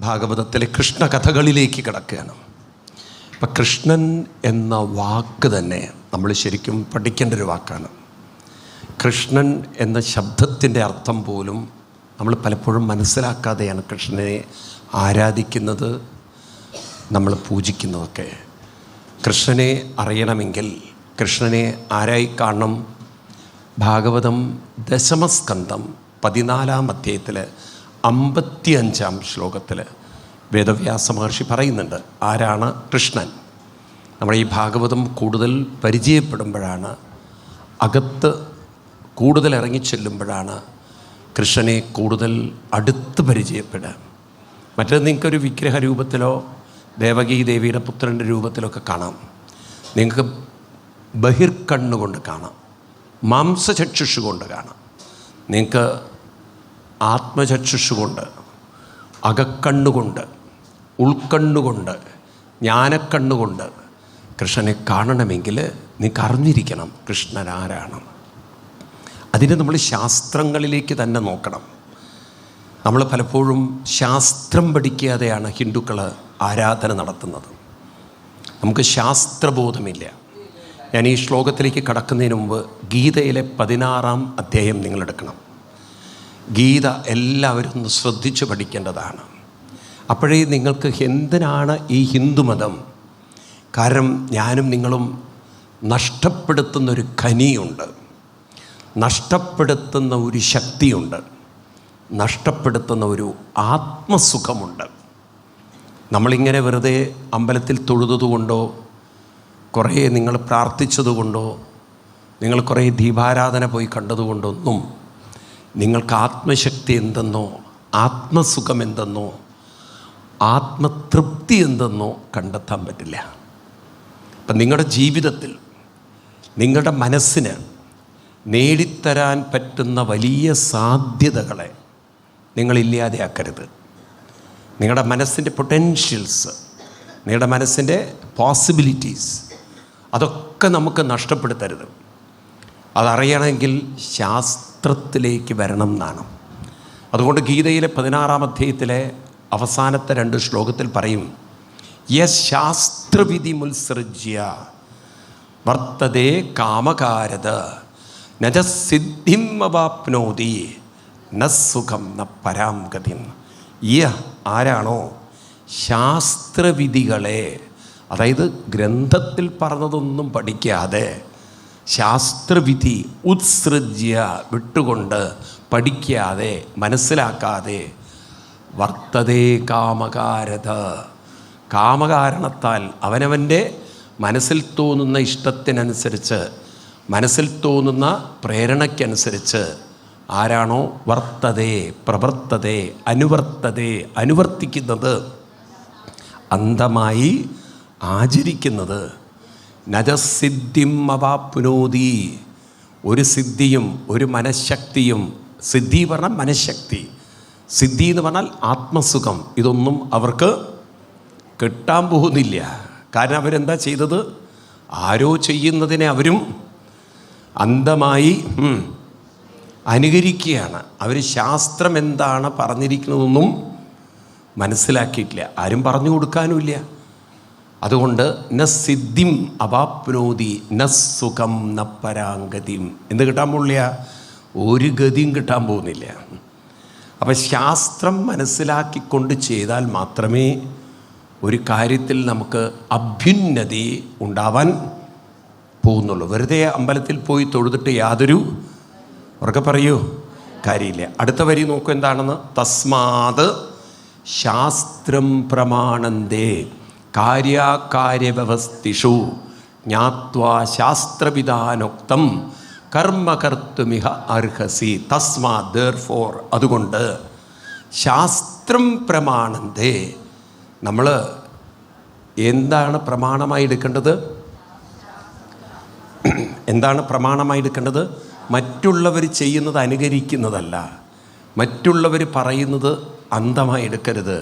ഭാഗവതത്തിലെ കൃഷ്ണകഥകളിലേക്ക് കിടക്കുകയാണ്. അപ്പം കൃഷ്ണൻ എന്ന വാക്ക് തന്നെ നമ്മൾ ശരിക്കും പഠിക്കേണ്ട ഒരു വാക്കാണ്. കൃഷ്ണൻ എന്ന ശബ്ദത്തിൻ്റെ അർത്ഥം പോലും നമ്മൾ പലപ്പോഴും മനസ്സിലാക്കാതെയാണ് കൃഷ്ണനെ ആരാധിക്കുന്നത്, നമ്മൾ പൂജിക്കുന്നതൊക്കെ. കൃഷ്ണനെ അറിയണമെങ്കിൽ കൃഷ്ണനെ ആരായി കാണണം? ഭാഗവതം ദശമസ്കന്ധം 14-ാം അധ്യായത്തിൽ 55-ാം ശ്ലോകത്തിൽ വേദവ്യാസ മഹർഷി പറയുന്നുണ്ട് ആരാണ് കൃഷ്ണൻ. നമ്മുടെ ഈ ഭാഗവതം കൂടുതൽ പരിചയപ്പെടുമ്പോഴാണ്, അകത്ത് കൂടുതൽ ഇറങ്ങിച്ചെല്ലുമ്പോഴാണ് കൃഷ്ണനെ കൂടുതൽ അടുത്ത് പരിചയപ്പെടുക. മറ്റേത് നിങ്ങൾക്കൊരു വിഗ്രഹ രൂപത്തിലോ ദേവകീ ദേവിയുടെ പുത്രൻ്റെ രൂപത്തിലൊക്കെ കാണാം. നിങ്ങൾക്ക് ബഹിർക്കണ്ണുകൊണ്ട് കാണാം, മാംസചക്ഷുഷ് കൊണ്ട് കാണാം, നിങ്ങൾക്ക് ആത്മചക്ഷുഷ് കൊണ്ട്, അകക്കണ്ണുകൊണ്ട്, ഉൾക്കണ്ണുകൊണ്ട്, ജ്ഞാനക്കണ്ണുകൊണ്ട് കൃഷ്ണനെ കാണണമെങ്കിൽ നിങ്ങൾക്ക് അറിഞ്ഞിരിക്കണം കൃഷ്ണൻ ആരാണ്. അതിന് നമ്മൾ ശാസ്ത്രങ്ങളിലേക്ക് തന്നെ നോക്കണം. നമ്മൾ പലപ്പോഴും ശാസ്ത്രം പഠിക്കാതെയാണ് ഹിന്ദുക്കൾ ആരാധന നടത്തുന്നത്. നമുക്ക് ശാസ്ത്രബോധമില്ല. ഞാൻ ഈ ശ്ലോകത്തിലേക്ക് കടക്കുന്നതിന് മുമ്പ് ഗീതയിലെ 16-ാം അധ്യായം നിങ്ങളെടുക്കണം. ഗീത എല്ലാവരും ഒന്ന് ശ്രദ്ധിച്ച് പഠിക്കേണ്ടതാണ്. അപ്പോഴേ നിങ്ങൾക്ക് എന്തിനാണ് ഈ ഹിന്ദുമതം, കാരണം ഞാനും നിങ്ങളും നഷ്ടപ്പെടുത്തുന്നൊരു ഖനിയുണ്ട്, നഷ്ടപ്പെടുത്തുന്ന ഒരു ശക്തിയുണ്ട്, നഷ്ടപ്പെടുത്തുന്ന ഒരു ആത്മസുഖമുണ്ട്. നമ്മളിങ്ങനെ വെറുതെ അമ്പലത്തിൽ തൊഴുതുകൊണ്ടോ കുറേ നിങ്ങൾ പ്രാർത്ഥിച്ചതുകൊണ്ടോ നിങ്ങൾ കുറേ ദീപാരാധന പോയി കണ്ടതുകൊണ്ടൊന്നും നിങ്ങൾക്ക് ആത്മശക്തി എന്തെന്നോ ആത്മസുഖം എന്തെന്നോ ആത്മതൃപ്തി എന്തെന്നോ കണ്ടെത്താൻ പറ്റില്ല. അപ്പം നിങ്ങളുടെ ജീവിതത്തിൽ നിങ്ങളുടെ മനസ്സിന് നേടിത്തരാൻ പറ്റുന്ന വലിയ സാധ്യതകളെ നിങ്ങളില്ലാതെയാക്കരുത്. നിങ്ങളുടെ മനസ്സിൻ്റെ പൊട്ടൻഷ്യൽസ്, നിങ്ങളുടെ മനസ്സിൻ്റെ പോസിബിലിറ്റീസ്, അതൊക്കെ നമുക്ക് നഷ്ടപ്പെടുത്തരുത്. അതറിയണമെങ്കിൽ ശാസ്ത്രത്തിലേക്ക് വരണം എന്നാണ്. അതുകൊണ്ട് ഗീതയിലെ 16-ാം അധ്യായത്തിലെ അവസാനത്തെ 2 ശ്ലോകത്തിൽ പറയും, യസ് ശാസ്ത്രവിധി മുത്സൃജ്യ വർത്തതേ കാമകാരത നജ സിദ്ധിം അവാപ്നോതി ന സുഖം ന പരാം ഗതിം. ആരാണോ ശാസ്ത്രവിധികളെ, അതായത് ഗ്രന്ഥത്തിൽ പറഞ്ഞതൊന്നും പഠിക്കാതെ ശാസ്ത്രവിധി ഉത്സൃജ്യ വിട്ടുകൊണ്ട് പഠിക്കാതെ മനസ്സിലാക്കാതെ വർത്തതേ കാമകാരത, കാമകാരണത്താൽ അവനവൻ്റെ മനസ്സിൽ തോന്നുന്ന ഇഷ്ടത്തിനനുസരിച്ച്, മനസ്സിൽ തോന്നുന്ന പ്രേരണയ്ക്കനുസരിച്ച് ആരാണോ വർത്തതേ പ്രവർത്തതേ അനുവർത്തതേ അനുവർത്തിക്കുന്നത്, അന്ധമായി ആചരിക്കുന്നത്, നജസിദ്ധിം അവാപ്നോതി, ഒരു സിദ്ധിയും ഒരു മനഃശക്തിയും, സിദ്ധി പറഞ്ഞാൽ മനഃശക്തി, സിദ്ധി എന്ന് പറഞ്ഞാൽ ആത്മസുഖം, ഇതൊന്നും അവർക്ക് കിട്ടാൻ പോകുന്നില്ല. കാരണം അവരെന്താ ചെയ്തത്? ആരോ ചെയ്യുന്നതിനെ അവരും അന്ധമായി അനുകരിക്കുകയാണ്. അവർ ശാസ്ത്രം എന്താണ് പറഞ്ഞിരിക്കുന്നതൊന്നും മനസ്സിലാക്കിയിട്ടില്ല, ആരും പറഞ്ഞു കൊടുക്കാനുമില്ല. അതുകൊണ്ട് ന സിദ്ധിം അവാപ്നോതി ന സുഖം ന പരാംഗതിം. എന്ത് കിട്ടാൻ പോകില്ല? ഒരു ഗതിയും കിട്ടാൻ പോകുന്നില്ല. അപ്പം ശാസ്ത്രം മനസ്സിലാക്കിക്കൊണ്ട് ചെയ്താൽ മാത്രമേ ഒരു കാര്യത്തിൽ നമുക്ക് അഭ്യുന്നതി ഉണ്ടാവാൻ പോകുന്നുള്ളൂ. വെറുതെ അമ്പലത്തിൽ പോയി തൊഴുതിട്ട് യാതൊരു, ഉറക്കെ പറയൂ, കാര്യമില്ല. അടുത്ത വരി നോക്കൂ എന്താണെന്ന്. തസ്മാത് ശാസ്ത്രം പ്രമാണന്തേ കാര്യാകാര്യവ്യവസ്ഥിഷു ജ്ഞാത്വാ ശാസ്ത്രവിധാനോക്തം കർമ്മകർത്തുമിഹ അർഹസി. തസ്മാത് ദെർഫോർ, അതുകൊണ്ട് ശാസ്ത്രം പ്രമാണന്തേ, നമ്മൾ എന്താണ് പ്രമാണമായി എടുക്കേണ്ടത്? എന്താണ് പ്രമാണമായി എടുക്കേണ്ടത്? മറ്റുള്ളവർ ചെയ്യുന്നത് അനുകരിക്കുന്നതല്ല, മറ്റുള്ളവർ പറയുന്നത് അന്ധമായി എടുക്കരുത്.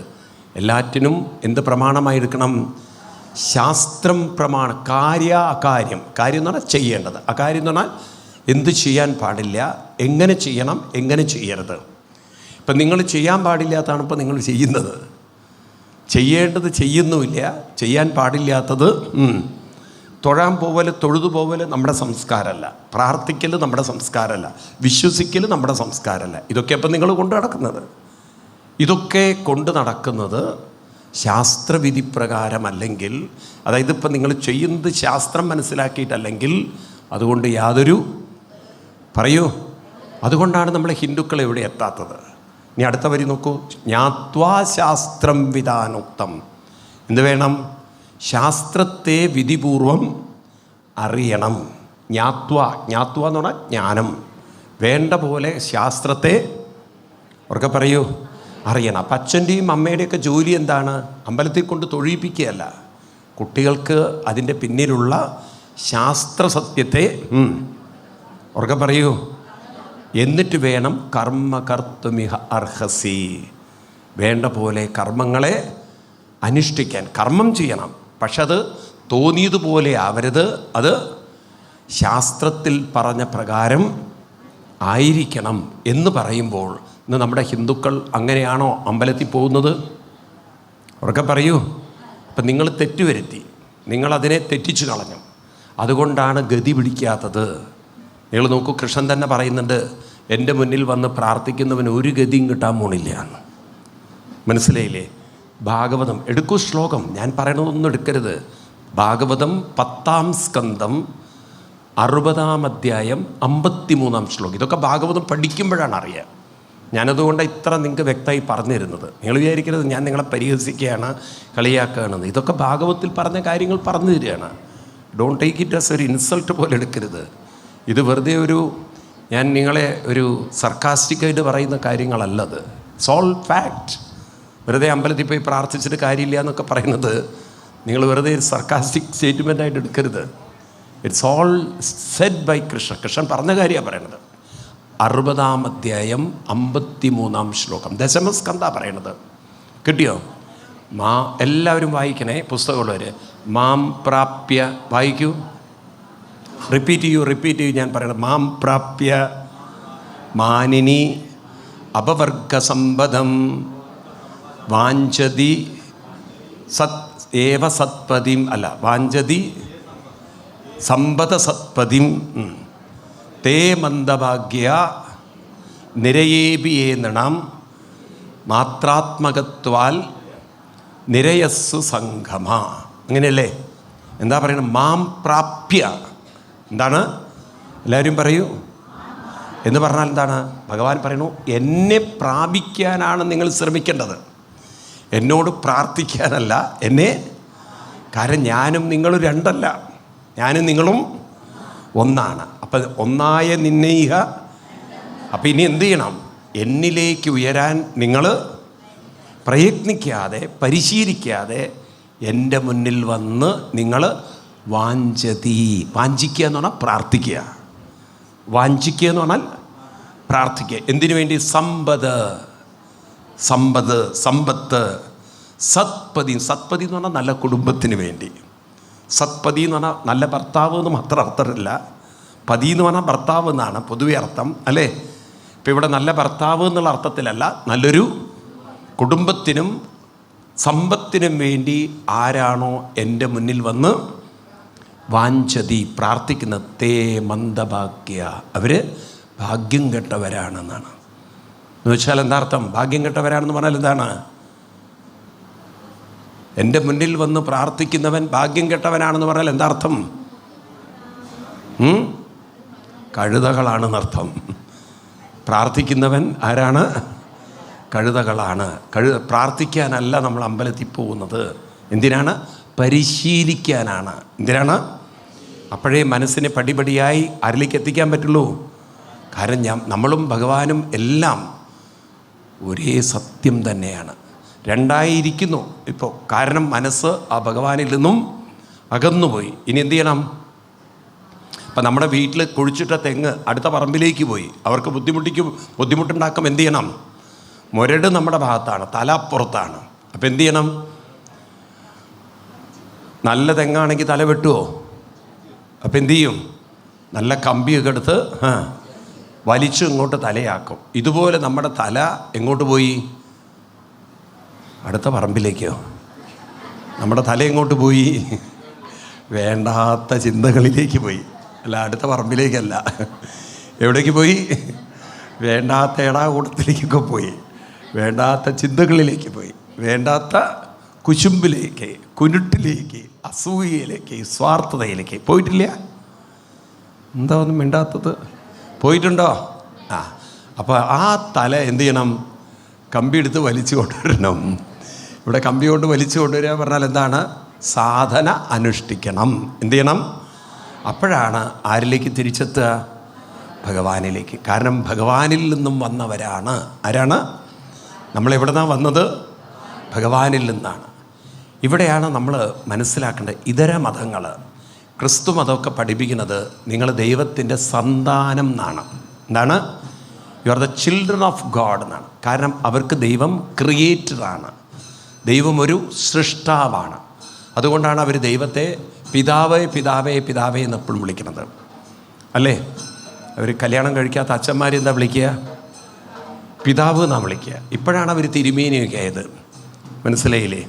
എല്ലാറ്റിനും എന്ത് പ്രമാണമായി എടുക്കണം? ശാസ്ത്രം പ്രമാണം. അകാര്യം, കാര്യം എന്ന് പറഞ്ഞാൽ ചെയ്യേണ്ടത്, അകാര്യം എന്ന് പറഞ്ഞാൽ എന്ത് ചെയ്യാൻ പാടില്ല, എങ്ങനെ ചെയ്യണം, എങ്ങനെ ചെയ്യരുത്. ഇപ്പം നിങ്ങൾ ചെയ്യാൻ പാടില്ലാത്തതാണ് ഇപ്പോൾ നിങ്ങൾ ചെയ്യുന്നത്. ചെയ്യേണ്ടത് ചെയ്യുന്നുമില്ല, ചെയ്യാൻ പാടില്ലാത്തത് തൊഴാൻ പോവല് തൊഴുതു പോവല് നമ്മുടെ സംസ്കാരമല്ല, പ്രാർത്ഥിക്കൽ നമ്മുടെ സംസ്കാരമല്ല, വിശ്വസിക്കൽ നമ്മുടെ സംസ്കാരമല്ല. ഇതൊക്കെ അപ്പം നിങ്ങൾ കൊണ്ട് നടക്കുന്നത്, ഇതൊക്കെ കൊണ്ട് നടക്കുന്നത് ശാസ്ത്രവിധി പ്രകാരമല്ലെങ്കിൽ, അതായത് ഇപ്പം നിങ്ങൾ ചെയ്യുന്നത് ശാസ്ത്രം മനസ്സിലാക്കിയിട്ടല്ലെങ്കിൽ അതുകൊണ്ട് യാതൊരു അതുകൊണ്ടാണ് നമ്മൾ ഹിന്ദുക്കൾ എവിടെ എത്താത്തത്. ഇനി അടുത്ത വരി നോക്കൂ. ജ്ഞാത്വാ ശാസ്ത്രം വിധാനോക്തം. എന്ത് വേണം? ശാസ്ത്രത്തെ വിധിപൂർവം അറിയണം. ജ്ഞാത്വ എന്ന് പറഞ്ഞാൽ ജ്ഞാനം. വേണ്ട പോലെ ശാസ്ത്രത്തെ ഉറക്കെ പറയൂ അറിയണം. അപ്പം അച്ഛൻ്റെയും അമ്മയുടെയൊക്കെ ജോലി എന്താണ്? അമ്പലത്തിൽ കൊണ്ട് തൊഴിയിപ്പിക്കുകയല്ല, കുട്ടികൾക്ക് അതിൻ്റെ പിന്നിലുള്ള ശാസ്ത്ര സത്യത്തെ ഉറക്കെ പറയൂ. എന്നിട്ട് വേണം കർമ്മകർത്തുമിഹ അർഹസി. വേണ്ട പോലെ കർമ്മങ്ങളെ അനുഷ്ഠിക്കാൻ. കർമ്മം ചെയ്യണം, പക്ഷെ അത് തോന്നിയതുപോലെ ആവരുത്. അത് ശാസ്ത്രത്തിൽ പറഞ്ഞ പ്രകാരം ആയിരിക്കണം എന്ന് പറയുമ്പോൾ ഇന്ന് നമ്മുടെ ഹിന്ദുക്കൾ അങ്ങനെയാണോ അമ്പലത്തിൽ പോകുന്നത്? ഉറക്കെ പറയൂ. അപ്പം നിങ്ങൾ തെറ്റുവരുത്തി, നിങ്ങളതിനെ തെറ്റിച്ചു കളഞ്ഞു. അതുകൊണ്ടാണ് ഗതി പിടിക്കാത്തത്. നിങ്ങൾ നോക്കൂ, കൃഷ്ണൻ തന്നെ പറയുന്നുണ്ട്, എൻ്റെ മുന്നിൽ വന്ന് പ്രാർത്ഥിക്കുന്നവന് ഒരു ഗതിയും കിട്ടാൻ പോണില്ല എന്ന്. മനസ്സിലായില്ലേ? ഭാഗവതം എടുക്കൂ, ശ്ലോകം ഞാൻ പറയണതൊന്നും എടുക്കരുത്. ഭാഗവതം 10-ാം സ്കന്ധം 60-ാം അധ്യായം 53-ാം ശ്ലോകം. ഇതൊക്കെ ഭാഗവതം പഠിക്കുമ്പോഴാണ് അറിയുക. ഞാനതുകൊണ്ട് ഇത്ര നിങ്ങൾക്ക് വ്യക്തമായി പറഞ്ഞു തരുന്നത്. നിങ്ങൾ വിചാരിക്കരുത് ഞാൻ നിങ്ങളെ പരിഹസിക്കുകയാണ്, കളിയാക്കുകയാണെന്ന്. ഇതൊക്കെ ഭാഗവത്തിൽ പറഞ്ഞ കാര്യങ്ങൾ പറഞ്ഞു തരികയാണ്. ഡോണ്ട് ടേക്ക് ഇറ്റ് ആസ് ഒരു ഇൻസൾട്ട് പോലെ എടുക്കരുത്. ഇത് വെറുതെ ഞാൻ നിങ്ങളെ ഒരു സർക്കാസ്റ്റിക്കായിട്ട് പറയുന്ന കാര്യങ്ങളല്ലത്. It's all fact. വെറുതെ അമ്പലത്തിൽ പോയി പ്രാർത്ഥിച്ചിട്ട് കാര്യമില്ല എന്നൊക്കെ പറയുന്നത് നിങ്ങൾ വെറുതെ ഒരു സർക്കാസ്റ്റിക് സ്റ്റേറ്റ്മെൻ്റായിട്ട് എടുക്കരുത്. It's all said by Krishnan. Krishnan പറഞ്ഞ കാര്യമാണ് പറയണത്. 60-ാം അധ്യായം 53-ാം ശ്ലോകം, ദശമസ്കന്ധ പറയണത്. കിട്ടിയോ? എല്ലാവരും വായിക്കണേ, പുസ്തകമുള്ളവർ. മാം പ്രാപ്യ വായിക്കൂ. റിപ്പീറ്റ് ചെയ്യൂ ഞാൻ പറയണം. മാം പ്രാപ്യ മാനിനി അപവർഗസമ്പദം വാഞ്ചതി സത്പതിം വാഞ്ചതി സമ്പദ സത്പതിം തേ മന്ദഭാഗ്യ നിരയേബിയേ നൃണം മാത്രാത്മകത്വാൽ നിരയസ്സു സംഗമ. അങ്ങനെയല്ലേ? എന്താ പറയണം? മാം പ്രാപ്യ. എന്താണ്? എല്ലാവരും പറയൂ. എന്ന് പറഞ്ഞാൽ എന്താണ്? ഭഗവാൻ പറയണു, എന്നെ പ്രാപിക്കാനാണ് നിങ്ങൾ ശ്രമിക്കേണ്ടത്, എന്നോട് പ്രാർത്ഥിക്കാനല്ല. കാരണം ഞാനും നിങ്ങളും രണ്ടല്ല, ഞാനും നിങ്ങളും ഒന്നാണ്. അപ്പം ഒന്നായ നിന്നയിഹ. അപ്പം ഇനി എന്ത് ചെയ്യണം? എന്നിലേക്ക് ഉയരാൻ നിങ്ങൾ പ്രയത്നിക്കാതെ, പരിശീലിക്കാതെ എൻ്റെ മുന്നിൽ വന്ന് നിങ്ങൾ വാഞ്ചിക്കുക എന്ന് പറഞ്ഞാൽ പ്രാർത്ഥിക്കുക. വാഞ്ചിക്കുക എന്ന് പറഞ്ഞാൽ പ്രാർത്ഥിക്കുക. എന്തിനു വേണ്ടി? സമ്പത്ത്. സത്പതി എന്ന് പറഞ്ഞാൽ നല്ല കുടുംബത്തിന് വേണ്ടി. സത്പതി എന്ന് പറഞ്ഞാൽ നല്ല ഭർത്താവ് എന്ന് മാത്രം അർത്ഥമില്ല. പതി എന്ന് പറഞ്ഞാൽ ഭർത്താവ് എന്നാണ് പൊതുവെ അർത്ഥം, അല്ലേ? ഇപ്പം ഇവിടെ നല്ല ഭർത്താവ് എന്നുള്ള അർത്ഥത്തിലല്ല, നല്ലൊരു കുടുംബത്തിനും സമ്പത്തിനും വേണ്ടി ആരാണോ എൻ്റെ മുന്നിൽ വന്ന് വാഞ്ചതി പ്രാർത്ഥിക്കുന്ന തേ മന്ദഭാഗ്യ, അവർ ഭാഗ്യം കെട്ടവരാണെന്നാണ്. എന്ന് വെച്ചാൽ എന്താർത്ഥം? ഭാഗ്യം കെട്ടവരാണെന്ന് പറഞ്ഞാൽ എന്താണ്? എൻ്റെ മുന്നിൽ വന്ന് പ്രാർത്ഥിക്കുന്നവൻ ഭാഗ്യം കെട്ടവനാണെന്ന് പറഞ്ഞാൽ എന്താർത്ഥം? കഴുതകളാണെന്നർത്ഥം. പ്രാർത്ഥിക്കുന്നവൻ ആരാണ്? കഴുതകളാണ്. പ്രാർത്ഥിക്കാനല്ല നമ്മൾ അമ്പലത്തിൽ പോകുന്നത്. എന്തിനാണ്? പരിശീലിക്കാനാണ്. എന്തിനാണ്? അപ്പോഴേ മനസ്സിനെ പടിപടിയായി ആരിലേക്ക് എത്തിക്കാൻ പറ്റുള്ളൂ. കാരണം നമ്മളും ഭഗവാനും എല്ലാം ഒരേ സത്യം തന്നെയാണ്. രണ്ടായിരിക്കുന്നു ഇപ്പോൾ. കാരണം മനസ്സ് ആ ഭഗവാനിൽ നിന്നും അകന്നുപോയി. ഇനി എന്ത് ചെയ്യണം? അപ്പം നമ്മുടെ വീട്ടിൽ കുഴിച്ചിട്ട തെങ്ങ് അടുത്ത പറമ്പിലേക്ക് പോയി, അവർക്ക് ബുദ്ധിമുട്ടുണ്ടാക്കും. എന്ത് ചെയ്യണം? മുരട് നമ്മുടെ ഭാഗത്താണ്, തല അപ്പുറത്താണ്. അപ്പം എന്ത് ചെയ്യണം? നല്ല തെങ്ങാണെങ്കിൽ തല വെട്ടുമോ? അപ്പം എന്തു ചെയ്യും? നല്ല കമ്പിയൊക്കെ എടുത്ത് വലിച്ചു ഇങ്ങോട്ട് തലയാക്കും. ഇതുപോലെ നമ്മുടെ തല എങ്ങോട്ട് പോയി? അടുത്ത പറമ്പിലേക്കോ? നമ്മുടെ തല എങ്ങോട്ട് പോയി? വേണ്ടാത്ത ചിന്തകളിലേക്ക് പോയി. അല്ല, അടുത്ത പറമ്പിലേക്കല്ല. എവിടേക്ക് പോയി? വേണ്ടാത്ത എടാകൂടത്തിലേക്കൊക്കെ പോയി, വേണ്ടാത്ത ചിന്തകളിലേക്ക് പോയി, വേണ്ടാത്ത കുശുമ്പിലേക്ക്, കുരുട്ടിലേക്ക്, അസൂയയിലേക്ക്, സ്വാർത്ഥതയിലേക്ക് പോയിട്ടില്ല. എന്താ ഒന്നും മിണ്ടാത്തത്? പോയിട്ടുണ്ടോ? അപ്പോൾ ആ തല എന്ത് ചെയ്യണം? കമ്പി എടുത്ത് വലിച്ചു കൊണ്ടുവരണം. ഇവിടെ കമ്പി കൊണ്ട് വലിച്ചു കൊണ്ടുവരിക പറഞ്ഞാൽ എന്താണ്? സാധന അനുഷ്ഠിക്കണം. എന്ത് ചെയ്യണം? അപ്പോഴാണ് ആരിലേക്ക് തിരിച്ചെത്തുക? ഭഗവാനിലേക്ക്. കാരണം ഭഗവാനിൽ നിന്നും വന്നവരാണ്. ആരാണ്? നമ്മളെവിടെ നിന്നാണ് വന്നത്? ഭഗവാനിൽ നിന്നാണ്. ഇവിടെയാണ് നമ്മൾ മനസ്സിലാക്കേണ്ടത്. ഇതര മതങ്ങൾ, ക്രിസ്തു മതമൊക്കെ പഠിപ്പിക്കുന്നത് നിങ്ങൾ ദൈവത്തിൻ്റെ സന്താനം എന്നാണ്. എന്താണ്? You are the children of God എന്നാണ്. കാരണം അവർക്ക് ദൈവം ക്രിയേറ്ററാണ്, ദൈവം ഒരു സൃഷ്ടാവാണ്. അതുകൊണ്ടാണ് അവർ ദൈവത്തെ പിതാവേ പിതാവേ പിതാവേ എന്ന് എപ്പോഴും വിളിക്കുന്നത്, അല്ലേ? അവർ കല്യാണം കഴിക്കാത്ത അച്ഛന്മാർ എന്താ വിളിക്കുക? പിതാവ് എന്നാണ് വിളിക്കുക. ഇപ്പോഴാണ് അവർ തിരുമേനിയൊക്കെ ആയത്, മനസ്സിലായില്ലേ?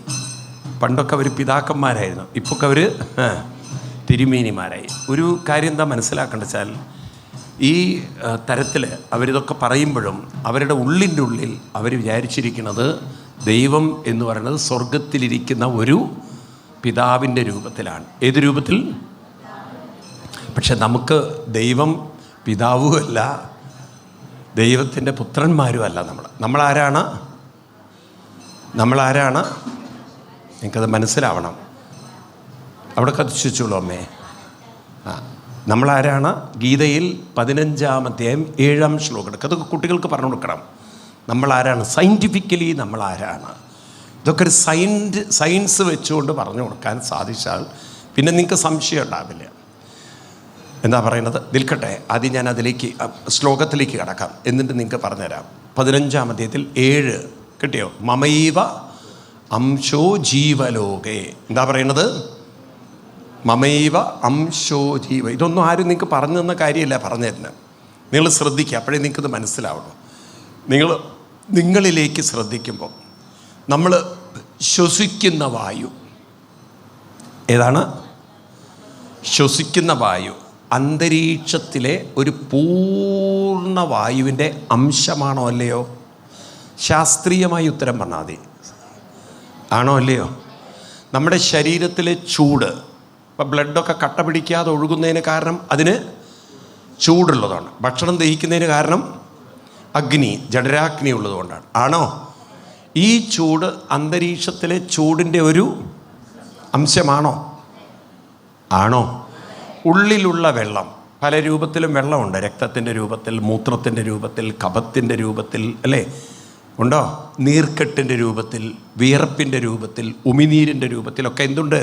പണ്ടൊക്കെ അവർ പിതാക്കന്മാരായിരുന്നു, ഇപ്പോൾ അവർ തിരുമേനിമാരായി. ഒരു കാര്യം എന്താ മനസ്സിലാക്കേണ്ടത് വെച്ചാൽ, ഈ തരത്തിൽ അവരിതൊക്കെ പറയുമ്പോഴും അവരുടെ ഉള്ളിൻ്റെ ഉള്ളിൽ അവർ വിചാരിച്ചിരിക്കുന്നത് ദൈവം എന്ന് പറയുന്നത് സ്വർഗത്തിലിരിക്കുന്ന ഒരു പിതാവിൻ്റെ രൂപത്തിലാണ്. ഏത് രൂപത്തിൽ? പക്ഷെ നമുക്ക് ദൈവം പിതാവുമല്ല, ദൈവത്തിൻ്റെ പുത്രന്മാരുമല്ല. നമ്മളാരാണ്? നിങ്ങൾക്കത് മനസ്സിലാവണം. അവിടെ കത്തിച്ചോളൂ അമ്മേ. നമ്മളാരാണ്? ഗീതയിൽ 15-ാം അധ്യായം 7-ാം ശ്ലോകം. അതൊക്കെ കുട്ടികൾക്ക് പറഞ്ഞു കൊടുക്കണം. നമ്മളാരാണ്? സയൻറ്റിഫിക്കലി നമ്മളാരാണ്? ഇതൊക്കെ ഒരു സയൻസ് വെച്ചുകൊണ്ട് പറഞ്ഞു കൊടുക്കാൻ സാധിച്ചാൽ പിന്നെ നിങ്ങൾക്ക് സംശയം ഉണ്ടാവില്ല. എന്താ പറയുന്നത്? നിൽക്കട്ടെ, ആദ്യം ഞാൻ അതിലേക്ക് ശ്ലോകത്തിലേക്ക് കടക്കാം, എന്നിട്ട് നിങ്ങൾക്ക് പറഞ്ഞുതരാം. 15-ാം അധ്യായത്തിൽ 7 കിട്ടിയോ? മമൈവ അംശോ ജീവലോകേ. എന്താ പറയുന്നത്? മമൈവ അംശോ ജീവ. ഇതൊന്നും ആരും നിങ്ങൾക്ക് പറഞ്ഞു തന്ന കാര്യമല്ല പറഞ്ഞു തരുന്നത്. നിങ്ങൾ ശ്രദ്ധിക്കുക, അപ്പോഴേ നിങ്ങൾക്കിത് മനസ്സിലാവുള്ളൂ. നിങ്ങളിലേക്ക് ശ്രദ്ധിക്കുമ്പോൾ നമ്മൾ ശ്വസിക്കുന്ന വായു ഏതാണ്? ശ്വസിക്കുന്ന വായു അന്തരീക്ഷത്തിലെ ഒരു പൂർണ്ണ വായുവിൻ്റെ അംശമാണോ അല്ലയോ? ശാസ്ത്രീയമായി ഉത്തരം പറഞ്ഞാൽ മതി. ആണോ അല്ലയോ? നമ്മുടെ ശരീരത്തിലെ ചൂട്, ഇപ്പം ബ്ലഡൊക്കെ കട്ട പിടിക്കാതെ ഒഴുകുന്നതിന് കാരണം അതിന് ചൂടുള്ളതാണ്. ഭക്ഷണം ദഹിക്കുന്നതിന് കാരണം അഗ്നി, ജഠരാഗ്നി ഉള്ളതുകൊണ്ടാണ്. ആണോ? ഈ ചൂട് അന്തരീക്ഷത്തിലെ ചൂടിൻ്റെ ഒരു അംശമാണോ? ആണോ? ഉള്ളിലുള്ള വെള്ളം, പല രൂപത്തിലും വെള്ളമുണ്ട്. രക്തത്തിൻ്റെ രൂപത്തിൽ, മൂത്രത്തിൻ്റെ രൂപത്തിൽ, കഫത്തിൻ്റെ രൂപത്തിൽ, അല്ലേ? ഉണ്ടോ? നീർക്കെട്ടിൻ്റെ രൂപത്തിൽ, വിയർപ്പിൻ്റെ രൂപത്തിൽ, ഉമിനീരിൻ്റെ രൂപത്തിലൊക്കെ എന്തുണ്ട്?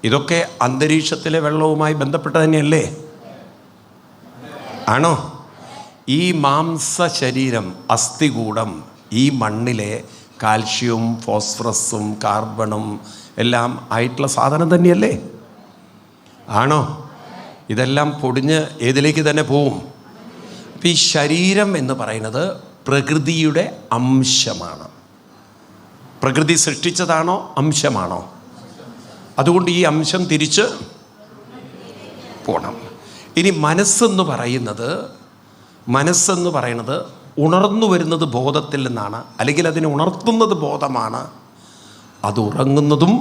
ഇതൊക്കെ അന്തരീക്ഷത്തിലെ വെള്ളവുമായി ബന്ധപ്പെട്ട് തന്നെയല്ലേ? ആണോ? ഈ മാംസ ശരീരം, അസ്ഥികൂടം, ഈ മണ്ണിലെ കാൽഷ്യവും ഫോസ്ഫറസും കാർബണും എല്ലാം ആയിട്ടുള്ള സാധനം തന്നെയല്ലേ? ആണോ? ഇതെല്ലാം പൊടിഞ്ഞ് ഏതിലേക്ക് തന്നെ പോവും. അപ്പം ഈ ശരീരം എന്ന് പറയുന്നത് പ്രകൃതിയുടെ അംശമാണ്. പ്രകൃതി സൃഷ്ടിച്ചതാണോ? അംശമാണോ? അതുകൊണ്ട് ഈ അംശം തിരിച്ച് പോകണം. ഇനി മനസ്സെന്ന് പറയുന്നത് ഉണർന്നു വരുന്നത് ബോധത്തിൽ നിന്നാണ്, അല്ലെങ്കിൽ അതിനെ ഉണർത്തുന്നത് ബോധമാണ്. അത് ഉറങ്ങുന്നതും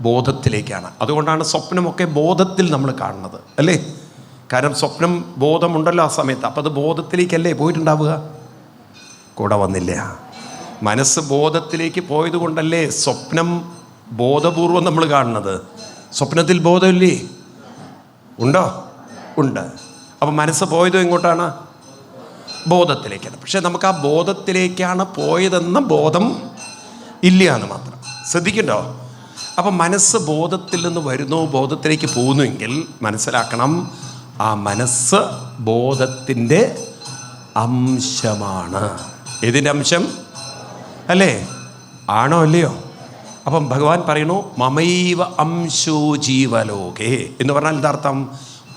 ബോധത്തിലേക്കാണ്. അതുകൊണ്ടാണ് സ്വപ്നമൊക്കെ ബോധത്തിൽ നമ്മൾ കാണുന്നത്, അല്ലേ? കാരണം സ്വപ്നം ബോധമുണ്ടല്ലോ ആ സമയത്ത്. അപ്പോൾ അത് ബോധത്തിലേക്കല്ലേ പോയിട്ടുണ്ടാവുക? കൂടെ വന്നില്ല. മനസ്സ് ബോധത്തിലേക്ക് പോയത് കൊണ്ടല്ലേ സ്വപ്നം ബോധപൂർവം നമ്മൾ കാണുന്നത്. സ്വപ്നത്തിൽ ബോധമില്ലേ? ഉണ്ടോ? ഉണ്ട്. അപ്പം മനസ്സ് പോയത് എങ്ങോട്ടാണ്? ബോധത്തിലേക്കാണ്. പക്ഷെ നമുക്ക് ആ ബോധത്തിലേക്കാണ് പോയതെന്ന ബോധം ഇല്ല എന്ന് മാത്രം. ശ്രദ്ധിക്കണ്ടോ? അപ്പം മനസ്സ് ബോധത്തിൽ നിന്ന് വരുന്നു, ബോധത്തിലേക്ക് പോകുന്നുവെങ്കിൽ മനസ്സിലാക്കണം, ആ മനസ്സ് ബോധത്തിൻ്റെ അംശമാണ്. ഏതിൻ്റെ അംശം? അല്ലേ? ആണോ അല്ലയോ? അപ്പം ഭഗവാൻ പറയുന്നു മമൈവ അംശോ ജീവലോകേ എന്ന് പറഞ്ഞാൽ എന്താർത്ഥം?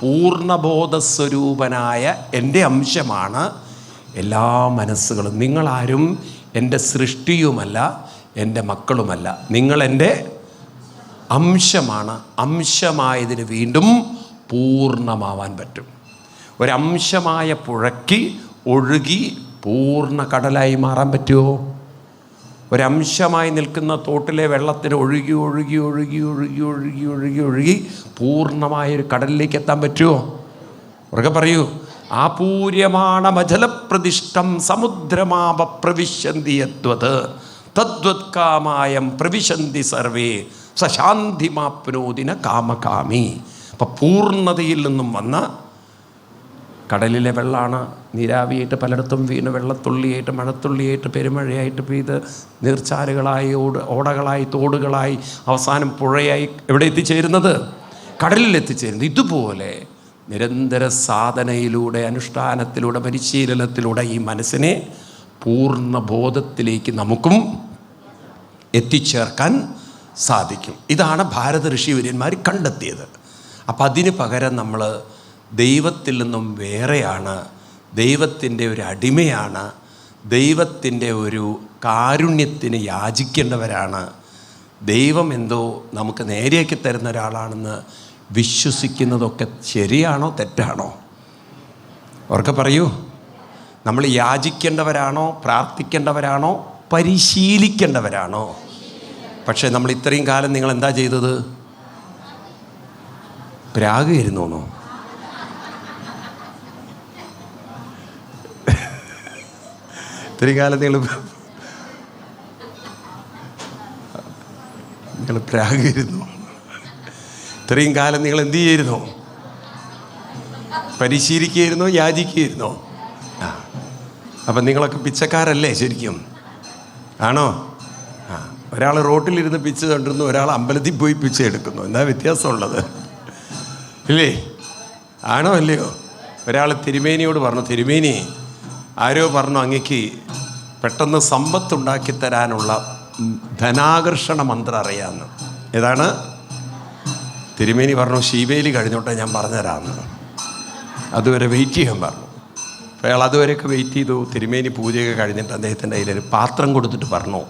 പൂർണ്ണബോധസ്വരൂപനായ എൻ്റെ അംശമാണ് എല്ലാ മനസ്സുകളും. നിങ്ങളാരും എൻ്റെ സൃഷ്ടിയുമല്ല, എൻ്റെ മക്കളുമല്ല. നിങ്ങൾ എൻ്റെ അംശമാണ്. അംശമായതിന് വീണ്ടും പൂർണ്ണമാവാൻ പറ്റും. ഒരംശമായ പുഴയ്ക്ക് ഒഴുകി പൂർണ്ണ കടലായി മാറാൻ പറ്റുമോ? ഒരംശമായി നിൽക്കുന്ന തോട്ടിലെ വെള്ളത്തിന് ഒഴുകി ഒഴുകി ഒഴുകി ഒഴുകി ഒഴുകി ഒഴുകി ഒഴുകി പൂർണ്ണമായൊരു കടലിലേക്ക് എത്താൻ പറ്റുമോ? ഉറക്കെ പറയൂ. ആപൂര്യമാണമജലപ്രതിഷ്ഠം സമുദ്രമാപ പ്രവിശന്തി യദ്വത് തദ്വത് കാമായം പ്രവിശന്തി സർവേ സശാന്തിമാപ്നോദിന കാമകാമി. അപ്പം പൂർണ്ണതയിൽ നിന്നും വന്ന കടലിലെ വെള്ളമാണ് നീരാവിയായിട്ട് പലയിടത്തും വീണ് വെള്ളത്തുള്ളിയായിട്ട് മഴത്തുള്ളിയായിട്ട് പെരുമഴയായിട്ട് പെയ്ത് നീർച്ചാലുകളായി ഓടകളായി തോടുകളായി അവസാനം പുഴയായി എവിടെ എത്തിച്ചേരുന്നത്? കടലിൽ എത്തിച്ചേരുന്നത്. ഇതുപോലെ നിരന്തര സാധനയിലൂടെ അനുഷ്ഠാനത്തിലൂടെ പരിശീലനത്തിലൂടെ ഈ മനസ്സിനെ പൂർണ്ണ ബോധത്തിലേക്ക് നമുക്കും എത്തിച്ചേർക്കാൻ സാധിക്കും. ഇതാണ് ഭാരത ഋഷിവര്യന്മാർ കണ്ടെത്തിയത്. അപ്പം അതിന് പകരം നമ്മൾ ദൈവത്തിൽ നിന്നും വേറെയാണ്, ദൈവത്തിൻ്റെ ഒരു അടിമയാണ്, ദൈവത്തിൻ്റെ ഒരു കാരുണ്യത്തിന് യാചിക്കേണ്ടവരാണ്, ദൈവം എന്തോ നമുക്ക് നേരെയാക്കി തരുന്ന ഒരാളാണെന്ന് വിശ്വസിക്കുന്നതൊക്കെ ശരിയാണോ തെറ്റാണോ? അവർക്ക് പറയൂ. നമ്മൾ യാചിക്കേണ്ടവരാണോ, പ്രാർത്ഥിക്കേണ്ടവരാണോ, പരിശീലിക്കേണ്ടവരാണോ? പക്ഷേ നമ്മൾ ഇത്രയും കാലം നിങ്ങൾ എന്താ ചെയ്തത്? പ്രാഗായിരുന്നോന്നോ? ഇത്രയും കാലം നിങ്ങൾ പ്രാഗായിരുന്നു. ഇത്രയും കാലം നിങ്ങൾ എന്ത് ചെയ്യായിരുന്നോ? പരിശീലിക്കുകയായിരുന്നോ, യാചിക്കുകയായിരുന്നോ? അപ്പം നിങ്ങളൊക്കെ പിച്ചക്കാരല്ലേ ശരിക്കും? ആണോ? ഒരാൾ റോട്ടിലിരുന്ന് പിച്ച കണ്ടിരുന്നു, ഒരാൾ അമ്പലത്തിൽ പോയി പിച്ച എടുക്കുന്നു. എന്താ വ്യത്യാസമുള്ളത്? ഇല്ലേ? ആണോ അല്ലയോ? ഒരാൾ തിരുമേനിയോട് പറഞ്ഞു, തിരുമേനി ആരോ പറഞ്ഞു അങ്ങക്ക് പെട്ടെന്ന് സമ്പത്തുണ്ടാക്കി തരാനുള്ള ധനാകർഷണ മന്ത്രം അറിയാമെന്ന്. ഏതാണ്? തിരുമേനി പറഞ്ഞു ശീവേലി കഴിഞ്ഞോട്ടെ ഞാൻ പറഞ്ഞുതരാമെന്ന്. അതുവരെ വെയിറ്റ് ചെയ്യാൻ പറഞ്ഞു. അപ്പോൾ അയാൾ അതുവരെയൊക്കെ വെയിറ്റ് ചെയ്തു. തിരുമേനി പൂജയൊക്കെ കഴിഞ്ഞിട്ട് അദ്ദേഹത്തിൻ്റെ കയ്യിലൊരു പാത്രം കൊടുത്തിട്ട് പറഞ്ഞു,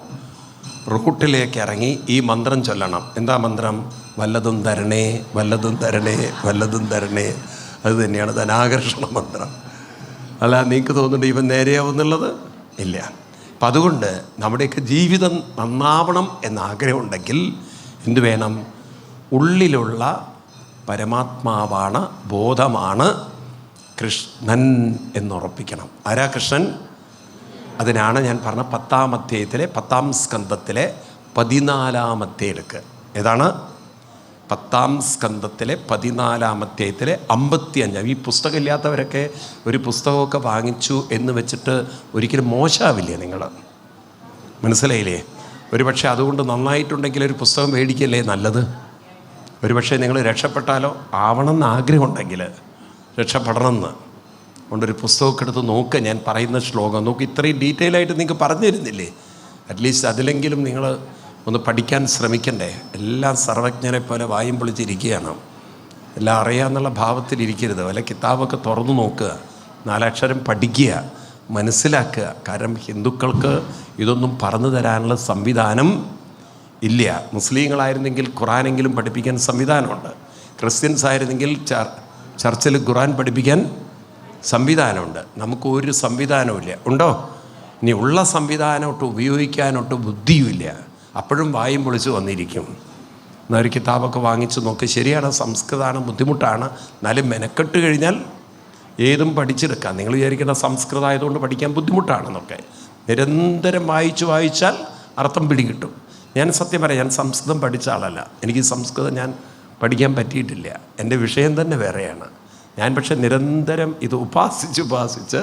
റൂട്ടിലേക്ക് ഇറങ്ങി ഈ മന്ത്രം ചൊല്ലണം. എന്താ മന്ത്രം? വല്ലതും തരണേ, വല്ലതും തരണേ, വല്ലതും തരണേ. അത് തന്നെയാണ് ധനാകർഷണ മന്ത്രം. അല്ല നിങ്ങൾക്ക് തോന്നുന്നുണ്ട് ഇവൻ നേരെയാവുന്നുള്ളത്? ഇല്ല. അപ്പം അതുകൊണ്ട് നമ്മുടെയൊക്കെ ജീവിതം നന്നാവണം എന്നാഗ്രഹം ഉണ്ടെങ്കിൽ എന്തു വേണം? ഉള്ളിലുള്ള പരമാത്മാവാണ്, ബോധമാണ് കൃഷ്ണൻ എന്നുറപ്പിക്കണം. ആരാ കൃഷ്ണൻ? അതിനാണ് ഞാൻ പറഞ്ഞ 10-ാം അധ്യായത്തിലെ 10-ാം സ്കന്ധത്തിലെ 14-ാമത്തെ എടുക്ക്. ഏതാണ്? 10-ാം സ്കന്ധത്തിലെ 14-ാം അധ്യായത്തിലെ 55. ഈ പുസ്തകം ഇല്ലാത്തവരൊക്കെ ഒരു പുസ്തകമൊക്കെ വാങ്ങിച്ചു എന്ന് വെച്ചിട്ട് ഒരിക്കലും മോശമാവില്ലേ? നിങ്ങൾ മനസ്സിലായില്ലേ? ഒരുപക്ഷെ അതുകൊണ്ട് നന്നായിട്ടുണ്ടെങ്കിൽ ഒരു പുസ്തകം മേടിക്കല്ലേ നല്ലത്? ഒരുപക്ഷെ നിങ്ങൾ രക്ഷപ്പെട്ടാലോ? ആവണമെന്ന് ആഗ്രഹമുണ്ടെങ്കിൽ, രക്ഷപ്പെടണമെന്ന് കൊണ്ടൊരു പുസ്തകമൊക്കെ എടുത്ത് നോക്കുക. ഞാൻ പറയുന്ന ശ്ലോകം നോക്ക്. ഇത്രയും ഡീറ്റെയിൽ ആയിട്ട് നിങ്ങൾക്ക് പറഞ്ഞു തരുന്നില്ലേ? അറ്റ്ലീസ്റ്റ് അതിലെങ്കിലും നിങ്ങൾ ഒന്ന് പഠിക്കാൻ ശ്രമിക്കണ്ടേ? എല്ലാം സർവജ്ഞനെ പോലെ വായും പൊളിച്ചിരിക്കുകയാണ്. എല്ലാം അറിയാമെന്നുള്ള ഭാവത്തിലിരിക്കരുത്. വല്ല കിതാബൊക്കെ തുറന്നു നോക്കുക, 4 അക്ഷരം പഠിക്കുക, മനസ്സിലാക്കുക. കാരണം ഹിന്ദുക്കൾക്ക് ഇതൊന്നും പറഞ്ഞു തരാനുള്ള സംവിധാനം ഇല്ല. മുസ്ലിങ്ങളായിരുന്നെങ്കിൽ ഖുറാനെങ്കിലും പഠിപ്പിക്കാൻ സംവിധാനമുണ്ട്. ക്രിസ്ത്യൻസ് ആയിരുന്നെങ്കിൽ ചർച്ചിൽ ഖുറാൻ പഠിപ്പിക്കാൻ സംവിധാനമുണ്ട്. നമുക്ക് ഒരു സംവിധാനവും ഇല്ല. ഉണ്ടോ? ഇനി ഉള്ള സംവിധാനമൊട്ട് ഉപയോഗിക്കാനൊട്ട് ബുദ്ധിയുമില്ല. അപ്പോഴും വായും പൊളിച്ച് വന്നിരിക്കും. എന്നൊരു കിതാബൊക്കെ വാങ്ങിച്ച് നോക്ക്. ശരിയാണ്, സംസ്കൃതമാണ്, ബുദ്ധിമുട്ടാണ്. എന്നാലും മെനക്കെട്ട് കഴിഞ്ഞാൽ ഏതും പഠിച്ചെടുക്കാം. നിങ്ങൾ വിചാരിക്കേണ്ട സംസ്കൃതം ആയതുകൊണ്ട് പഠിക്കാൻ ബുദ്ധിമുട്ടാണെന്നൊക്കെ. നിരന്തരം വായിച്ചാൽ അർത്ഥം പിടികിട്ടും. ഞാൻ സത്യം പറയാം, ഞാൻ സംസ്കൃതം പഠിച്ച ആളല്ല. എനിക്ക് സംസ്കൃതം ഞാൻ പഠിക്കാൻ പറ്റിയിട്ടില്ല. എൻ്റെ വിഷയം തന്നെ വേറെയാണ്. ഞാൻ പക്ഷെ നിരന്തരം ഇത് ഉപാസിച്ച്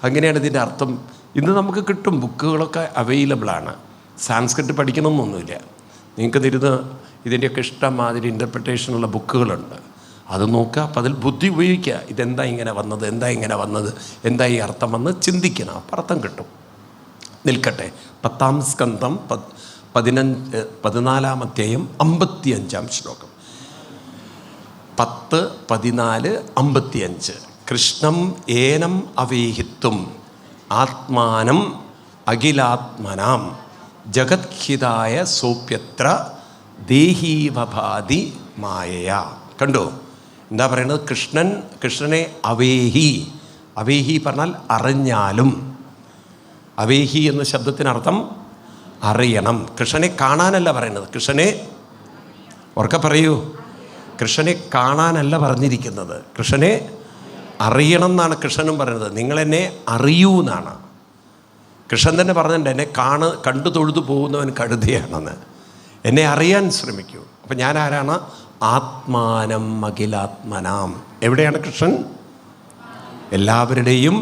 അങ്ങനെയാണ് ഇതിൻ്റെ അർത്ഥം. ഇന്ന് നമുക്ക് കിട്ടും, ബുക്കുകളൊക്കെ അവൈലബിളാണ്. സാൻസ്ക്രിറ്റ് പഠിക്കണമെന്നൊന്നുമില്ല. നിങ്ങൾക്ക് തരുന്ന ഇതിൻ്റെയൊക്കെ ഇഷ്ടംമാതിരി ഇൻ്റർപ്രിട്ടേഷനുള്ള ബുക്കുകളുണ്ട്. അത് നോക്കുക, അപ്പം അതിൽ ബുദ്ധി ഉപയോഗിക്കുക. ഇതെന്താ ഇങ്ങനെ വന്നത്, എന്താ ഈ അർത്ഥം വന്ന് ചിന്തിക്കണം. അപ്പം അർത്ഥം കിട്ടും. നിൽക്കട്ടെ. 10-ാം സ്കന്ധം 14-ാം അധ്യായം 55-ാം ശ്ലോകം. 10, 14, 55. കൃഷ്ണം ഏനം അവൈഹിത്വം ആത്മാനം അഖിലാത്മനാം ജഗദ്ഹിതായ സോപ്യത്ര ദേഹീവഭാതി മായയ. കണ്ടോ എന്താ പറയുന്നത്? കൃഷ്ണനെ അവേഹി പറഞ്ഞാൽ അറിഞ്ഞാലും. അവേഹി എന്ന ശബ്ദത്തിനർത്ഥം അറിയണം. കൃഷ്ണനെ കാണാനല്ല പറയുന്നത്, കൃഷ്ണനെ ഉറക്കെ പറയൂ, കൃഷ്ണനെ കാണാനല്ല പറഞ്ഞിരിക്കുന്നത്, കൃഷ്ണനെ അറിയണം എന്നാണ് കൃഷ്ണനും പറയുന്നത്. നിങ്ങളെന്നെ അറിയൂ എന്നാണ് കൃഷ്ണൻ തന്നെ പറഞ്ഞിട്ടുണ്ട്. എന്നെ കണ്ടു തൊഴുതു പോകുന്നവൻ കഴുതയാണെന്ന്. എന്നെ അറിയാൻ ശ്രമിക്കൂ. അപ്പം ഞാൻ ആരാണ്? ആത്മാനം അഖിലാത്മനാം. എവിടെയാണ് കൃഷ്ണൻ? എല്ലാവരുടെയും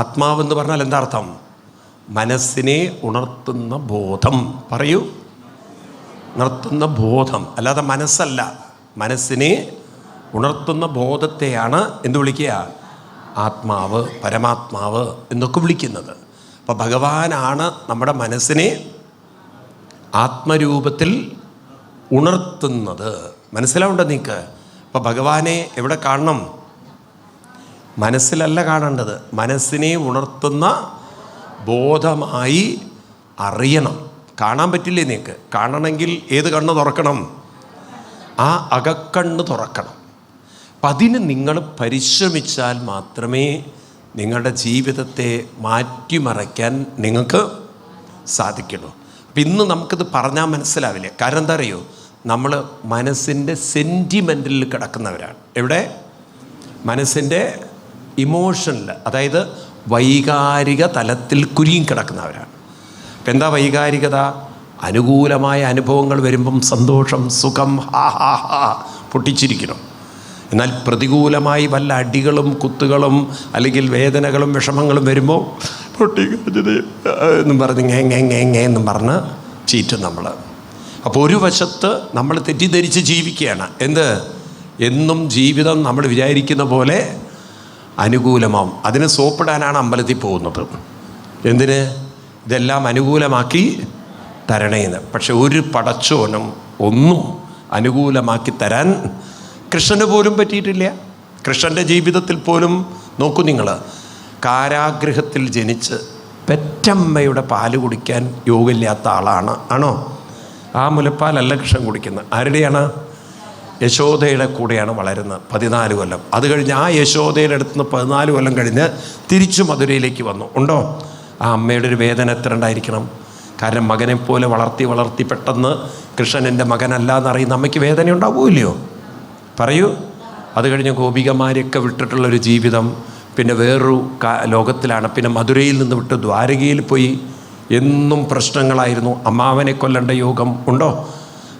ആത്മാവെന്ന് പറഞ്ഞാൽ എന്താ അർത്ഥം? മനസ്സിനെ ഉണർത്തുന്ന ബോധം. പറയൂ, ഉണർത്തുന്ന ബോധം, അല്ലാതെ മനസ്സല്ല. മനസ്സിനെ ഉണർത്തുന്ന ബോധത്തെയാണ് എന്ത് വിളിക്കുക? ആത്മാവ്, പരമാത്മാവ് എന്നൊക്കെ വിളിക്കുന്നത്. അപ്പോൾ ഭഗവാനാണ് നമ്മുടെ മനസ്സിനെ ആത്മരൂപത്തിൽ ഉണർത്തുന്നത്. മനസ്സിലാവുണ്ടോ നിങ്ങൾക്ക്? അപ്പോൾ ഭഗവാനെ എവിടെ കാണണം? മനസ്സിലല്ല കാണേണ്ടത്, മനസ്സിനെ ഉണർത്തുന്ന ബോധമായി അറിയണം. കാണാൻ പറ്റില്ലേ നിങ്ങൾക്ക്? കാണണമെങ്കിൽ ഏത് കണ്ണ് തുറക്കണം? ആ അകക്കണ്ണ് തുറക്കണം. അപ്പം അതിന് നിങ്ങൾ പരിശ്രമിച്ചാൽ മാത്രമേ നിങ്ങളുടെ ജീവിതത്തെ മാറ്റിമറിക്കാൻ നിങ്ങൾക്ക് സാധിക്കുള്ളൂ. അപ്പം ഇന്ന് നമുക്കിത് പറഞ്ഞാൽ മനസ്സിലാവില്ല. കാരണം എന്താ അറിയോ? നമ്മൾ മനസ്സിൻ്റെ സെൻറ്റിമെൻറ്റിൽ കിടക്കുന്നവരാണ്. എവിടെ? മനസ്സിൻ്റെ ഇമോഷനിൽ, അതായത് വൈകാരിക തലത്തിൽ കുരുങ്ങി കിടക്കുന്നവരാണ്. ഇപ്പം എന്താ വൈകാരികത? അനുകൂലമായ അനുഭവങ്ങൾ വരുമ്പം സന്തോഷം, സുഖം, ഹാ ഹാ ഹാ പൊട്ടിച്ചിരിക്കണം. എന്നാൽ പ്രതികൂലമായി വല്ല അടികളും കുത്തുകളും അല്ലെങ്കിൽ വേദനകളും വിഷമങ്ങളും വരുമ്പോൾ എന്നും പറഞ്ഞ് എന്നും പറഞ്ഞ് ചീറ്റും നമ്മൾ. അപ്പോൾ ഒരു വശത്ത് നമ്മൾ തെറ്റിദ്ധരിച്ച് ജീവിക്കുകയാണ്. എന്നും ജീവിതം നമ്മൾ വിചാരിക്കുന്ന പോലെ അനുകൂലമാവും. അതിന് സോപ്പിടാനാണ് അമ്പലത്തിൽ പോകുന്നത്. എന്തിന്? ഇതെല്ലാം അനുകൂലമാക്കി തരണേന്ന്. പക്ഷെ ഒരു പടച്ചോനും ഒന്നും അനുകൂലമാക്കി തരാൻ കൃഷ്ണന് പോലും പറ്റിയിട്ടില്ല. കൃഷ്ണൻ്റെ ജീവിതത്തിൽ പോലും നോക്കൂ നിങ്ങൾ, കാരാഗൃഹത്തിൽ ജനിച്ച് പെറ്റമ്മയുടെ പാല് കുടിക്കാൻ യോഗമില്ലാത്ത ആണോ? ആ മുലപ്പാലല്ല കൃഷ്ണൻ കുടിക്കുന്നത്. ആരുടെയാണ്? യശോദയുടെ കൂടെയാണ് വളരുന്നത് 14 കൊല്ലം. അത് കഴിഞ്ഞ് ആ യശോദയുടെ അടുത്ത് നിന്ന് 14 കൊല്ലം കഴിഞ്ഞ് തിരിച്ചു മധുരയിലേക്ക് വന്നു. ഉണ്ടോ? ആ അമ്മയുടെ ഒരു വേദന എത്ര ഉണ്ടായിരിക്കണം? കാരണം മകനെ പോലെ വളർത്തി പെട്ടെന്ന് കൃഷ്ണൻ എൻ്റെ മകനല്ല എന്നറിയുന്ന അമ്മയ്ക്ക് വേദന ഉണ്ടാവുമല്ലയോ? പറയൂ. അത് കഴിഞ്ഞ് ഗോപികമാരെയൊക്കെ വിട്ടിട്ടുള്ളൊരു ജീവിതം, പിന്നെ വേറൊരു ലോകത്തിലാണ്. പിന്നെ മധുരയിൽ നിന്ന് വിട്ട് ദ്വാരകയിൽ പോയി. എന്നും പ്രശ്നങ്ങളായിരുന്നു. അമ്മാവനെ കൊല്ലേണ്ട യോഗം. ഉണ്ടോ?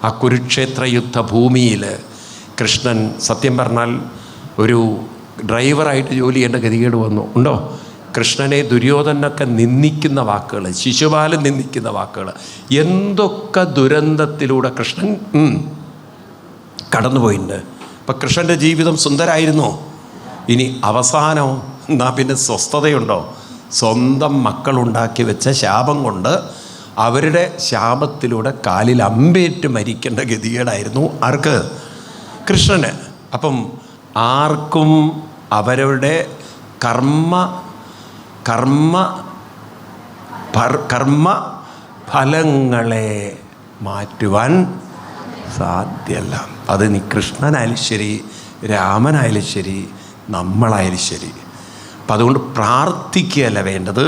ആ കുരുക്ഷേത്ര യുദ്ധഭൂമിയിൽ കൃഷ്ണൻ സത്യം പറഞ്ഞാൽ ഒരു ഡ്രൈവറായിട്ട് ജോലി ചെയ്യേണ്ട ഗതികേട് വന്നു. ഉണ്ടോ? കൃഷ്ണനെ ദുര്യോധനൊക്കെ നിന്ദിക്കുന്ന വാക്കുകൾ, ശിശുപാലൻ നിന്ദിക്കുന്ന വാക്കുകൾ, എന്തൊക്കെ ദുരന്തത്തിലൂടെ കൃഷ്ണൻ കടന്നുപോയിട്ടുണ്ട്. അപ്പം കൃഷ്ണൻ്റെ ജീവിതം സുന്ദരമായിരുന്നോ? ഇനി അവസാനം എന്നാ പിന്നെ സ്വസ്ഥതയുണ്ടോ? സ്വന്തം മക്കളുണ്ടാക്കി വെച്ച ശാപം കൊണ്ട് അവരുടെ ശാപത്തിലൂടെ കാലിൽ അമ്പേറ്റ് മരിക്കേണ്ട ഗതികേടായിരുന്നു. ആർക്ക്? കൃഷ്ണന്. അപ്പം ആർക്കും അവരുടെ കർമ്മ ഫലങ്ങളെ മാറ്റുവാൻ സാധ്യമല്ല. അത് നീ കൃഷ്ണനായാലും ശരി, രാമനായാലും ശരി, നമ്മളായാലും ശരി. അപ്പം അതുകൊണ്ട് പ്രാർത്ഥിക്കുകയല്ല വേണ്ടത്,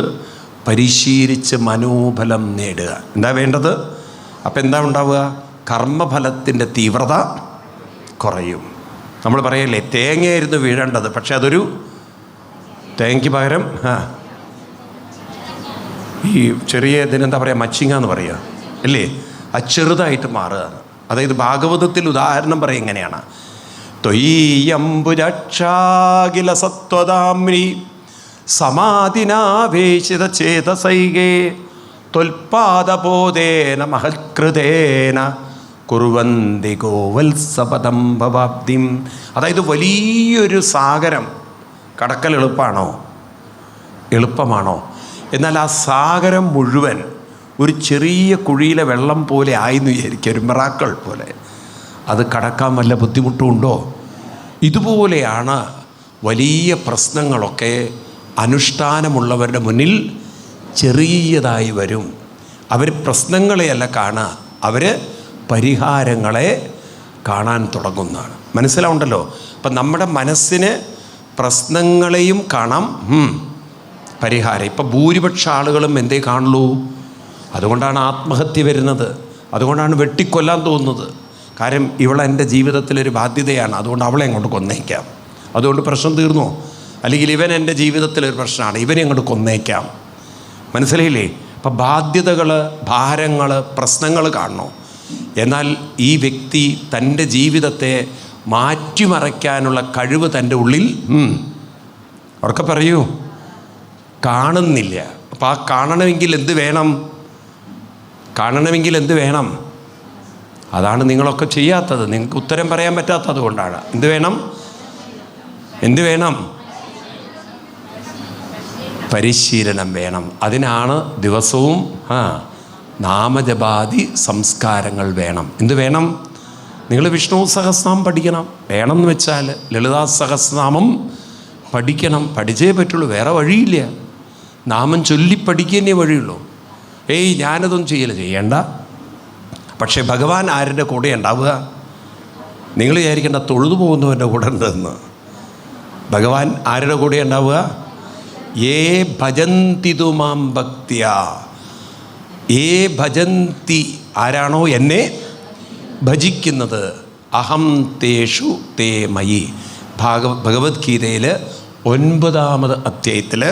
പരിശീലിച്ച് മനോബലം നേടുക. എന്താ വേണ്ടത്? അപ്പം എന്താ ഉണ്ടാവുക? കർമ്മഫലത്തിൻ്റെ തീവ്രത കുറയും. നമ്മൾ പറയല്ലേ, തേങ്ങയായിരുന്നു വീഴേണ്ടത്, പക്ഷെ അതൊരു തേങ്ങയ്ക്ക് പകരം ഈ ചെറിയ ഇതിനെന്താ പറയുക, മച്ചിങ്ങ എന്ന് പറയുക അല്ലേ, അത് ചെറുതായിട്ട് മാറുക. അതായത് ഭാഗവതത്തിൽ ഉദാഹരണം പറയും എങ്ങനെയാണ്: ത്വയീയംബുജക്ഷാഖില സത്വതാമ്രി സമാധിനാവേശിത ചേതസൈകേ ത്വൽപാദബോധേന മഹത്കൃതേന കുറുവന്തി ഗോവത്സപദം ഭവാബ്ദിം. അതായത് വലിയൊരു സാഗരം കടക്കൽ എളുപ്പമാണോ? എന്നാൽ ആ സാഗരം മുഴുവൻ ഒരു ചെറിയ കുഴിയിലെ വെള്ളം പോലെ ആയെന്ന് വിചാരിക്കുക, ഒരു മിറാക്കൾ പോലെ. അത് കടക്കാൻ വല്ല ബുദ്ധിമുട്ടുമുണ്ടോ? ഇതുപോലെയാണ് വലിയ പ്രശ്നങ്ങളൊക്കെ അനുഷ്ഠാനമുള്ളവരുടെ മുന്നിൽ ചെറിയതായി വരും. അവർ പ്രശ്നങ്ങളെയല്ല കാണുക, അവർ പരിഹാരങ്ങളെ കാണാൻ തുടങ്ങുന്നതാണ്. മനസ്സിലാവുണ്ടല്ലോ? അപ്പം നമ്മുടെ മനസ്സിന് പ്രശ്നങ്ങളെയും കാണാം, പരിഹാരം. ഇപ്പം ഭൂരിപക്ഷ ആളുകളും എന്തേ കാണുള്ളൂ? അതുകൊണ്ടാണ് ആത്മഹത്യ വരുന്നത്, അതുകൊണ്ടാണ് വെട്ടിക്കൊല്ലാൻ തോന്നുന്നത്. കാര്യം ഇവളെൻ്റെ ജീവിതത്തിലൊരു ബാധ്യതയാണ്, അതുകൊണ്ട് അവളെ അങ്ങോട്ട് കൊന്നേക്കാം, അതുകൊണ്ട് പ്രശ്നം തീർന്നോ? അല്ലെങ്കിൽ ഇവൻ എൻ്റെ ജീവിതത്തിലൊരു പ്രശ്നമാണ്, ഇവനെ അങ്ങോട്ട് കൊന്നേക്കാം. മനസ്സിലായില്ലേ? അപ്പം ബാധ്യതകൾ, ഭാരങ്ങൾ, പ്രശ്നങ്ങൾ കാണണോ? എന്നാൽ ഈ വ്യക്തി തൻ്റെ ജീവിതത്തെ മാറ്റിമറയ്ക്കാനുള്ള കഴിവ് തൻ്റെ ഉള്ളിൽ അവർക്ക് പറയൂ കാണുന്നില്ല. അപ്പം ആ കാണണമെങ്കിൽ എന്ത് വേണം? കാണണമെങ്കിൽ എന്ത് വേണം? അതാണ് നിങ്ങളൊക്കെ ചെയ്യാത്തത്. നിങ്ങൾക്ക് ഉത്തരം പറയാൻ പറ്റാത്തത് കൊണ്ടാണ്. എന്ത് വേണം? എന്ത് വേണം? പരിശീലനം വേണം. അതിനാണ് ദിവസവും നാമജപാദി സംസ്കാരങ്ങൾ വേണം. എന്ത് വേണം? നിങ്ങൾ വിഷ്ണു സഹസ്രനാമം പഠിക്കണം. വേണമെന്ന് വെച്ചാൽ ലളിതാ സഹസ്രനാമം പഠിക്കണം. പഠിച്ചേ പറ്റുള്ളൂ, വേറെ വഴിയില്ല. നാമം ചൊല്ലി പഠിക്കുന്നേ വഴിയുള്ളൂ. ഞാനതൊന്നും ചെയ്യണ്ട. പക്ഷേ ഭഗവാൻ ആരുടെ കൂടെ ഉണ്ടാവുക? നിങ്ങൾ വിചാരിക്കേണ്ട തൊഴുതു പോകുന്നവൻ്റെ കൂടെ ഉണ്ടെന്ന്. ഭഗവാൻ ആരുടെ കൂടെ ഉണ്ടാവുക? യേ ഭജന്തിതു മാം ഭക്തിയ. യേ ഭജന്തി, ആരാണോ എന്നെ ഭജിക്കുന്നത്, അഹം തേഷു തേ മയി. ഭഗവത്ഗീതയിൽ 9-ാമത് അധ്യായത്തിൽ,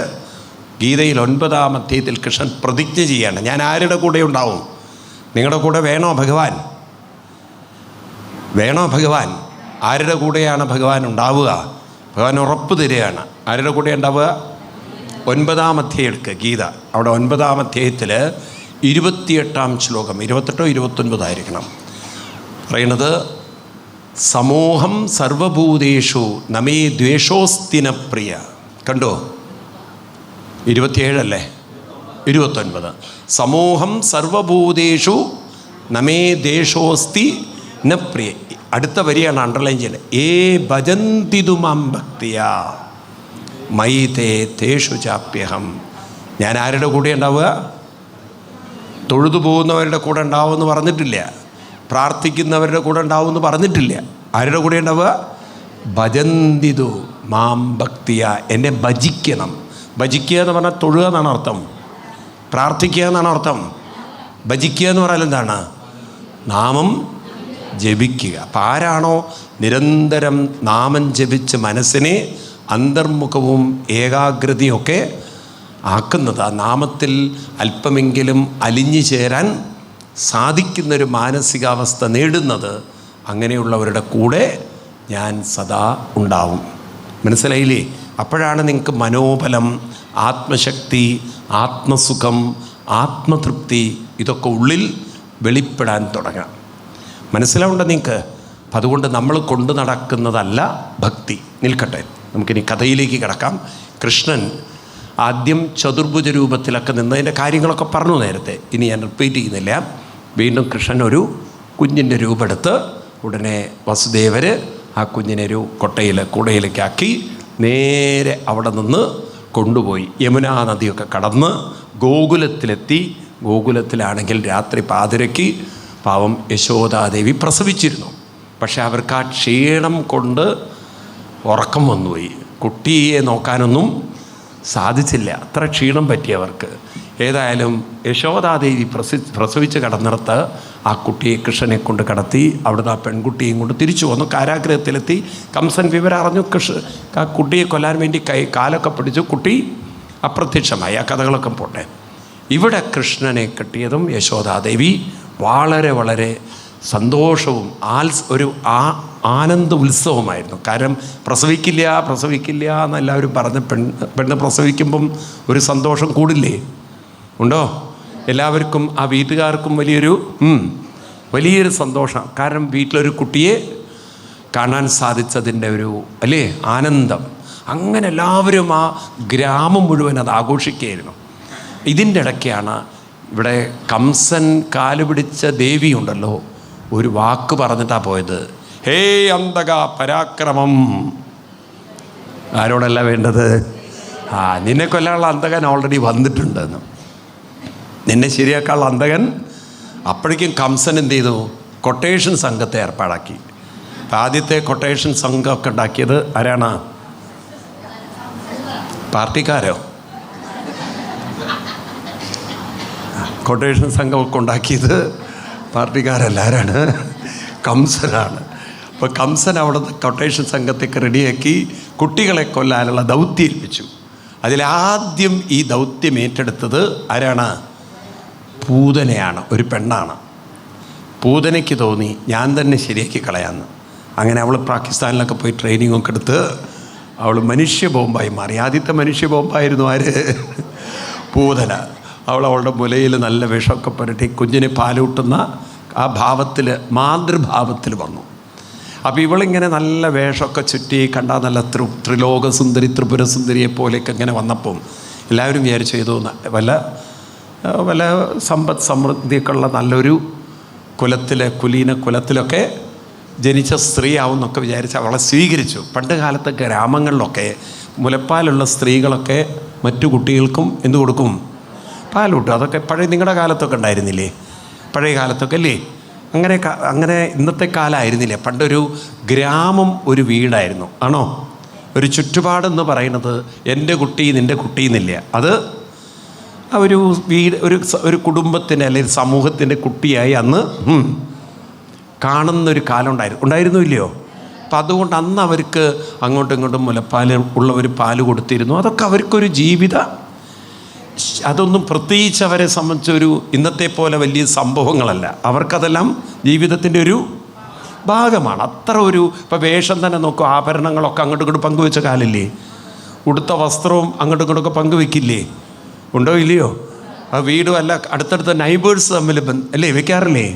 ഗീതയിൽ 9-ാം അധ്യായത്തിൽ കൃഷ്ണൻ പ്രതിജ്ഞ ചെയ്യാണ്, ഞാൻ ആരുടെ കൂടെ ഉണ്ടാവും? നിങ്ങളുടെ കൂടെ വേണോ ഭഗവാൻ? വേണോ ഭഗവാൻ? ആരുടെ കൂടെയാണ് ഭഗവാൻ ഉണ്ടാവുക? ഭഗവാൻ ഉറപ്പ് തരികയാണ്. ആരുടെ കൂടെ ഉണ്ടാവുക? 9-ാം അധ്യായക്ക് ഗീത, അവിടെ 9-ാം അധ്യായത്തിൽ 28-ാം ശ്ലോകം, 28 29 ആയിരിക്കണം, പറയുന്നത് സമൂഹം സർവഭൂതേഷു നമേ ദ്വേഷോസ്തിന പ്രിയ. കണ്ടോ? 27 അല്ലേ? 29. സമൂഹം സർവഭൂതേഷു നമേ ദേശോസ്തി ന പ്രിയ. അടുത്ത വരിയാണ് അണ്ടർലൈൻ ചെയ്യുന്നത്. ഏ ഭജന്തിതു മാം ഭക്തിയ മയി തേ തേഷു ചാപ്യഹം. ഞാൻ ആരുടെ കൂടെ ഉണ്ടാവുക? തൊഴുതു പോകുന്നവരുടെ കൂടെ ഉണ്ടാവുമെന്ന് പറഞ്ഞിട്ടില്ല, പ്രാർത്ഥിക്കുന്നവരുടെ കൂടെ ഉണ്ടാവുമെന്ന് പറഞ്ഞിട്ടില്ല. ആരുടെ കൂടെ ഉണ്ടാവുക? ഭജന്തിതു മാം ഭക്തിയ, എന്നെ ഭജിക്കണം. ഭജിക്കുക എന്ന് പറഞ്ഞാൽ തൊഴുക എന്നാണ് അർത്ഥം, പ്രാർത്ഥിക്കുക എന്നാണ് അർത്ഥം. ഭജിക്കുക എന്ന് പറഞ്ഞാൽ എന്താണ്? നാമം ജപിക്കുക. അപ്പം ആരാണോ നിരന്തരം നാമം ജപിച്ച് മനസ്സിനെ അന്തർമുഖവും ഏകാഗ്രതയൊക്കെ ആക്കുന്നത്, ആ നാമത്തിൽ അല്പമെങ്കിലും അലിഞ്ഞു ചേരാൻ സാധിക്കുന്നൊരു മാനസികാവസ്ഥ നേടുന്നത്, അങ്ങനെയുള്ളവരുടെ കൂടെ ഞാൻ സദാ ഉണ്ടാവും. മനസ്സിലായില്ലേ? അപ്പോഴാണ് നിങ്ങൾക്ക് മനോബലം, ആത്മശക്തി, ആത്മസുഖം, ആത്മതൃപ്തി ഇതൊക്കെ ഉള്ളിൽ വെളിപ്പെടാൻ തുടങ്ങാം. മനസ്സിലാവുണ്ടോ നിങ്ങൾക്ക്? അപ്പം അതുകൊണ്ട് നമ്മൾ കൊണ്ടു നടക്കുന്നതല്ല ഭക്തി. നിൽക്കട്ടെ, നമുക്കിനി കഥയിലേക്ക് കിടക്കാം. കൃഷ്ണൻ ആദ്യം ചതുർഭുജ രൂപത്തിലൊക്കെ നിന്നതിൻ്റെ കാര്യങ്ങളൊക്കെ പറഞ്ഞു നേരത്തെ, ഇനി ഞാൻ റിപ്പീറ്റ് ചെയ്യുന്നില്ല. വീണ്ടും കൃഷ്ണൻ ഒരു കുഞ്ഞിൻ്റെ രൂപമെടുത്ത് ഉടനെ വസുദേവർ ആ കുഞ്ഞിനെ ഒരു കൂടയിലേക്കാക്കി നേരെ അവിടെ നിന്ന് കൊണ്ടുപോയി യമുനാ നദിയൊക്കെ കടന്ന് ഗോകുലത്തിലെത്തി. ഗോകുലത്തിലാണെങ്കിൽ രാത്രി പാതിരയ്ക്ക് പാവം യശോദാദേവി പ്രസവിച്ചിരുന്നു. പക്ഷെ അവർക്ക് ആ ക്ഷീണം കൊണ്ട് ഉറക്കം വന്നുപോയി. കുട്ടിയെ നോക്കാനൊന്നും സാധിച്ചില്ല, അത്ര ക്ഷീണം പറ്റിയവർക്ക്. ഏതായാലും യശോദാദേവി പ്രസവിച്ച് കടന്നിടത്ത് ആ കുട്ടിയെ കൃഷ്ണനെ കൊണ്ട് കടത്തി. അവിടുന്ന് ആ പെൺകുട്ടിയെയും കൊണ്ട് തിരിച്ചു വന്നു. കാരാഗ്രഹത്തിലെത്തി. കംസൻ വിവരം അറിഞ്ഞു. ആ കുട്ടിയെ കൊല്ലാൻ വേണ്ടി കാലൊക്കെ പിടിച്ചു. കുട്ടി അപ്രത്യക്ഷമായി. ആ കഥകളൊക്കെ പോട്ടെ. ഇവിടെ കൃഷ്ണനെ കിട്ടിയതും യശോദാദേവി വളരെ വളരെ സന്തോഷവും ഒരു ആനന്ദ ഉത്സവമായിരുന്നു. കാരണം പ്രസവിക്കില്ല എന്നെല്ലാവരും പറഞ്ഞ് പെണ്ണ് പ്രസവിക്കുമ്പം ഒരു സന്തോഷം കൂടില്ലേ? ഉണ്ടോ? എല്ലാവർക്കും, ആ വീട്ടുകാർക്കും വലിയൊരു സന്തോഷം. കാരണം വീട്ടിലൊരു കുട്ടിയെ കാണാൻ സാധിച്ചതിൻ്റെ ഒരു ആനന്ദം. അങ്ങനെ എല്ലാവരും ആ ഗ്രാമം മുഴുവൻ അത് ആഘോഷിക്കുകയായിരുന്നു. ഇതിൻ്റെ ഇടയ്ക്കാണ് ഇവിടെ കംസൻ കാലുപിടിച്ച ദേവിയുണ്ടല്ലോ, ഒരു വാക്ക് പറഞ്ഞിട്ടാണ് പോയത്. ഹേ അന്തക പരാക്രമം. ആരോടല്ല വേണ്ടത്? നിന്നെ കൊല്ലാനുള്ള അന്തകൻ ഓൾറെഡി വന്നിട്ടുണ്ടെന്ന്. നിന്നെ ശരിയാക്കാനുള്ള അന്തകൻ. അപ്പോഴേക്കും കംസൻ എന്ത് ചെയ്തു? കൊട്ടേഷൻ സംഘത്തെ ഏർപ്പാടാക്കി. ആദ്യത്തെ കൊട്ടേഷൻ സംഘമൊക്കെ ഉണ്ടാക്കിയത് ആരാണ്? പാർട്ടിക്കാരോ? കൊട്ടേഷൻ സംഘമൊക്കെ ഉണ്ടാക്കിയത് പാർട്ടിക്കാരല്ല. ആരാണ്? കംസനാണ്. അപ്പോൾ കംസൻ അവിടെ കൊട്ടേഷൻ സംഘത്തേക്ക് റെഡിയാക്കി കുട്ടികളെ കൊല്ലാനുള്ള ദൗത്യം ഏൽപ്പിച്ചു. അതിലാദ്യം ഈ ദൗത്യം ഏറ്റെടുത്തത് ആരാണ്? പൂതനയാണ്, ഒരു പെണ്ണാണ്. പൂതനയ്ക്ക് തോന്നി ഞാൻ തന്നെ ശരിയാക്കി കളയാമെന്ന്. അങ്ങനെ അവൾ പാകിസ്ഥാനിലൊക്കെ പോയി ട്രെയിനിങ്ങൊക്കെ എടുത്ത് അവൾ മനുഷ്യ ബോംബായി മാറി. ആദ്യത്തെ മനുഷ്യ ബോംബായിരുന്നു ആര്? പൂതന. അവളുടെ മുലയിൽ നല്ല വിഷമൊക്കെ പുരട്ടി കുഞ്ഞിനെ പാലൂട്ടുന്ന ആ ഭാവത്തിൽ, മാതൃഭാവത്തിൽ വന്നു. അപ്പോൾ ഇവളിങ്ങനെ നല്ല വേഷമൊക്കെ ചുറ്റി കണ്ടാൽ നല്ല ത്രിലോകസുന്ദരി ത്രിപുരസുന്ദരിയെ പോലെയൊക്കെ ഇങ്ങനെ വന്നപ്പം എല്ലാവരും വിചാരിച്ചു ചെയ്തു വല്ല സമ്പദ് സമൃദ്ധിയൊക്കെ ഉള്ള നല്ലൊരു കുലീന കുലത്തിലൊക്കെ ജനിച്ച സ്ത്രീ ആവുമെന്നൊക്കെ വിചാരിച്ച് അവളെ സ്വീകരിച്ചു. പണ്ട് കാലത്തെ ഗ്രാമങ്ങളിലൊക്കെ മുലപ്പാലുള്ള സ്ത്രീകളൊക്കെ മറ്റു കുട്ടികൾക്കും എന്തു കൊടുക്കും? പാലൂട്ടും. അതൊക്കെ പഴയ നിങ്ങളുടെ കാലത്തൊക്കെ ഉണ്ടായിരുന്നില്ലേ? പഴയ കാലത്തൊക്കെ അല്ലേ? അങ്ങനെ ഇന്നത്തെ കാലമായിരുന്നില്ലേ? പണ്ടൊരു ഗ്രാമം ഒരു വീടായിരുന്നു. ആണോ? ഒരു ചുറ്റുപാടെന്ന് പറയുന്നത് എൻ്റെ കുട്ടി നിൻ്റെ കുട്ടി എന്നില്ല. അത് ഒരു വീട്, ഒരു കുടുംബത്തിൻ്റെ അല്ലെങ്കിൽ സമൂഹത്തിൻ്റെ കുട്ടിയായി അന്ന് കാണുന്നൊരു കാലം ഉണ്ടായിരുന്നു ഇല്ലയോ? അപ്പം അതുകൊണ്ട് അന്ന് അവർക്ക് അങ്ങോട്ടും ഇങ്ങോട്ടും മുലപ്പാൽ ഉള്ളവർ പാല് കൊടുത്തിരുന്നു. അതൊക്കെ അവർക്കൊരു അതൊന്നും പ്രത്യേകിച്ച് അവരെ സംബന്ധിച്ചൊരു ഇന്നത്തെ പോലെ വലിയ സംഭവങ്ങളല്ല. അവർക്കതെല്ലാം ജീവിതത്തിൻ്റെ ഒരു ഭാഗമാണ്. അത്ര ഇപ്പോൾ വേഷം തന്നെ നോക്കും, ആഭരണങ്ങളൊക്കെ അങ്ങോട്ടും ഇങ്ങോട്ടും പങ്കുവെച്ച കാലല്ലേ? ഉടുത്ത വസ്ത്രവും അങ്ങോട്ടും ഇങ്ങോട്ടൊക്കെ പങ്കുവെക്കില്ലേ? ഉണ്ടോ ഇല്ലയോ? ആ വീടും അല്ല അടുത്തടുത്ത നൈബേഴ്സ് തമ്മിൽ അല്ലേ വെക്കാറില്ലേ?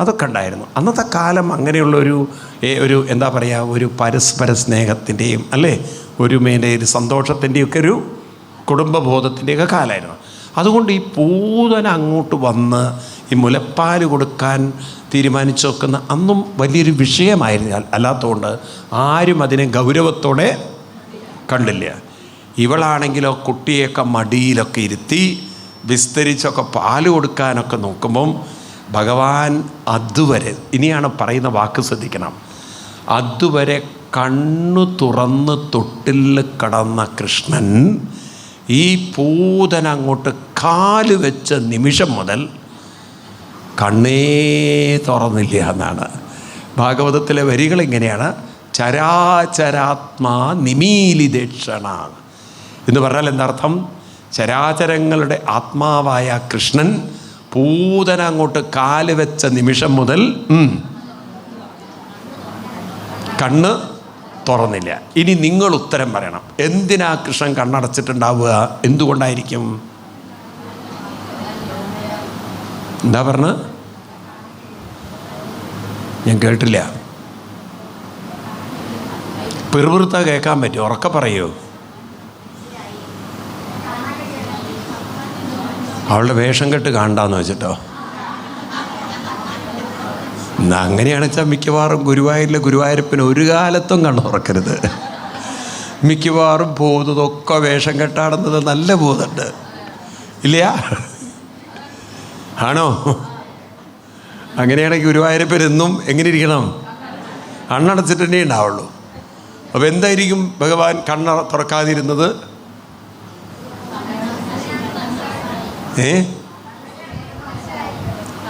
അതൊക്കെ ഉണ്ടായിരുന്നു. അന്നത്തെ കാലം അങ്ങനെയുള്ളൊരു എന്താ പറയുക, ഒരു പരസ്പര സ്നേഹത്തിൻ്റെയും അല്ലേ ഒരുമേൻ്റെയും സന്തോഷത്തിൻ്റെയും ഒക്കെ ഒരു കുടുംബബോധത്തിൻ്റെയൊക്കെ കാലമായിരുന്നു. അതുകൊണ്ട് ഈ പൂതന അങ്ങോട്ട് വന്ന് ഈ മുലപ്പാൽ കൊടുക്കാൻ തീരുമാനിച്ചു വെക്കുന്ന അന്നും വലിയൊരു വിഷയമായിരുന്നു. അല്ലാത്തതുകൊണ്ട് ആരും അതിനെ ഗൗരവത്തോടെ കണ്ടില്ല. ഇവളാണെങ്കിലോ കുട്ടിയൊക്കെ മടിയിലൊക്കെ ഇരുത്തി വിസ്തരിച്ചൊക്കെ പാല് കൊടുക്കാനൊക്കെ നോക്കുമ്പം ഭഗവാൻ അതുവരെ, ഇനിയാണ് പറയുന്ന വാക്ക് ശ്രദ്ധിക്കണം, അതുവരെ കണ്ണു തുറന്ന് തൊട്ടിൽ കടന്ന കൃഷ്ണൻ ഈ പൂതന അങ്ങോട്ട് കാല് വെച്ച നിമിഷം മുതൽ കണ്ണേ തുറന്നില്ല എന്നാണ് ഭാഗവതത്തിലെ വരികൾ. ഇങ്ങനെയാണ്: ചരാചരാത്മാ നിമീലിതേക്ഷണ എന്ന് പറഞ്ഞാൽ എന്താർത്ഥം? ചരാചരങ്ങളുടെ ആത്മാവായ കൃഷ്ണൻ പൂതന അങ്ങോട്ട് കാല് വെച്ച നിമിഷം മുതൽ കണ്ണ് തുറന്നില്ല. ഇനി നിങ്ങൾ ഉത്തരം പറയണം. എന്തിനാ കൃഷ്ണൻ കണ്ണടച്ചിട്ടുണ്ടാവുക? എന്തുകൊണ്ടായിരിക്കും? എന്താ പറഞ്ഞ? ഞാൻ കേട്ടില്ല. പിറുപിറുത്താ കേൾക്കാൻ പറ്റും. ഉറക്കെ പറയൂ. അവളുടെ വേഷം കെട്ട് കാണണ്ടെന്ന് വെച്ചിട്ടോ? അങ്ങനെയാണെന്ന് വെച്ചാൽ മിക്കവാറും ഗുരുവായൂരപ്പന് ഒരു കാലത്തും കണ്ണു തുറക്കരുത്. മിക്കവാറും പോകുന്നതൊക്കെ വേഷം കെട്ടാടുന്നത് നല്ല ബോധമുണ്ട് ഇല്ല? ആണോ? അങ്ങനെയാണെങ്കിൽ ഗുരുവായൂരപ്പൻ എന്നും എങ്ങനെ ഇരിക്കണം? കണ്ണടച്ചിട്ട് തന്നെ ഉണ്ടാവുള്ളൂ. അപ്പോൾ എന്തായിരിക്കും ഭഗവാൻ കണ്ണ തുറക്കാതിരുന്നത്?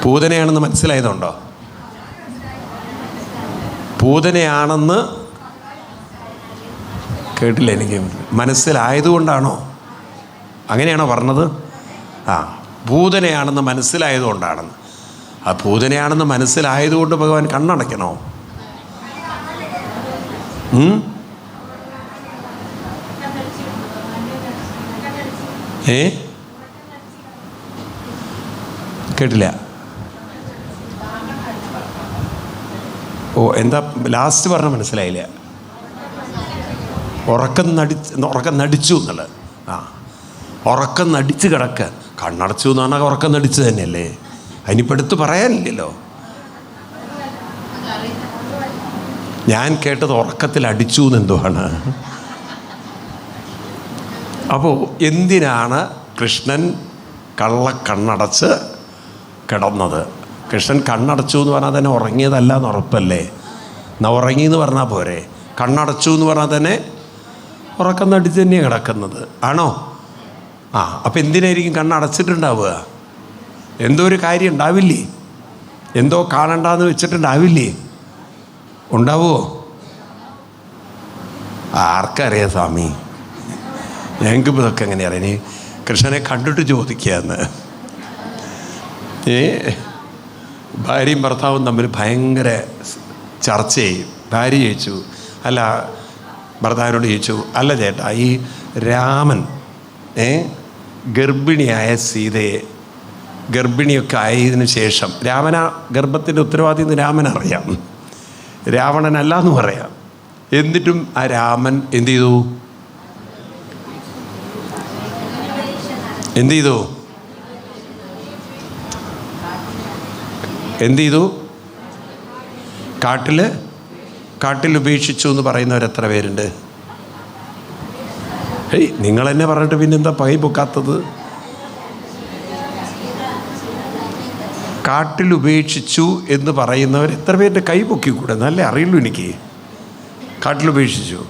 പൂതനയാണെന്ന് മനസ്സിലായതുണ്ടോ? പൂതനയാണെന്ന് കേട്ടില്ല. എനിക്ക് മനസ്സിലായതുകൊണ്ടാണോ? അങ്ങനെയാണോ പറഞ്ഞത്? പൂതനയാണെന്ന് മനസ്സിലായതുകൊണ്ടാണെന്ന്. ആ പൂതനയാണെന്ന് മനസ്സിലായതുകൊണ്ട് ഭഗവാൻ കണ്ണടയ്ക്കണോ? കേട്ടില്ല. എന്താ ലാസ്റ്റ് പറഞ്ഞ മനസ്സിലായില്ല. ഉറക്കം നടിച്ചു എന്നുള്ളത്. ഉറക്കം നടിച്ച് കിടക്കുക. കണ്ണടച്ചു എന്ന് പറഞ്ഞാൽ ഉറക്കം നടിച്ചു തന്നെയല്ലേ? അതിനിപ്പോൾ എടുത്ത് പറയാനില്ലല്ലോ. ഞാൻ കേട്ടത് ഉറക്കത്തിൽ അടിച്ചു എന്നെന്തുവാണ്. അപ്പോൾ എന്തിനാണ് കൃഷ്ണൻ കള്ളക്കണ്ണടച്ച് കിടന്നത്? കൃഷ്ണൻ കണ്ണടച്ചു എന്ന് പറഞ്ഞാൽ തന്നെ ഉറങ്ങിയതല്ല എന്ന് ഉറപ്പല്ലേ? എന്നാ ഉറങ്ങിയെന്ന് പറഞ്ഞാൽ പോരെ? കണ്ണടച്ചു എന്ന് പറഞ്ഞാൽ തന്നെ ഉറക്കം നടിച്ച് തന്നെയാണ് കിടക്കുന്നത്, ആണോ? അപ്പം എന്തിനായിരിക്കും കണ്ണടച്ചിട്ടുണ്ടാവുക? എന്തോ ഒരു കാര്യം ഉണ്ടാവില്ലേ? എന്തോ കാണണ്ടെന്ന് വെച്ചിട്ടുണ്ടാവില്ലേ? ഉണ്ടാവുമോ? ആർക്കറിയാം സ്വാമി, ഞങ്ങൾക്കിപ്പോൾ ഇതൊക്കെ എങ്ങനെയാ അറിയാം? ഇനി കൃഷ്ണനെ കണ്ടിട്ട് ചോദിക്കുകയെന്ന്. ഭാര്യയും ഭർത്താവും തമ്മിൽ ഭയങ്കര ചർച്ച ചെയ്യും. ഭാര്യ ചോദിച്ചു, അല്ല ഭർത്താവിനോട് ചോദിച്ചു, അല്ല ചേട്ടാ, ഈ രാമൻ ഗർഭിണിയായ സീതയെ ഗർഭിണിയൊക്കെ ആയതിനു ശേഷം ഗർഭത്തിൻ്റെ ഉത്തരവാദിത്വം രാമനറിയാം, രാവണനല്ല എന്ന് പറയാം. എന്നിട്ടും ആ രാമൻ എന്ത് ചെയ്തു? കാട്ടിൽ ഉപേക്ഷിച്ചു എന്ന് പറയുന്നവരെത്ര പേരുണ്ട്? നിങ്ങൾ തന്നെ പറഞ്ഞിട്ട് പിന്നെന്താ പൈ പൊക്കാത്തത്? കാട്ടിൽ ഉപേക്ഷിച്ചു എന്ന് പറയുന്നവർ എത്ര പേരുടെ കൈ പൊക്കിക്കൂടെ? നല്ല അറിയുള്ളൂ എനിക്ക്. കാട്ടിലുപേക്ഷിച്ചു.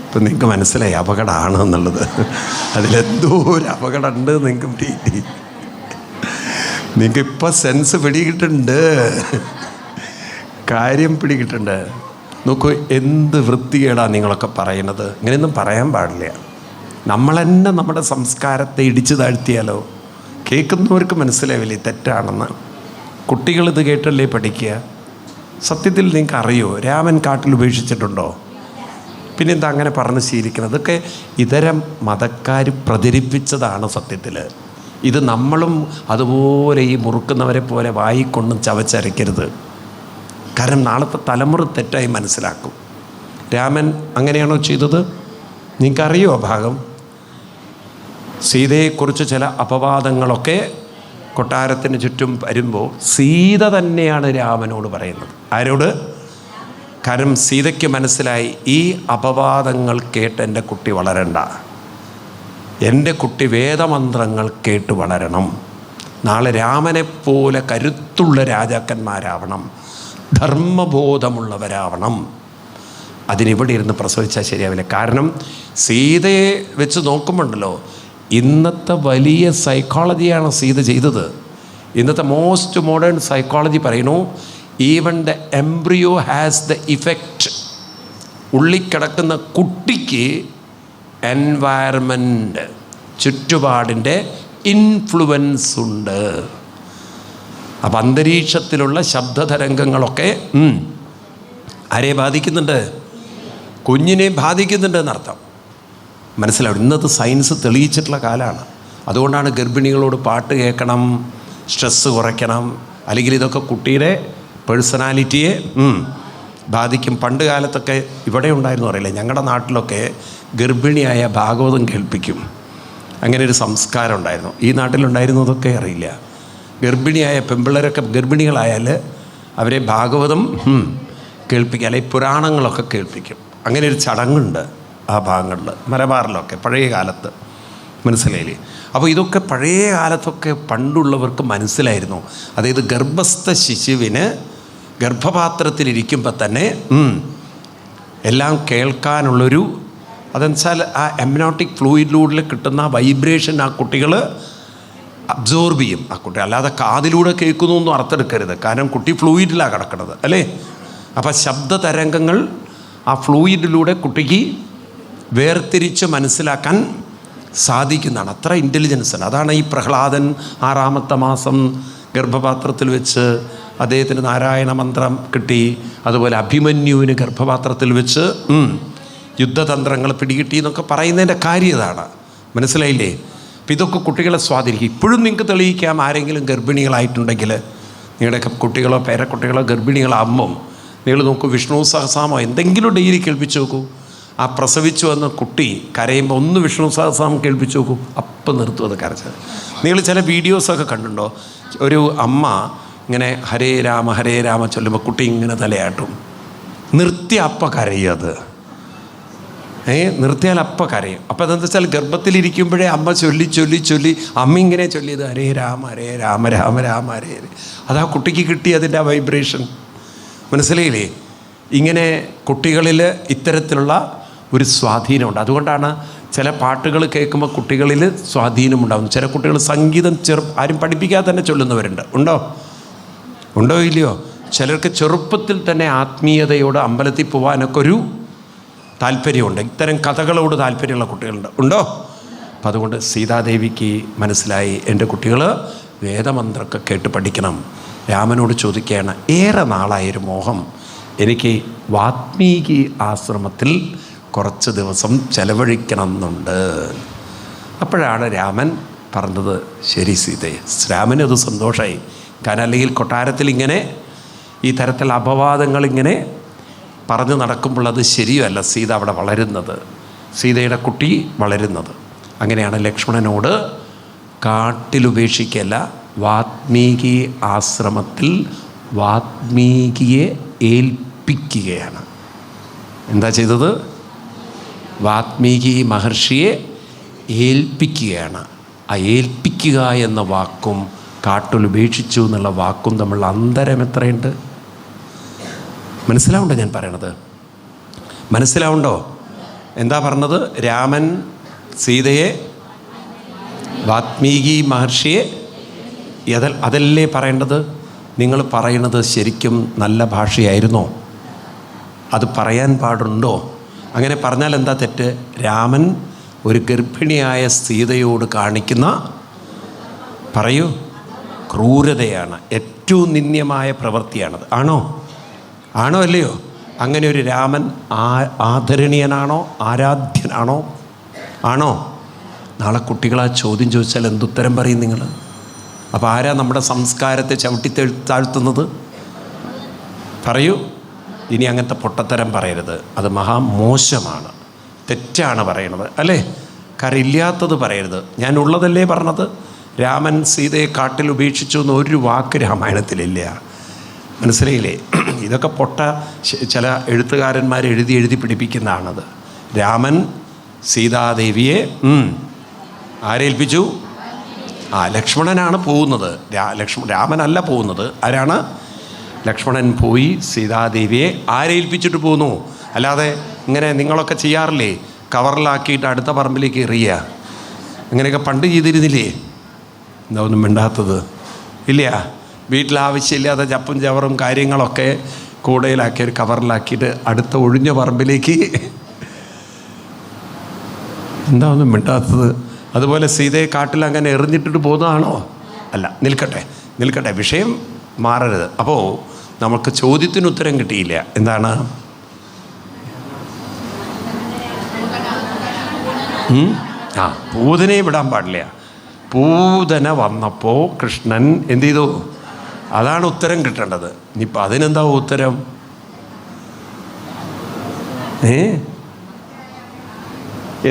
ഇപ്പം നിങ്ങൾക്ക് മനസ്സിലായി അപകടമാണ് എന്നുള്ളത്. അതിലെന്തോ ഒരു അപകടം ഉണ്ട് നിങ്ങൾക്ക് ഇപ്പം സെൻസ് പിടികിട്ടുണ്ട്, കാര്യം പിടികിട്ടുണ്ട്. നോക്കൂ, എന്ത് വൃത്തികേടാണ് നിങ്ങളൊക്കെ പറയുന്നത്. ഇങ്ങനെയൊന്നും പറയാൻ പാടില്ല. നമ്മൾ തന്നെ നമ്മുടെ സംസ്കാരത്തെ ഇടിച്ചു താഴ്ത്തിയാലോ? കേൾക്കുന്നവർക്ക് മനസ്സിലാവില്ലേ തെറ്റാണെന്ന്? കുട്ടികളിത് കേട്ടല്ലേ പഠിക്കുക. സത്യത്തിൽ നിങ്ങൾക്ക് അറിയോ രാമൻ കാട്ടിൽ ഉപേക്ഷിച്ചിട്ടുണ്ടോ? പിന്നെന്താ അങ്ങനെ പറഞ്ഞ് ശീലിക്കുന്നത്? ഇതൊക്കെ ഇതരം മതക്കാർ പ്രചരിപ്പിച്ചതാണ് സത്യത്തിൽ. ഇത് നമ്മളും അതുപോലെ ഈ മുറുക്കുന്നവരെ പോലെ വായിക്കൊണ്ടും ചവച്ചരയ്ക്കരുത്. കാരണം നാളത്തെ തലമുറ തെറ്റായി മനസ്സിലാക്കും. രാമൻ അങ്ങനെയാണോ ചെയ്തത്? നിങ്ങൾക്കറിയോ ആ ഭാഗം? സീതയെക്കുറിച്ച് ചില അപവാദങ്ങളൊക്കെ കൊട്ടാരത്തിന് ചുറ്റും വരുമ്പോൾ സീത തന്നെയാണ് രാമനോട് പറയുന്നത്. ആരോട്? കാരണം സീതയ്ക്ക് മനസ്സിലായി, ഈ അപവാദങ്ങൾ കേട്ട് എൻ്റെ കുട്ടി വളരണ്ട, എൻ്റെ കുട്ടി വേദമന്ത്രങ്ങൾ കേട്ട് വളരണം, നാളെ രാമനെപ്പോലെ കരുത്തുള്ള രാജാക്കന്മാരാവണം, ധർമ്മബോധമുള്ളവരാവണം. അതിനിവിടെ ഇരുന്ന് പ്രസവിച്ചാൽ ശരിയാവില്ല. കാരണം സീതയെ വെച്ച് നോക്കുമ്പോണ്ടല്ലോ, ഇന്നത്തെ വലിയ സൈക്കോളജിയാണ് സീത ചെയ്തത്. ഇന്നത്തെ മോസ്റ്റ് മോഡേൺ സൈക്കോളജി പറയുന്നു, even the embryo has the effect. ഉള്ളിക്കിടക്കുന്ന കുട്ടിക്ക് എൻവയറമെൻറ്റ്, ചുറ്റുപാടിൻ്റെ ഇൻഫ്ലുവൻസ് ഉണ്ട്. അപ്പം അന്തരീക്ഷത്തിലുള്ള ശബ്ദതരംഗങ്ങളൊക്കെ ആരെ ബാധിക്കുന്നുണ്ട്? കുഞ്ഞിനെ ബാധിക്കുന്നുണ്ട് എന്നർത്ഥം. മനസ്സിലാവും. ഇന്നത്തെ സയൻസ് തെളിയിച്ചിട്ടുള്ള കാലമാണ്. അതുകൊണ്ടാണ് ഗർഭിണികളോട് പാട്ട് കേൾക്കണം, സ്ട്രെസ്സ് കുറയ്ക്കണം, അല്ലെങ്കിൽ ഇതൊക്കെ കുട്ടിയുടെ പേഴ്സണാലിറ്റിയെ ബാധിക്കും. പണ്ട് കാലത്തൊക്കെ ഇവിടെ ഉണ്ടായിരുന്നു അറിയില്ല, ഞങ്ങളുടെ നാട്ടിലൊക്കെ ഗർഭിണിയായ ഭാഗവതം കേൾപ്പിക്കും. അങ്ങനെ ഒരു സംസ്കാരം ഉണ്ടായിരുന്നു. ഈ നാട്ടിലുണ്ടായിരുന്നതൊക്കെ അറിയില്ല. ഗർഭിണിയായ പെമ്പിള്ളേരൊക്കെ ഗർഭിണികളായാൽ അവരെ ഭാഗവതം കേൾപ്പിക്കുക, അല്ലെങ്കിൽ പുരാണങ്ങളൊക്കെ കേൾപ്പിക്കും. അങ്ങനെ ഒരു ചടങ്ങുണ്ട് ആ ഭാഗങ്ങളിൽ, മലബാറിലൊക്കെ പഴയ കാലത്ത്. മനസ്സിലായില്ലേ? അപ്പോൾ ഇതൊക്കെ പഴയ കാലത്തൊക്കെ പണ്ടുള്ളവർക്ക് മനസ്സിലായിരുന്നു. അതായത് ഗർഭസ്ഥ ശിശുവിന് ഗർഭപാത്രത്തിലിരിക്കുമ്പോൾ തന്നെ എല്ലാം കേൾക്കാനുള്ളൊരു, അതെന്നുവെച്ചാൽ ആ എംനോട്ടിക് ഫ്ലൂയിഡിലൂടെ കിട്ടുന്ന വൈബ്രേഷൻ ആ കുട്ടികൾ അബ്സോർബ് ചെയ്യും. ആ കുട്ടി അല്ലാതെ കാതിലൂടെ കേൾക്കുന്നു ഒന്നും അർത്ഥമെടുക്കരുത്. കാരണം കുട്ടി ഫ്ലൂയിഡിലാണ് കിടക്കുന്നത്, അല്ലേ? അപ്പം ശബ്ദ തരംഗങ്ങൾ ആ ഫ്ലൂയിഡിലൂടെ കുട്ടിക്ക് വേർതിരിച്ച് മനസ്സിലാക്കാൻ സാധിക്കുന്നതാണ്. അത്ര ഇൻ്റലിജൻസാണ്. അതാണ് ഈ പ്രഹ്ലാദൻ 6ാമത്തെ മാസം ഗർഭപാത്രത്തിൽ വെച്ച് അദ്ദേഹത്തിന് നാരായണ മന്ത്രം കിട്ടി. അതുപോലെ അഭിമന്യുവിന് ഗർഭപാത്രത്തിൽ വെച്ച് യുദ്ധതന്ത്രങ്ങൾ പിടികിട്ടി എന്നൊക്കെ പറയുന്നതിൻ്റെ കാര്യം ഇതാണ്. മനസ്സിലായില്ലേ? അപ്പം ഇതൊക്കെ കുട്ടികളെ സ്വാധീനിക്കും. ഇപ്പോഴും നിങ്ങൾക്ക് തെളിയിക്കാം, ആരെങ്കിലും ഗർഭിണികളായിട്ടുണ്ടെങ്കിൽ, നിങ്ങളുടെയൊക്കെ കുട്ടികളോ പേരക്കുട്ടികളോ ഗർഭിണികളാകുമ്പം നിങ്ങൾ നോക്കൂ, വിഷ്ണു സഹസ്രനാമോ എന്തെങ്കിലും ഡെയിലി കേൾപ്പിച്ച് നോക്കൂ. ആ പ്രസവിച്ചു വന്ന കുട്ടി കരയുമ്പോൾ ഒന്ന് വിഷ്ണു സഹസ്രനാമം കേൾപ്പിച്ച് നോക്കൂ, അപ്പം നിർത്തും അത് കരച്ചത്. നിങ്ങൾ ചില വീഡിയോസൊക്കെ കണ്ടിട്ടുണ്ടോ? ഒരു അമ്മ ഇങ്ങനെ ഹരേ രാമ ചൊല്ലുമ്പോൾ കുട്ടി ഇങ്ങനെ തലയാട്ടും, നിർത്തി അപ്പം കരയും. അത് നിർത്തിയാൽ അപ്പം കരയും. അപ്പം എന്താണെന്ന് വെച്ചാൽ ഗർഭത്തിലിരിക്കുമ്പോഴേ അമ്മ ചൊല്ലി ചൊല്ലി ചൊല്ലി അമ്മ ഇങ്ങനെ ചൊല്ലിയത് ഹരേ രാമ ഹരേ രാമ രാമ രാമ ഹരേ ഹരേ. അതാ കുട്ടിക്ക് കിട്ടി അതിൻ്റെ ആ വൈബ്രേഷൻ. മനസ്സിലായില്ലേ? ഇങ്ങനെ കുട്ടികളിൽ ഇത്തരത്തിലുള്ള ഒരു സ്വാധീനമുണ്ട്. അതുകൊണ്ടാണ് ചില പാട്ടുകൾ കേൾക്കുമ്പോൾ കുട്ടികളിൽ സ്വാധീനമുണ്ടാകുന്നു. ചില കുട്ടികൾ സംഗീതം ആരും പഠിപ്പിക്കാതെ തന്നെ ചൊല്ലുന്നവരുണ്ട്. ഉണ്ടോ ഇല്ലയോ? ചിലർക്ക് ചെറുപ്പത്തിൽ തന്നെ ആത്മീയതയോട് അമ്പലത്തിൽ പോകാനൊക്കെ ഒരു താല്പര്യമുണ്ട്. ഇത്തരം കഥകളോട് താല്പര്യമുള്ള കുട്ടികളുണ്ട്. ഉണ്ടോ? അപ്പം അതുകൊണ്ട് സീതാദേവിക്ക് മനസ്സിലായി എൻ്റെ കുട്ടികൾ വേദമന്ത്രമൊക്കെ കേട്ട് പഠിക്കണം. രാമനോട് ചോദിക്കുകയാണ്, ഏറെ നാളായൊരു മോഹം, എനിക്ക് വാത്മീകി ആശ്രമത്തിൽ കുറച്ച് ദിവസം ചെലവഴിക്കണം എന്നുണ്ട്. അപ്പോഴാണ് രാമൻ പറഞ്ഞത്, ശരി സീതയെ. രാമനത് സന്തോഷമായി. കാരണം അല്ലെങ്കിൽ കൊട്ടാരത്തിൽ ഇങ്ങനെ ഈ തരത്തിൽ അപവാദങ്ങളിങ്ങനെ പറഞ്ഞു നടക്കുമ്പോൾ അത് ശരിയല്ല. സീത അവിടെ വളരുന്നത്, സീതയുടെ കുട്ടി വളരുന്നത്. അങ്ങനെയാണ് ലക്ഷ്മണനോട് കാട്ടിലുപേക്ഷിക്കല്ല, വാത്മീകി ആശ്രമത്തിൽ വാത്മീകിയെ ഏൽപ്പിക്കുകയാണ്. എന്താ ചെയ്തത്? വാത്മീകി മഹർഷിയെ ഏൽപ്പിക്കുകയാണ്. ആ ഏൽപ്പിക്കുക എന്ന വാക്കും കാട്ടിലുപേക്ഷിച്ചു എന്നുള്ള വാക്കും തമ്മിലുള്ള അന്തരം എത്രയുണ്ട്? മനസ്സിലാവുണ്ടോ ഞാൻ പറയണത്? മനസ്സിലാവുണ്ടോ? എന്താ പറഞ്ഞത്? രാമൻ സീതയെ വാത്മീകി മഹർഷിയെ അതല്ലേ പറയേണ്ടത്? നിങ്ങൾ പറയുന്നത് ശരിക്കും നല്ല ഭാഷയായിരുന്നോ? അത് പറയാൻ പാടുണ്ടോ? അങ്ങനെ പറഞ്ഞാൽ എന്താ തെറ്റ്? രാമൻ ഒരു ഗർഭിണിയായ സീതയോട് കാണിക്കുന്ന പറയൂ ക്രൂരതയാണ്. ഏറ്റവും നിന്ദ്യമായ പ്രവൃത്തിയാണത്. ആണോ അല്ലയോ? അങ്ങനെ ഒരു രാമൻ ആദരണീയനാണോ? ആരാധ്യനാണോ? ആണോ? നാളെ കുട്ടികളാ ചോദ്യം ചോദിച്ചാൽ എന്തുത്തരം പറയും നിങ്ങൾ? അപ്പോൾ ആരാ നമ്മുടെ സംസ്കാരത്തെ ചവിട്ടി താഴ്ത്തുന്നത്? പറയൂ. ഇനി അങ്ങനത്തെ പൊട്ടത്തരം പറയരുത്. അത് മഹാമോശമാണ്, തെറ്റാണ് പറയണത്, അല്ലേ? കാരണം ഇല്ലാത്തത് പറയരുത്. ഞാൻ ഉള്ളതല്ലേ പറഞ്ഞത്. രാമൻ സീതയെ കാട്ടിൽ ഉപേക്ഷിച്ചു എന്ന് ഒരു വാക്ക് രാമായണത്തിലില്ല. മനസ്സിലായില്ലേ? ഇതൊക്കെ ചില എഴുത്തുകാരന്മാർ എഴുതി പിടിപ്പിക്കുന്നതാണത്. രാമൻ സീതാദേവിയെ ആരേൽപ്പിച്ചു? ലക്ഷ്മണനാണ് പോകുന്നത്. രാമനല്ല പോകുന്നത്. ആരാണ്? ലക്ഷ്മണൻ പോയി സീതാദേവിയെ ആരേൽപ്പിച്ചിട്ട് പോകുന്നു. അല്ലാതെ ഇങ്ങനെ നിങ്ങളൊക്കെ ചെയ്യാറില്ലേ? കവറിലാക്കിയിട്ട് അടുത്ത പറമ്പിലേക്ക് എറിയുക. അങ്ങനെയൊക്കെ പണ്ട് ചെയ്തിരുന്നില്ലേ? എന്താ ഒന്നും മിണ്ടാത്തത്? ഇല്ല. വീട്ടിലാവശ്യമില്ലാതെ ചപ്പും ചവറും കാര്യങ്ങളൊക്കെ കൂടയിലാക്കി ഒരു കവറിലാക്കിയിട്ട് അടുത്ത ഒഴിഞ്ഞ പറമ്പിലേക്ക്. എന്താ ഒന്നും മിണ്ടാത്തത്? അതുപോലെ സീതയെ കാട്ടിൽ അങ്ങനെ എറിഞ്ഞിട്ടിട്ട് പോകുന്നതാണോ? അല്ല. നിൽക്കട്ടെ, വിഷയം മാറരുത്. അപ്പോൾ നമുക്ക് ചോദ്യത്തിന് ഉത്തരം കിട്ടിയില്ല. എന്താണ്? പൂതനയെ വിടാൻ പാടില്ല. പൂതന വന്നപ്പോൾ കൃഷ്ണൻ എന്ത് ചെയ്തു? അതാണ് ഉത്തരം കിട്ടേണ്ടത്. ഇനിയിപ്പോൾ അതിനെന്താ ഉത്തരം?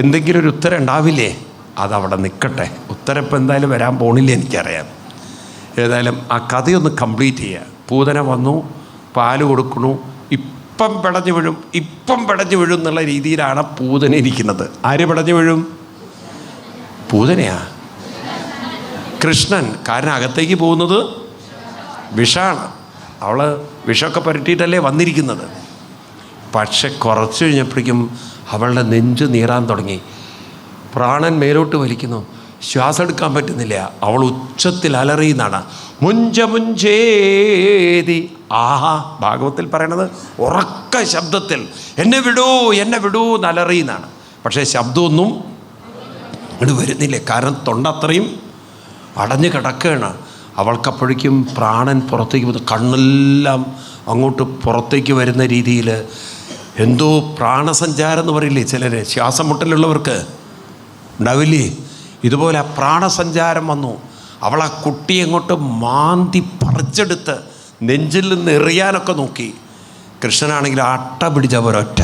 എന്തെങ്കിലും ഒരു ഉത്തരം ഉണ്ടാവില്ലേ? അതവിടെ നിൽക്കട്ടെ. ഉത്തരം ഇപ്പം എന്തായാലും വരാൻ പോണില്ല, എനിക്കറിയാം. ഏതായാലും ആ കഥയൊന്ന് കംപ്ലീറ്റ് ചെയ്യുക. പൂതന വന്നു, പാല് കൊടുക്കണു, ഇപ്പം പിടഞ്ഞു വീഴും എന്നുള്ള രീതിയിലാണ് പൂതന ഇരിക്കുന്നത്. ആര് പിടഞ്ഞു വീഴും? പൂതനയാ. കൃഷ്ണൻ. കാരണം അകത്തേക്ക് പോകുന്നത് വിഷമാണ്. അവൾ വിഷമൊക്കെ പുരട്ടിയിട്ടല്ലേ വന്നിരിക്കുന്നത്. പക്ഷെ കുറച്ച് കഴിഞ്ഞപ്പോഴേക്കും അവളുടെ നെഞ്ച് നീറാൻ തുടങ്ങി. പ്രാണൻ മേലോട്ട് വലിക്കുന്നു. ശ്വാസം എടുക്കാൻ പറ്റുന്നില്ല. അവൾ ഉച്ചത്തിൽ അലറിയുന്നതാണ്. മുഞ്ചേതി. ഭാഗവത്തിൽ പറയണത് ഉറക്ക ശബ്ദത്തിൽ എന്നെ വിടൂ എന്ന് അലറിയുന്നതാണ്. പക്ഷേ ശബ്ദമൊന്നും ഇങ്ങോട്ട് വരുന്നില്ല. കാരണം തൊണ്ട അത്രയും അടഞ്ഞു കിടക്കുകയാണ്. അവൾക്കപ്പോഴേക്കും പ്രാണൻ പുറത്തേക്ക് പോകുന്നു. കണ്ണെല്ലാം അങ്ങോട്ട് പുറത്തേക്ക് വരുന്ന രീതിയിൽ എന്തോ പ്രാണസഞ്ചാരം എന്ന് പറയില്ലേ ചിലർ, ശ്വാസം മുട്ടലുള്ളവർക്ക് ഉണ്ടാവില്ലേ? ഇതുപോലെ ആ പ്രാണസഞ്ചാരം വന്നു. അവൾ ആ കുട്ടിയെ അങ്ങോട്ട് മാന്തി പറിച്ചെടുത്ത് നെഞ്ചിൽ നിന്ന് എറിയാനൊക്കെ നോക്കി. കൃഷ്ണനാണെങ്കിൽ അട്ട പിടിച്ച ഒരൊറ്റ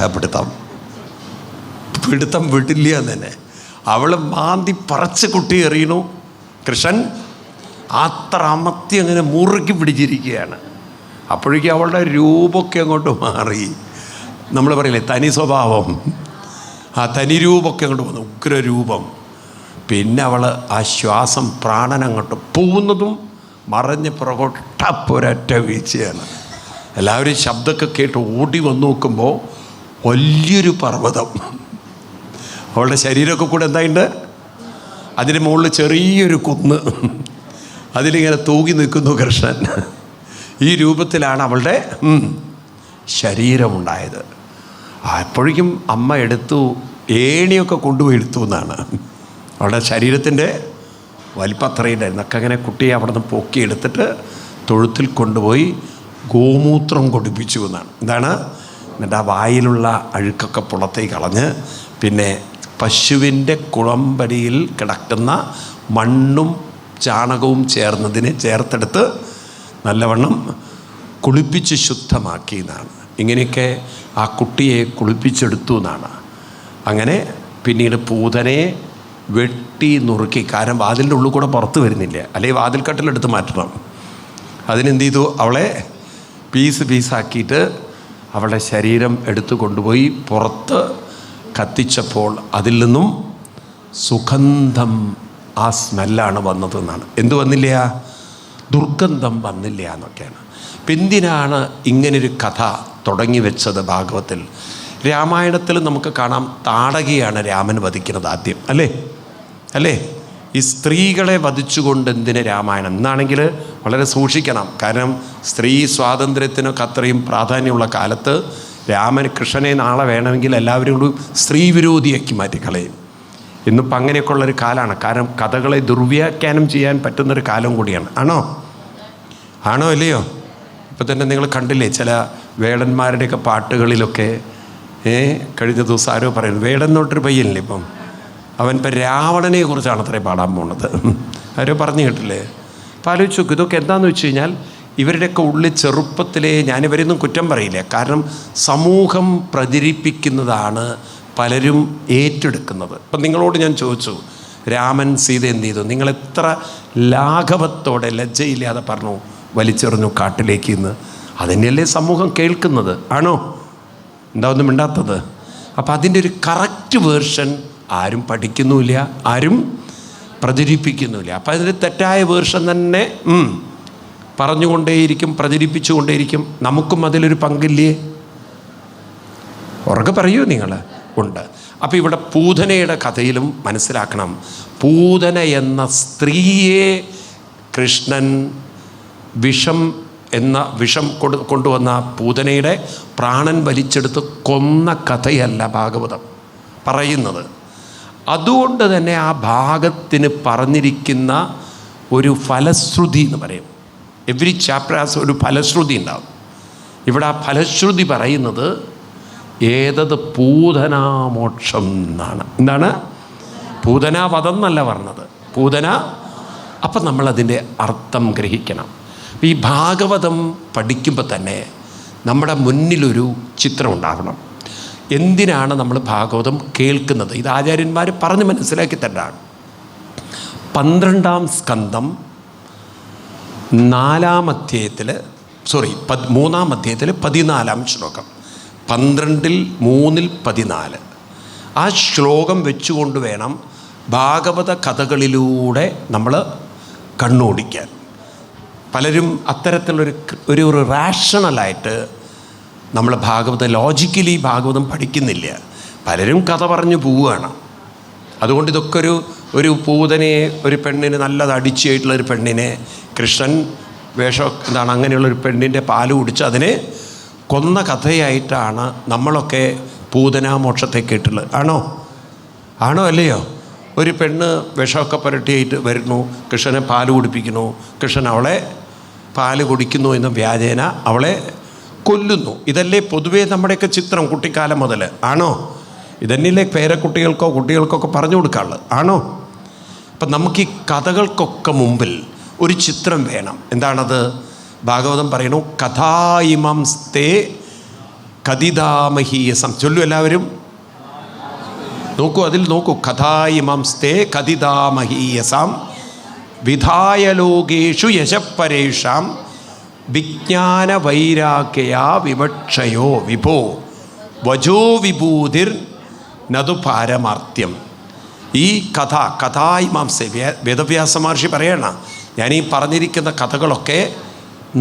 പിടുത്തം വിടില്ല എന്ന് തന്നെ. അവൾ മാന്തി പറിച്ച് കുട്ടി എറിയണു. കൃഷ്ണൻ അത്ര അമർത്തി അങ്ങനെ മുറുക്കി പിടിച്ചിരിക്കുകയാണ്. അപ്പോഴേക്കും അവളുടെ രൂപമൊക്കെ അങ്ങോട്ട് മാറി. നമ്മൾ പറയില്ലേ തനി സ്വഭാവം, ആ തനിരൂപമൊക്കെ അങ്ങോട്ട് വന്നു, ഉഗ്രരൂപം. പിന്നെ അവൾ ആ ശ്വാസം പ്രാണനങ്ങോട്ട് പോകുന്നതും മറഞ്ഞ് പുറകോട്ടൊരൊറ്റ വീഴ്ചയാണ്. എല്ലാവരും ശബ്ദമൊക്കെ കേട്ട് ഓടി വന്ന് നോക്കുമ്പോൾ വലിയൊരു പർവ്വതം അവളുടെ ശരീരമൊക്കെ കൂടെ എന്തായിട്ടുണ്ട്. അതിന് മുകളിൽ ചെറിയൊരു കുന്ന്, അതിലിങ്ങനെ തൂങ്ങി നിൽക്കുന്നു കൃഷ്ണൻ. ഈ രൂപത്തിലാണ് അവളുടെ ശരീരമുണ്ടായത്. അപ്പോഴേക്കും അമ്മ എടുത്തു, ഏണിയൊക്കെ കൊണ്ടുപോയി എടുത്തു എന്നാണ്. അവളുടെ ശരീരത്തിൻ്റെ വലിപ്പം അത്രയുണ്ടായിരുന്നു. ഒക്കെ അങ്ങനെ കുട്ടിയെ അവിടെ നിന്ന് പൊക്കിയെടുത്തിട്ട് തൊഴുത്തിൽ കൊണ്ടുപോയി ഗോമൂത്രം കുടിപ്പിച്ചു എന്നാണ്. എന്താണ്? എന്നിട്ട് ആ വായിലുള്ള അഴുക്കൊക്കെ പുറത്തേക്ക് കളഞ്ഞ് പിന്നെ പശുവിൻ്റെ കുളമ്പടിയിൽ കിടക്കുന്ന മണ്ണും ചാണകവും ചേർത്തെടുത്ത് നല്ലവണ്ണം കുളിപ്പിച്ച് ശുദ്ധമാക്കി എന്നാണ്. ഇങ്ങനെയൊക്കെ ആ കുട്ടിയെ കുളിപ്പിച്ചെടുത്തു എന്നാണ്. അങ്ങനെ പിന്നീട് പൂതനയെ വെട്ടി നുറുക്കി, കാരണം വാതിലിൻ്റെ ഉള്ളിൽ കൂടെ പുറത്ത് വരുന്നില്ല, അല്ലെങ്കിൽ വാതിൽക്കട്ടിലെടുത്ത് മാറ്റണം. അതിനെന്ത് ചെയ്തു? അവളെ പീസാക്കിയിട്ട് അവളുടെ ശരീരം എടുത്തു കൊണ്ടുപോയി പുറത്ത് കത്തിച്ചപ്പോൾ അതിൽ നിന്നും സുഗന്ധം, ആ സ്മെല്ലാണ് വന്നതെന്നാണ്. എന്തു വന്നില്ല? ദുർഗന്ധം വന്നില്ല എന്നൊക്കെയാണ്. അപ്പം എന്തിനാണ് ഇങ്ങനൊരു കഥ തുടങ്ങി വെച്ചത് ഭാഗവത്തിൽ? രാമായണത്തിൽ നമുക്ക് കാണാം, താടകയാണ് രാമൻ വധിക്കുന്നത് ആദ്യം, അല്ലേ? ഈ സ്ത്രീകളെ വധിച്ചുകൊണ്ട് എന്തിന് രാമായണം എന്നാണെങ്കിൽ വളരെ സൂക്ഷിക്കണം. കാരണം സ്ത്രീ സ്വാതന്ത്ര്യത്തിനൊക്കെ അത്രയും പ്രാധാന്യമുള്ള കാലത്ത് കൃഷ്ണനെ നാളെ വേണമെങ്കിൽ എല്ലാവരും കൂടി സ്ത്രീ വിരോധിയാക്കി മാറ്റിക്കളയും. ഇന്നിപ്പോൾ അങ്ങനെയൊക്കെ ഉള്ളൊരു കാലമാണ്. കാരണം കഥകളെ ദുർവ്യാഖ്യാനം ചെയ്യാൻ പറ്റുന്നൊരു കാലം കൂടിയാണ്. ആണോ അല്ലയോ? ഇപ്പം തന്നെ നിങ്ങൾ കണ്ടില്ലേ ചില വേടന്മാരുടെയൊക്കെ പാട്ടുകളിലൊക്കെ കഴിഞ്ഞ ദിവസം ആരോ പറയുന്നു, വേടൻ എന്നോട്ടൊരു പയ്യനില്ലേ ഇപ്പം, അവൻ ഇപ്പം രാവണനെ കുറിച്ചാണ് അത്രേ പാടാൻ പോണത്. ആരോ പറഞ്ഞു കേട്ടില്ലേ? അപ്പം ആലോചിച്ച് നോക്കും, ഇതൊക്കെ എന്താണെന്ന് വെച്ച് കഴിഞ്ഞാൽ ഇവരുടെയൊക്കെ ഉള്ളിൽ ചെറുപ്പത്തിലേ, ഞാനിവരൊന്നും കുറ്റം പറയില്ല, കാരണം സമൂഹം പ്രചരിപ്പിക്കുന്നതാണ് പലരും ഏറ്റെടുക്കുന്നത്. ഇപ്പം നിങ്ങളോട് ഞാൻ ചോദിച്ചു, രാമൻ സീത എന്ത് ചെയ്തു? നിങ്ങളെത്ര ലാഘവത്തോടെ ലജ്ജയില്ലാതെ പറഞ്ഞു വലിച്ചെറിഞ്ഞു കാട്ടിലേക്ക് എന്ന്. അതിനെയല്ലേ സമൂഹം കേൾക്കുന്നത്? ആണോ? എന്താ ഒന്നും മിണ്ടാത്തത്? അപ്പം അതിൻ്റെ ഒരു കറക്റ്റ് വേർഷൻ ആരും പഠിക്കുന്നുമില്ല, ആരും പ്രചരിപ്പിക്കുന്നുമില്ല. അപ്പം അതിൻ്റെ തെറ്റായ വേർഷൻ തന്നെ പറഞ്ഞുകൊണ്ടേയിരിക്കും, പ്രചരിപ്പിച്ചുകൊണ്ടേയിരിക്കും. നമുക്കും അതിലൊരു പങ്കില്ലേ? ഉറക്കെ പറയൂ നിങ്ങൾ. ഉണ്ട്. അപ്പോൾ ഇവിടെ പൂതനയുടെ കഥയിലും മനസ്സിലാക്കണം, പൂതന എന്ന സ്ത്രീയെ കൃഷ്ണൻ വിഷം കൊണ്ടുവന്ന പൂതനയുടെ പ്രാണൻ വലിച്ചെടുത്ത് കൊന്ന കഥയല്ല ഭാഗവതം പറയുന്നത്. അതുകൊണ്ട് തന്നെ ആ ഭാഗത്തിന് പറഞ്ഞിരിക്കുന്ന ഒരു ഫലശ്രുതി എന്ന് പറയും. എവറി ചാപ്റ്റർ ഹാസ് ഒരു ഫലശ്രുതി ഉണ്ടാവും. ഇവിടെ ആ ഫലശ്രുതി പറയുന്നത് ഏതത് പൂതനാമോക്ഷം എന്നാണ്. എന്താണ്? പൂതനാവധം എന്നല്ല പറഞ്ഞത്, പൂതന. അപ്പം നമ്മളതിൻ്റെ അർത്ഥം ഗ്രഹിക്കണം. ഈ ഭാഗവതം പഠിക്കുമ്പോൾ തന്നെ നമ്മുടെ മുന്നിലൊരു ചിത്രം ഉണ്ടാകണം. എന്തിനാണ് നമ്മൾ ഭാഗവതം കേൾക്കുന്നത്? ഇത് ആചാര്യന്മാർ പറഞ്ഞ് മനസ്സിലാക്കി തന്നെയാണ്. 12-ാം സ്കന്ധം 3-ാം അധ്യായത്തിൽ 14-ാം ശ്ലോകം, 12-3-14 ആ ശ്ലോകം വെച്ചുകൊണ്ട് വേണം ഭാഗവത കഥകളിലൂടെ നമ്മൾ കണ്ണോടിക്കാൻ. പലരും അത്തരത്തിലൊരു റാഷണലായിട്ട് നമ്മൾ ലോജിക്കലി ഭാഗവതം പഠിക്കുന്നില്ല. പലരും കഥ പറഞ്ഞു പോവുകയാണ്. അതുകൊണ്ട് ഇതൊക്കെ ഒരു പൂതനയെ, ഒരു പെണ്ണിന് നല്ലത് അടിച്ചായിട്ടുള്ളൊരു പെണ്ണിനെ കൃഷ്ണൻ അങ്ങനെയുള്ളൊരു പെണ്ണിൻ്റെ പാല് കുടിച്ച് അതിനെ കൊന്ന കഥയായിട്ടാണ് നമ്മളൊക്കെ പൂതനാമോക്ഷത്തെ കേട്ടുള്ളത്. ആണോ അല്ലയോ? ഒരു പെണ്ണ് വിഷമൊക്കെ പുരട്ടിയായിട്ട് വരുന്നു, കൃഷ്ണനെ പാല് കുടിപ്പിക്കുന്നു, കൃഷ്ണൻ അവളെ പാല് കുടിക്കുന്നു എന്ന വ്യാജേന അവളെ കൊല്ലുന്നു. ഇതല്ലേ പൊതുവേ നമ്മുടെയൊക്കെ ചിത്രം കുട്ടിക്കാലം മുതൽ? ഇതന്നെയല്ലേ കുട്ടികൾക്കൊക്കെ പറഞ്ഞു കൊടുക്കാറുള്ളത്? അപ്പം നമുക്ക് ഈ കഥകൾക്കൊക്കെ മുമ്പിൽ ഒരു ചിത്രം വേണം. എന്താണത്? ഭാഗവതം പറയണു, കഥായിമം സ്തേ കഥിതാമഹീയസം. ചൊല്ലു എല്ലാവരും, നോക്കൂ. കഥായിമം സ്തേ കഥിതാമഹീയസാം വിധായലോകേഷു യശപ്പരേഷാം വിജ്ഞാന വൈരാഗ്യയാ വിവക്ഷയോ വിഭോ വജോ വിഭൂതിർ നതു പാരമാർത്ഥ്യം. ഈ കഥായിമാംസ വേദവ്യാസ മഹർഷി പറയണ, ഞാനീ പറഞ്ഞിരിക്കുന്ന കഥകളൊക്കെ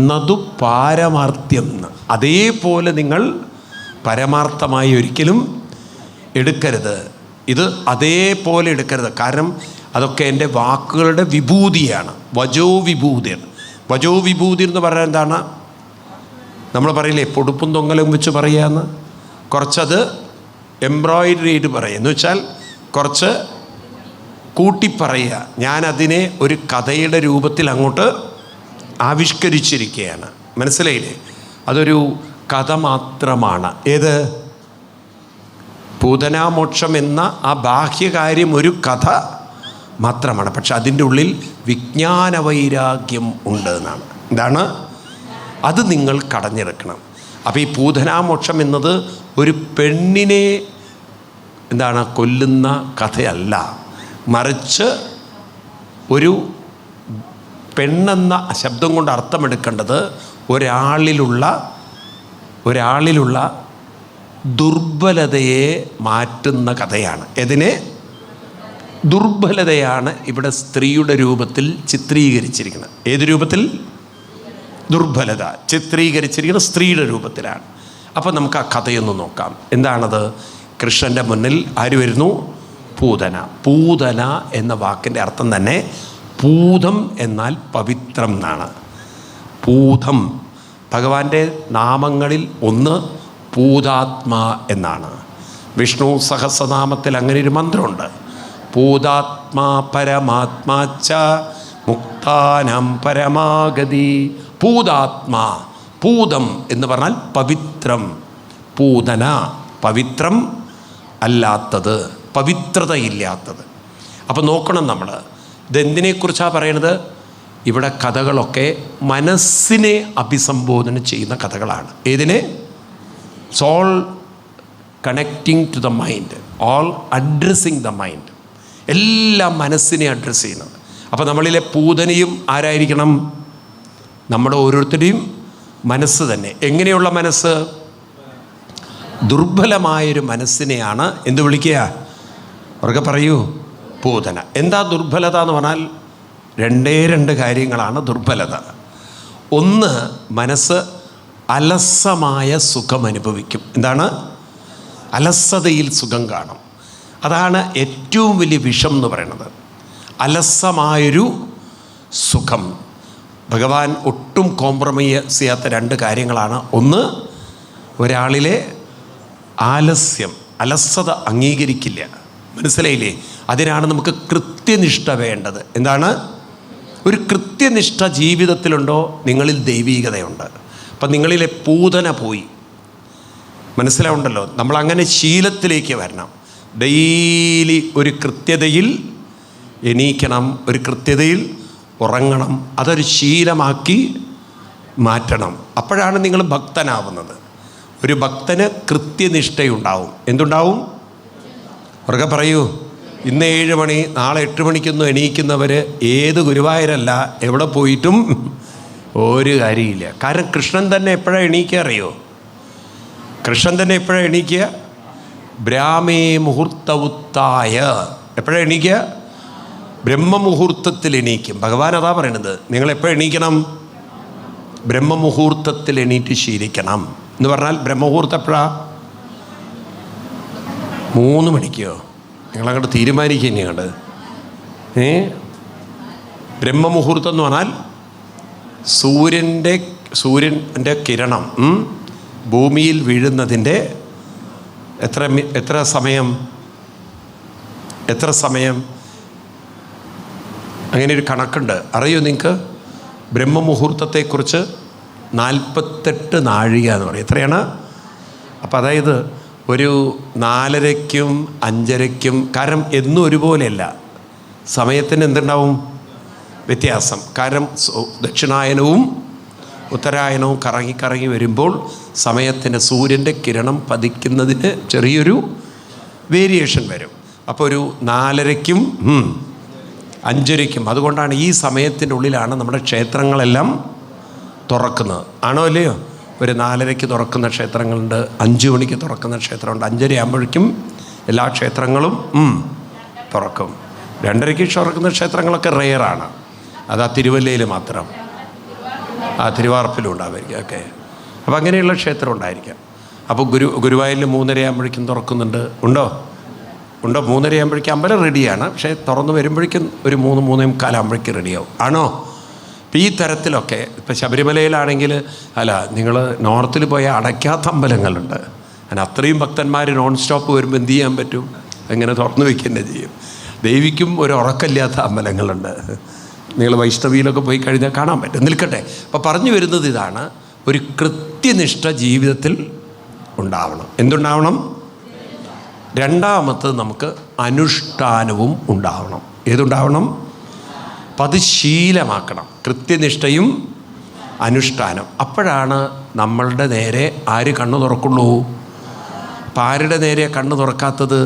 നതു പാരമാർത്ഥ്യം. അതേപോലെ നിങ്ങൾ പരമാർത്ഥമായി ഒരിക്കലും എടുക്കരുത്. ഇത് അതേപോലെ എടുക്കരുത്. കാരണം അതൊക്കെ എൻ്റെ വാക്കുകളുടെ വിഭൂതിയാണ്. വജോ വിഭൂതി. വജോ വിഭൂതി എന്ന് പറഞ്ഞാൽ എന്താണ്? നമ്മൾ പറയില്ലേ പൊടുപ്പും തൊങ്ങലും വെച്ച് പറയാമെന്ന്. കുറച്ചത് എംബ്രോയിഡറി ചെയ്ത് പറയുക എന്ന് വെച്ചാൽ കുറച്ച് കൂട്ടിപ്പറയുക. ഞാനതിനെ ഒരു കഥയുടെ രൂപത്തിൽ അങ്ങോട്ട് ആവിഷ്കരിച്ചിരിക്കുകയാണ്. മനസ്സിലായില്ലേ? അതൊരു കഥ മാത്രമാണ്. ഏത്? പൂതനാമോക്ഷം എന്ന ആ ബാഹ്യകാര്യം ഒരു കഥ മാത്രമാണ്. പക്ഷെ അതിൻ്റെ ഉള്ളിൽ വിജ്ഞാന വൈരാഗ്യം ഉണ്ട് എന്നാണ്. എന്താണ്? അത് നിങ്ങൾ കടഞ്ഞെടുക്കണം. അപ്പോൾ ഈ പൂതനാമോക്ഷം എന്നത് ഒരു പെണ്ണിനെ കൊല്ലുന്ന കഥയല്ല, മറിച്ച് ഒരു പെണ്ണെന്ന ശബ്ദം കൊണ്ട് അർത്ഥമെടുക്കേണ്ടത് ഒരാളിലുള്ള ദുർബലതയെ മാറ്റുന്ന കഥയാണ്. ഇതിനെ ദുർബലതയാണ് ഇവിടെ സ്ത്രീയുടെ രൂപത്തിൽ ചിത്രീകരിച്ചിരിക്കുന്നത്. ഏത് രൂപത്തിൽ? ദുർബലത ചിത്രീകരിച്ചിരിക്കുന്നത് സ്ത്രീയുടെ രൂപത്തിലാണ്. അപ്പോൾ നമുക്ക് ആ കഥയൊന്ന് നോക്കാം. എന്താണത്? കൃഷ്ണൻ്റെ മുന്നിൽ ആര് വരുന്നു? പൂതന. പൂതന എന്ന വാക്കിൻ്റെ അർത്ഥം തന്നെ പൂതം എന്നാൽ പവിത്രം എന്നാണ്. പൂതം ഭഗവാന്റെ നാമങ്ങളിൽ ഒന്ന് പൂതാത്മാ എന്നാണ്. വിഷ്ണു സഹസ്രനാമത്തിൽ അങ്ങനെ ഒരു മന്ത്രമുണ്ട്. പൂതാത്മാ പരമാത്മാച്ച മുക്താനം പരമാഗതി. പൂതാത്മാ, പൂതം എന്ന് പറഞ്ഞാൽ പവിത്രം. പൂതന പവിത്രം അല്ലാത്തത്, പവിത്രതയില്ലാത്തത്. അപ്പോൾ നോക്കണം നമ്മൾ ഇതെന്തിനെക്കുറിച്ചാണ് പറയണത്. ഇവിടെ കഥകളൊക്കെ മനസ്സിനെ അഭിസംബോധന ചെയ്യുന്ന കഥകളാണ്. ഏതിനെ? All connecting to the mind, all addressing the mind. എല്ലാം മനസ്സിനെ അഡ്രസ്സ് ചെയ്യുന്നത്. അപ്പോൾ നമ്മളിലെ പൂതനയും ആരായിരിക്കണം? നമ്മുടെ ഓരോരുത്തരുടെയും മനസ്സ് തന്നെ. എങ്ങനെയുള്ള മനസ്സ്? ദുർബലമായൊരു മനസ്സിനെയാണ് എന്ത് വിളിക്കുക? അവർക്ക് പറയൂ, പൂതന. എന്താ ദുർബലത എന്ന് പറഞ്ഞാൽ രണ്ട് കാര്യങ്ങളാണ് ദുർബലത. ഒന്ന്, മനസ്സ് അലസമായ സുഖം അനുഭവിക്കും. എന്താണ്? അലസതയിൽ സുഖം കാണും. അതാണ് ഏറ്റവും വലിയ വിഷം എന്ന് പറയുന്നത്. അലസമായൊരു സുഖം. ഭഗവാൻ ഒട്ടും കോംപ്രമൈസ് ചെയ്യാത്ത രണ്ട് കാര്യങ്ങളാണ്. ഒന്ന്, ഒരാളിലെ ആലസ്യം, അലസത അംഗീകരിക്കില്ല. മനസ്സിലായില്ലേ? അതിനാണ് നമുക്ക് കൃത്യനിഷ്ഠ വേണ്ടത്. എന്താണ്? ഒരു കൃത്യനിഷ്ഠ ജീവിതത്തിലുണ്ടോ നിങ്ങളിൽ ദൈവീകതയുണ്ട്. അപ്പം നിങ്ങളിലെ പൂതന പോയി. മനസ്സിലാവുണ്ടല്ലോ? നമ്മളങ്ങനെ ശീലത്തിലേക്ക് വരണം. ഡെയിലി ഒരു കൃത്യതയിൽ എണീക്കണം, ഒരു കൃത്യതയിൽ ഉറങ്ങണം. അതൊരു ശീലമാക്കി മാറ്റണം. അപ്പോഴാണ് നിങ്ങൾ ഭക്തനാവുന്നത്. ഒരു ഭക്തന് കൃത്യനിഷ്ഠയുണ്ടാവും. എന്തുണ്ടാവും? അവർക്ക് പറയൂ, ഇന്ന് 7 മണി നാളെ 8 മണിക്കൊന്നും എണീക്കുന്നവർ ഏത് ഗുരുവായൂരല്ല എവിടെ പോയിട്ടും ഒരു കാര്യമില്ല. കാരണം കൃഷ്ണൻ തന്നെ എപ്പോഴാണ് എണീക്കുക അറിയോ? കൃഷ്ണൻ തന്നെ എപ്പോഴാണ് എണീക്കുക? ബ്രാഹ്മേ മുഹൂർത്തവുത്തായ. എപ്പോഴാണ് എണീക്കുക? ബ്രഹ്മമുഹൂർത്തത്തിൽ എണീക്കും. ഭഗവാൻ അതാ പറയണത്, നിങ്ങളെപ്പോഴും എണീക്കണം? ബ്രഹ്മമുഹൂർത്തത്തിൽ എണീറ്റ് ശീലിക്കണം എന്ന് പറഞ്ഞാൽ ബ്രഹ്മമുഹൂർത്തം എപ്പോഴാ? 3 മണിക്കോ? നിങ്ങളങ്ങോട്ട് തീരുമാനിക്കുക. ഇനി അങ്ങോട്ട് ബ്രഹ്മമുഹൂർത്തം എന്ന് പറഞ്ഞാൽ സൂര്യൻ്റെ കിരണം ഭൂമിയിൽ വീഴുന്നതിൻ്റെ എത്ര സമയം അങ്ങനെ ഒരു കണക്കുണ്ട്. അറിയോ നിങ്ങൾക്ക്? ബ്രഹ്മമുഹൂർത്തത്തെക്കുറിച്ച് 48 നാഴിക എന്ന് പറയും. എത്രയാണ്? അപ്പം അതായത് ഒരു 4:30-ക്കും 5:30-ക്കും, കാരണം എന്നും ഒരുപോലെയല്ല, സമയത്തിന് എന്തുണ്ടാവും? വ്യത്യാസം. കാരണം ദക്ഷിണായനവും ഉത്തരായനവും കറങ്ങി വരുമ്പോൾ സമയത്തിന് സൂര്യൻ്റെ കിരണം പതിക്കുന്നതിന് ചെറിയൊരു വേരിയേഷൻ വരും. അപ്പോൾ ഒരു 4:30-ക്കും 5:30-ക്കും. അതുകൊണ്ടാണ് ഈ സമയത്തിൻ്റെ ഉള്ളിലാണ് നമ്മുടെ ക്ഷേത്രങ്ങളെല്ലാം തുറക്കുന്നത്. ആണോ അല്ലയോ? ഒരു 4:30-ക്ക് തുറക്കുന്ന ക്ഷേത്രങ്ങളുണ്ട്, 5 മണിക്ക് തുറക്കുന്ന ക്ഷേത്രമുണ്ട്. 5:30 ആകുമ്പോഴേക്കും എല്ലാ ക്ഷേത്രങ്ങളും തുറക്കും. 2:30 തുറക്കുന്ന ക്ഷേത്രങ്ങളൊക്കെ റെയറാണ്. അത് ആ തിരുവല്ലയിൽ മാത്രം, ആ തിരുവാർപ്പിലും ഉണ്ടാവുമായിരിക്കും. ഓക്കെ, അപ്പോൾ അങ്ങനെയുള്ള ക്ഷേത്രം ഉണ്ടായിരിക്കാം. അപ്പോൾ ഗുരുവായൂരിൽ 3:30 ആകുമ്പോഴേക്കും തുറക്കുന്നുണ്ട്. ഉണ്ടോ? 3:30 ആകുമ്പോഴേക്കും അമ്പലം റെഡിയാണ്. പക്ഷേ തുറന്ന് വരുമ്പോഴേക്കും ഒരു 3-3:45 ആകുമ്പോഴേക്കും റെഡിയാവും. ആണോ? ഇപ്പം ഈ തരത്തിലൊക്കെ ഇപ്പം ശബരിമലയിലാണെങ്കിൽ നിങ്ങൾ നോർത്തിൽ പോയ അടയ്ക്കാത്ത അമ്പലങ്ങളുണ്ട്. അതിന് അത്രയും ഭക്തന്മാർ നോൺ സ്റ്റോപ്പ് വരുമ്പോൾ എന്ത് ചെയ്യാൻ പറ്റും? അങ്ങനെ തുറന്നു വയ്ക്കുക ചെയ്യും. ദേവിക്കും ഒരു ഉറക്കമില്ലാത്ത അമ്പലങ്ങളുണ്ട്. നിങ്ങൾ വൈഷ്ണവിയിലൊക്കെ പോയി കഴിഞ്ഞാൽ കാണാൻ പറ്റും. നിൽക്കട്ടെ, അപ്പോൾ പറഞ്ഞു വരുന്നത് ഇതാണ്, ഒരു കൃത്യനിഷ്ഠ ജീവിതത്തിൽ ഉണ്ടാവണം. എന്തുണ്ടാവണം? രണ്ടാമത്തത് നമുക്ക് അനുഷ്ഠാനവും ഉണ്ടാവണം. ഏതുണ്ടാവണം? അപ്പം അത് ശീലമാക്കണം. കൃത്യനിഷ്ഠയും അനുഷ്ഠാനം. അപ്പോഴാണ് നമ്മളുടെ നേരെ ആര് കണ്ണു തുറക്കുള്ളൂ? അപ്പം ആരുടെ നേരെ കണ്ണു തുറക്കാത്തത്?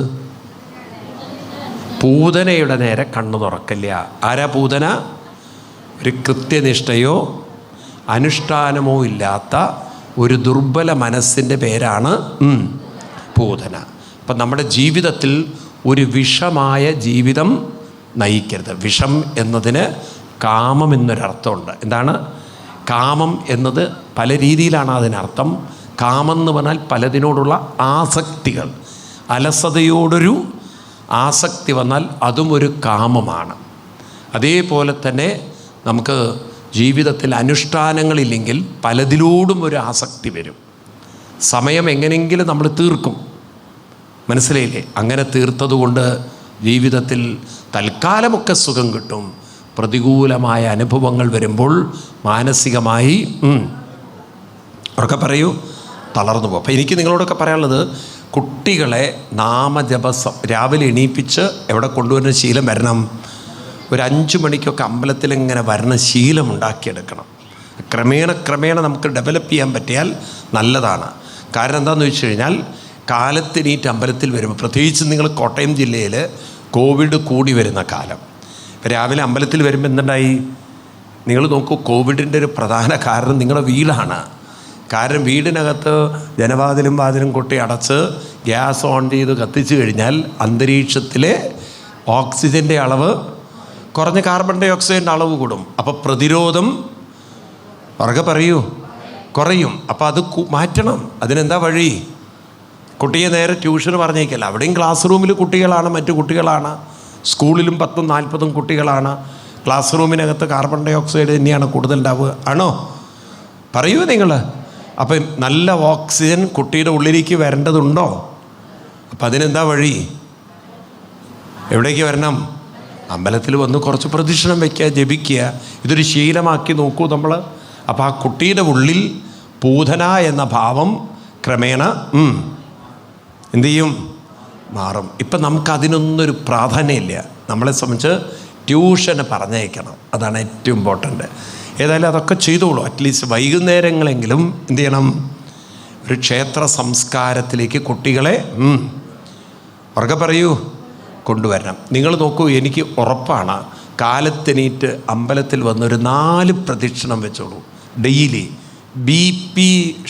പൂതനയുടെ നേരെ കണ്ണു തുറക്കില്ല. ആരാ പൂതന? ഒരു കൃത്യനിഷ്ഠയോ അനുഷ്ഠാനമോ ഇല്ലാത്ത ഒരു ദുർബല മനസ്സിൻ്റെ പേരാണ് പൂതന. അപ്പം നമ്മുടെ ജീവിതത്തിൽ ഒരു വിഷമായ ജീവിതം നയിക്കരുത്. വിഷം എന്നതിന് കാമം എന്നൊരർത്ഥമുണ്ട്. എന്താണ് കാമം എന്നത്? പല രീതിയിലാണ് അതിനർത്ഥം. കാമം എന്ന് പറഞ്ഞാൽ പലതിനോടുള്ള ആസക്തികൾ. അലസതയോടൊരു ആസക്തി വന്നാൽ അതും ഒരു കാമമാണ്. അതേപോലെ തന്നെ നമുക്ക് ജീവിതത്തിൽ അനുഷ്ഠാനങ്ങളില്ലെങ്കിൽ പലതിലോടും ഒരു ആസക്തി വരും. സമയം എങ്ങനെയെങ്കിലും നമ്മൾ തീർക്കും. മനസ്സിലായില്ലേ? അങ്ങനെ തീർത്തതുകൊണ്ട് ജീവിതത്തിൽ തൽക്കാലമൊക്കെ സുഖം കിട്ടും. പ്രതികൂലമായ അനുഭവങ്ങൾ വരുമ്പോൾ മാനസികമായി ഉറക്കെ പറയൂ, തളർന്നു പോകും. അപ്പോൾ എനിക്ക് നിങ്ങളോടൊക്കെ പറയാനുള്ളത്, കുട്ടികളെ നാമജപസം രാവിലെ എണീപ്പിച്ച് എവിടെ കൊണ്ടുവരുന്ന ശീലം വരണം. ഒരു 5 മണിക്കൊക്കെ അമ്പലത്തിലിങ്ങനെ വരുന്ന ശീലം ഉണ്ടാക്കിയെടുക്കണം. ക്രമേണ നമുക്ക് ഡെവലപ്പ് ചെയ്യാൻ പറ്റിയാൽ നല്ലതാണ്. കാരണം എന്താണെന്ന് വെച്ച് കഴിഞ്ഞാൽ, കാലത്തിനീറ്റ് അമ്പലത്തിൽ വരുമ്പോൾ, പ്രത്യേകിച്ച് നിങ്ങൾ കോട്ടയം ജില്ലയിൽ കോവിഡ് കൂടി വരുന്ന കാലം, രാവിലെ അമ്പലത്തിൽ വരുമ്പോൾ എന്തുണ്ടായി? നിങ്ങൾ നോക്കൂ, കോവിഡിൻ്റെ ഒരു പ്രധാന കാരണം നിങ്ങളുടെ വീടാണ്. കാരണം വീടിനകത്ത് വാതിലും കൊട്ടി അടച്ച് ഗ്യാസ് ഓൺ ചെയ്ത് കത്തിച്ചു കഴിഞ്ഞാൽ അന്തരീക്ഷത്തിലെ ഓക്സിജൻ്റെ അളവ് കുറഞ്ഞ, കാർബൺ ഡൈ ഓക്സൈഡിൻ്റെ അളവ് കൂടും. അപ്പോൾ പ്രതിരോധം ഉറക്കെ പറയൂ കുറയും. അപ്പോൾ അത് മാറ്റണം. അതിനെന്താ വഴി? കുട്ടിയെ നേരെ ട്യൂഷന് പറഞ്ഞേക്കല്ല. അവിടെയും ക്ലാസ് റൂമിൽ കുട്ടികളാണ്, മറ്റു കുട്ടികളാണ്. സ്കൂളിലും 10-40 കുട്ടികളാണ്. ക്ലാസ് റൂമിനകത്ത് കാർബൺ ഡൈ ഓക്സൈഡ് തന്നെയാണ് കൂടുതൽ ഉണ്ടാവുക. ആണോ? പറയൂ നിങ്ങൾ. അപ്പം നല്ല ഓക്സിജൻ കുട്ടിയുടെ ഉള്ളിലേക്ക് വരേണ്ടതുണ്ടോ? അപ്പം അതിനെന്താ വഴി? എവിടേക്ക് വരണം? അമ്പലത്തിൽ വന്ന് കുറച്ച് പ്രദക്ഷിണം വയ്ക്കുക, ജപിക്കുക. ഇതൊരു ശീലമാക്കി നോക്കൂ നമ്മൾ. അപ്പം ആ കുട്ടിയുടെ ഉള്ളിൽ പൂതന എന്ന ഭാവം ക്രമേണ എന്തു ചെയ്യും? മാറും. ഇപ്പം നമുക്കതിനൊന്നൊരു പ്രാധാന്യമില്ല. നമ്മളെ സംബന്ധിച്ച് ട്യൂഷന് പറഞ്ഞയക്കണം, അതാണ് ഏറ്റവും ഇമ്പോർട്ടൻ്റ്. ഏതായാലും അതൊക്കെ ചെയ്തോളൂ. അറ്റ്ലീസ്റ്റ് വൈകുന്നേരങ്ങളെങ്കിലും എന്തു ചെയ്യണം? ഒരു ക്ഷേത്ര സംസ്കാരത്തിലേക്ക് കുട്ടികളെ ഉറക്കെ പറയൂ കൊണ്ടുവരണം. നിങ്ങൾ നോക്കൂ, എനിക്ക് ഉറപ്പാണ്, കാലത്തെണീറ്റ് അമ്പലത്തിൽ വന്നൊരു 4 പ്രദക്ഷിണം വെച്ചോളൂ ഡെയിലി. BP,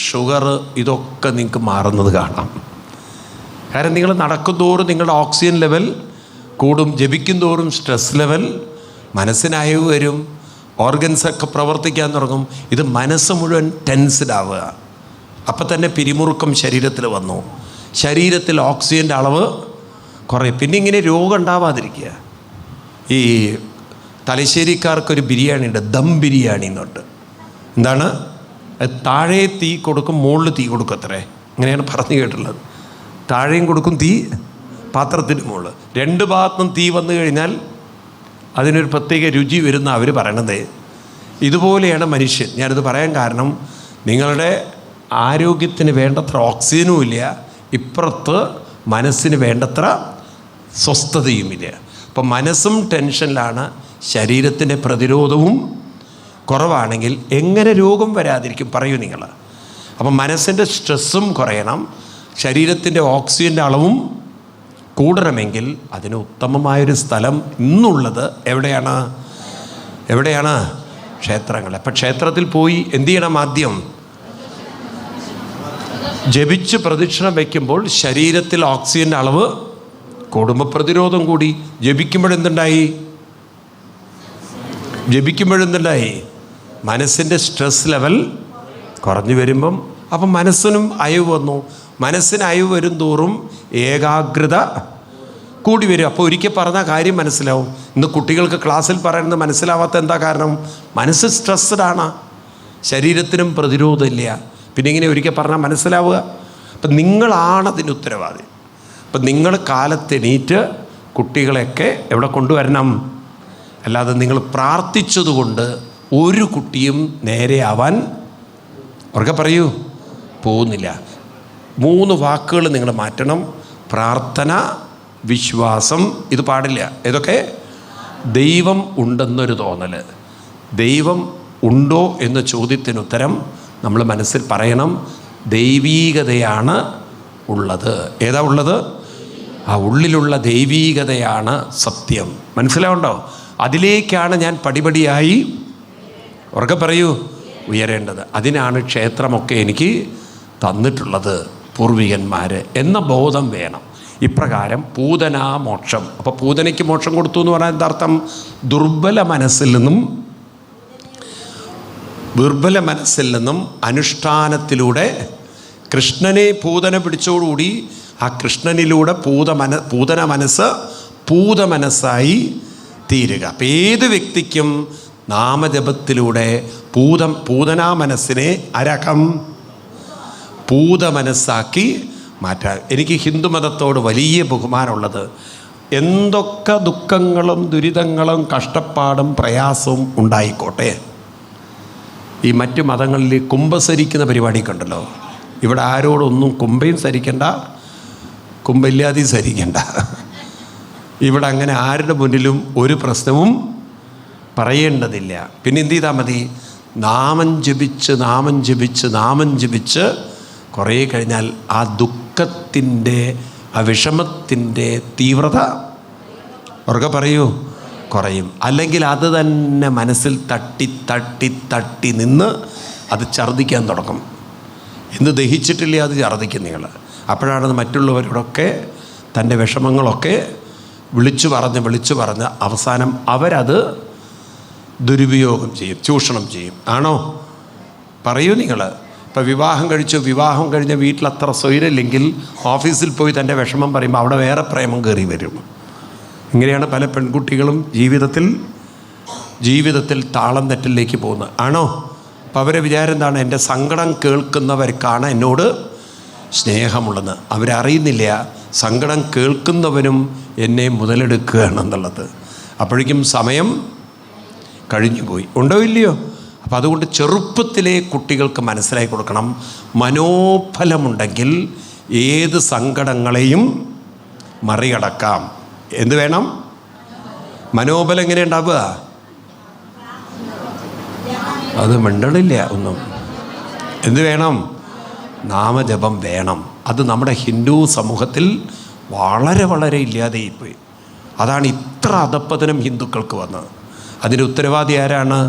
ഷുഗർ ഇതൊക്കെ നിങ്ങൾക്ക് മാറുന്നത് കാണാം. കാരണം നിങ്ങൾ നടക്കുന്തോറും നിങ്ങളുടെ ഓക്സിജൻ ലെവൽ കൂടും, ജപിക്കും തോറും സ്ട്രെസ് ലെവൽ, മനസ്സിനയവ് വരും, ഓർഗൻസൊക്കെ പ്രവർത്തിക്കാൻ തുടങ്ങും. ഇത് മനസ്സ് മുഴുവൻ ടെൻസ്ഡ് ആവുക. അപ്പം തന്നെ പിരിമുറുക്കം ശരീരത്തിൽ വന്നു, ശരീരത്തിൽ ഓക്സിജൻ്റെ അളവ് കുറയും. പിന്നെ ഇങ്ങനെ രോഗം ഉണ്ടാവാതിരിക്കുക. ഈ തലശ്ശേരിക്കാർക്കൊരു ബിരിയാണി ഉണ്ട്, ദം ബിരിയാണി എന്നുണ്ട്. എന്താണ്? താഴെ തീ കൊടുക്കും, മുകളിൽ തീ കൊടുക്കും. അത്രേ, ഇങ്ങനെയാണ് പറഞ്ഞു കേട്ടുള്ളത്. താഴെയും കൊടുക്കും തീ, പാത്രത്തിന് മുകളിൽ. 2 ഭാഗത്തും തീ വന്നു കഴിഞ്ഞാൽ അതിനൊരു പ്രത്യേക രുചി വരുന്ന അവർ പറയണത്. ഇതുപോലെയാണ് മനുഷ്യൻ. ഞാനിത് പറയാൻ കാരണം, നിങ്ങളുടെ ആരോഗ്യത്തിന് വേണ്ടത്ര ഓക്സിജനും ഇല്ല, ഇപ്പുറത്ത് മനസ്സിന് വേണ്ടത്ര സ്വസ്ഥതയുമില്ല. അപ്പം മനസ്സും ടെൻഷനിലാണ്, ശരീരത്തിൻ്റെ പ്രതിരോധവും കുറവാണെങ്കിൽ എങ്ങനെ രോഗം വരാതിരിക്കും? പറയൂ നിങ്ങൾ. അപ്പം മനസ്സിൻ്റെ സ്ട്രെസ്സും കുറയണം, ശരീരത്തിൻ്റെ ഓക്സിജൻ്റെ അളവും കൂടണമെങ്കിൽ അതിന് ഉത്തമമായൊരു സ്ഥലം ഇന്നുള്ളത് എവിടെയാണ്? ക്ഷേത്രങ്ങൾ. അപ്പം ക്ഷേത്രത്തിൽ പോയി എന്തു ചെയ്യണം? ആദ്യം ജപിച്ച് പ്രദക്ഷിണം വയ്ക്കുമ്പോൾ ശരീരത്തിൽ ഓക്സിജൻ്റെ അളവ് കുടുംബ പ്രതിരോധം കൂടി. ജപിക്കുമ്പോഴെന്തുണ്ടായി? മനസ്സിൻ്റെ സ്ട്രെസ് ലെവൽ കുറഞ്ഞു വരുമ്പം അപ്പം മനസ്സിനും അയവ് വന്നു. മനസ്സിന് അയവ് വരും തോറും ഏകാഗ്രത കൂടി വരും. അപ്പോൾ ഒരിക്കൽ പറഞ്ഞ കാര്യം മനസ്സിലാവും. ഇന്ന് കുട്ടികൾക്ക് ക്ലാസ്സിൽ പറയുന്നത് മനസ്സിലാവാത്ത എന്താ കാരണം? മനസ്സ് സ്ട്രെസ്ഡാണ്, ശരീരത്തിനും പ്രതിരോധമില്ല. പിന്നെ ഇങ്ങനെ ഒരിക്കൽ പറഞ്ഞാൽ മനസ്സിലാവുക? അപ്പം നിങ്ങളാണ് അതിന് ഉത്തരവാദി. അപ്പം നിങ്ങൾ കാലത്തെണീറ്റ് കുട്ടികളെയൊക്കെ എവിടെ കൊണ്ടുവരണം? അല്ലാതെ നിങ്ങൾ പ്രാർത്ഥിച്ചതുകൊണ്ട് ഒരു കുട്ടിയും നേരെയാവാൻ അവർക്ക് പറയൂ പോകുന്നില്ല. 3 വാക്കുകൾ നിങ്ങൾ മാറ്റണം. പ്രാർത്ഥന, വിശ്വാസം. ഇത് പാടില്ല. ഇതൊക്കെ ദൈവം ഉണ്ടെന്നൊരു തോന്നൽ. ദൈവം ഉണ്ടോ എന്ന ചോദ്യത്തിന് ഉത്തരം നമ്മൾ മനസ്സിൽ പറയണം. ദൈവീകതയാണ് ഉള്ളത്. ഏതാ ഉള്ളത്? ആ ഉള്ളിലുള്ള ദൈവീകതയാണ് സത്യം. മനസ്സിലാവുണ്ടോ? അതിലേക്കാണ് ഞാൻ പടിപടിയായി ഉറക്കെ പറയൂ ഉയരേണ്ടത്. അതിനാണ് ക്ഷേത്രമൊക്കെ എനിക്ക് തന്നിട്ടുള്ളത് പൂർവികന്മാർ എന്ന ബോധം വേണം. ഇപ്രകാരം പൂതനാ മോക്ഷം. അപ്പോൾ പൂതനയ്ക്ക് മോക്ഷം കൊടുത്തു എന്ന് പറഞ്ഞാൽ എന്താർത്ഥം? ദുർബല മനസ്സിൽ നിന്നും അനുഷ്ഠാനത്തിലൂടെ കൃഷ്ണനെ പൂതന പിടിച്ചോടുകൂടി ആ കൃഷ്ണനിലൂടെ പൂതന മനസ്സ് പൂതമനസ്സായി തീരുക. അപ്പം ഏത് വ്യക്തിക്കും നാമജപത്തിലൂടെ പൂതനാ മനസ്സിനെ അരകം പൂതമനസ്സാക്കി മാറ്റാൻ. എനിക്ക് ഹിന്ദുമതത്തോട് വലിയ ബഹുമാനമുള്ളത്. എന്തൊക്കെ ദുഃഖങ്ങളും ദുരിതങ്ങളും കഷ്ടപ്പാടും പ്രയാസവും ഉണ്ടായിക്കോട്ടെ, ഈ മറ്റു മതങ്ങളിൽ കുംഭസരിക്കുന്ന പരിപാടിയൊക്കെ ഉണ്ടല്ലോ. ഇവിടെ ആരോടൊന്നും കുംഭയും സരിക്കണ്ട, കുംഭയില്ലാതെയും സരിക്കണ്ട. ഇവിടെ അങ്ങനെ ആരുടെ മുന്നിലും ഒരു പ്രശ്നവും പറയേണ്ടതില്ല. പിന്നെ എന്ത് ചെയ്താൽ മതി? നാമം ജപിച്ച് കുറേ കഴിഞ്ഞാൽ ആ ദുഃഖത്തിൻ്റെ ആ വിഷമത്തിൻ്റെ തീവ്രത അവർക്ക് പറയൂ കുറയും. അല്ലെങ്കിൽ അത് തന്നെ മനസ്സിൽ തട്ടി നിന്ന് അത് ഛർദ്ദിക്കാൻ തുടങ്ങും. എന്ത് ദഹിച്ചിട്ടില്ലേ അത് ഛർദ്ദിക്കും നിങ്ങൾ. അപ്പോഴാണ് മറ്റുള്ളവരോടൊക്കെ തൻ്റെ വിഷമങ്ങളൊക്കെ വിളിച്ചു പറഞ്ഞ് അവസാനം അവരത് ദുരുപയോഗം ചെയ്യും, ചൂഷണം ചെയ്യും. ആണോ? പറയൂ നിങ്ങൾ. ഇപ്പോൾ വിവാഹം കഴിഞ്ഞ വീട്ടിൽ അത്ര സ്വൈരമില്ലെങ്കിൽ ഓഫീസിൽ പോയി തൻ്റെ വിഷമം പറയുമ്പോൾ അവിടെ വേറെ പ്രേമം കയറി വരും. ഇങ്ങനെയാണ് പല പെൺകുട്ടികളും ജീവിതത്തിൽ താളം തെറ്റിലേക്ക് പോകുന്നത്. ആണോ? അപ്പോൾ അവരെ വിചാരം എന്താണ്? എൻ്റെ സങ്കടം കേൾക്കുന്നവർക്കാണ് എന്നോട് സ്നേഹമുള്ളത്. അവരറിയുന്നില്ല സങ്കടം കേൾക്കുന്നവനും എന്നെ മുതലെടുക്കുകയാണെന്നുള്ളത്. അപ്പോഴേക്കും സമയം കഴിഞ്ഞു പോയി. ഉണ്ടോ ഇല്ലയോ? അപ്പോൾ അതുകൊണ്ട് ചെറുപ്പത്തിലെ കുട്ടികൾക്ക് മനസ്സിലാക്കി കൊടുക്കണം, മനോഫലമുണ്ടെങ്കിൽ ഏത് സങ്കടങ്ങളെയും മറികടക്കാം. എന്ത് വേണം? മനോബലം എങ്ങനെ ഉണ്ടാവുക? അത് മിണ്ടണില്ല ഒന്നും. എന്ത് വേണം? നാമജപം വേണം. അത് നമ്മുടെ ഹിന്ദു സമൂഹത്തിൽ വളരെ ഇല്ലാതെയായിപ്പോയി. അതാണ് ഇത്ര അധപ്പതനം ഹിന്ദുക്കൾക്ക് വന്നത്. അതിൻ്റെ ഉത്തരവാദി ആരാണ്?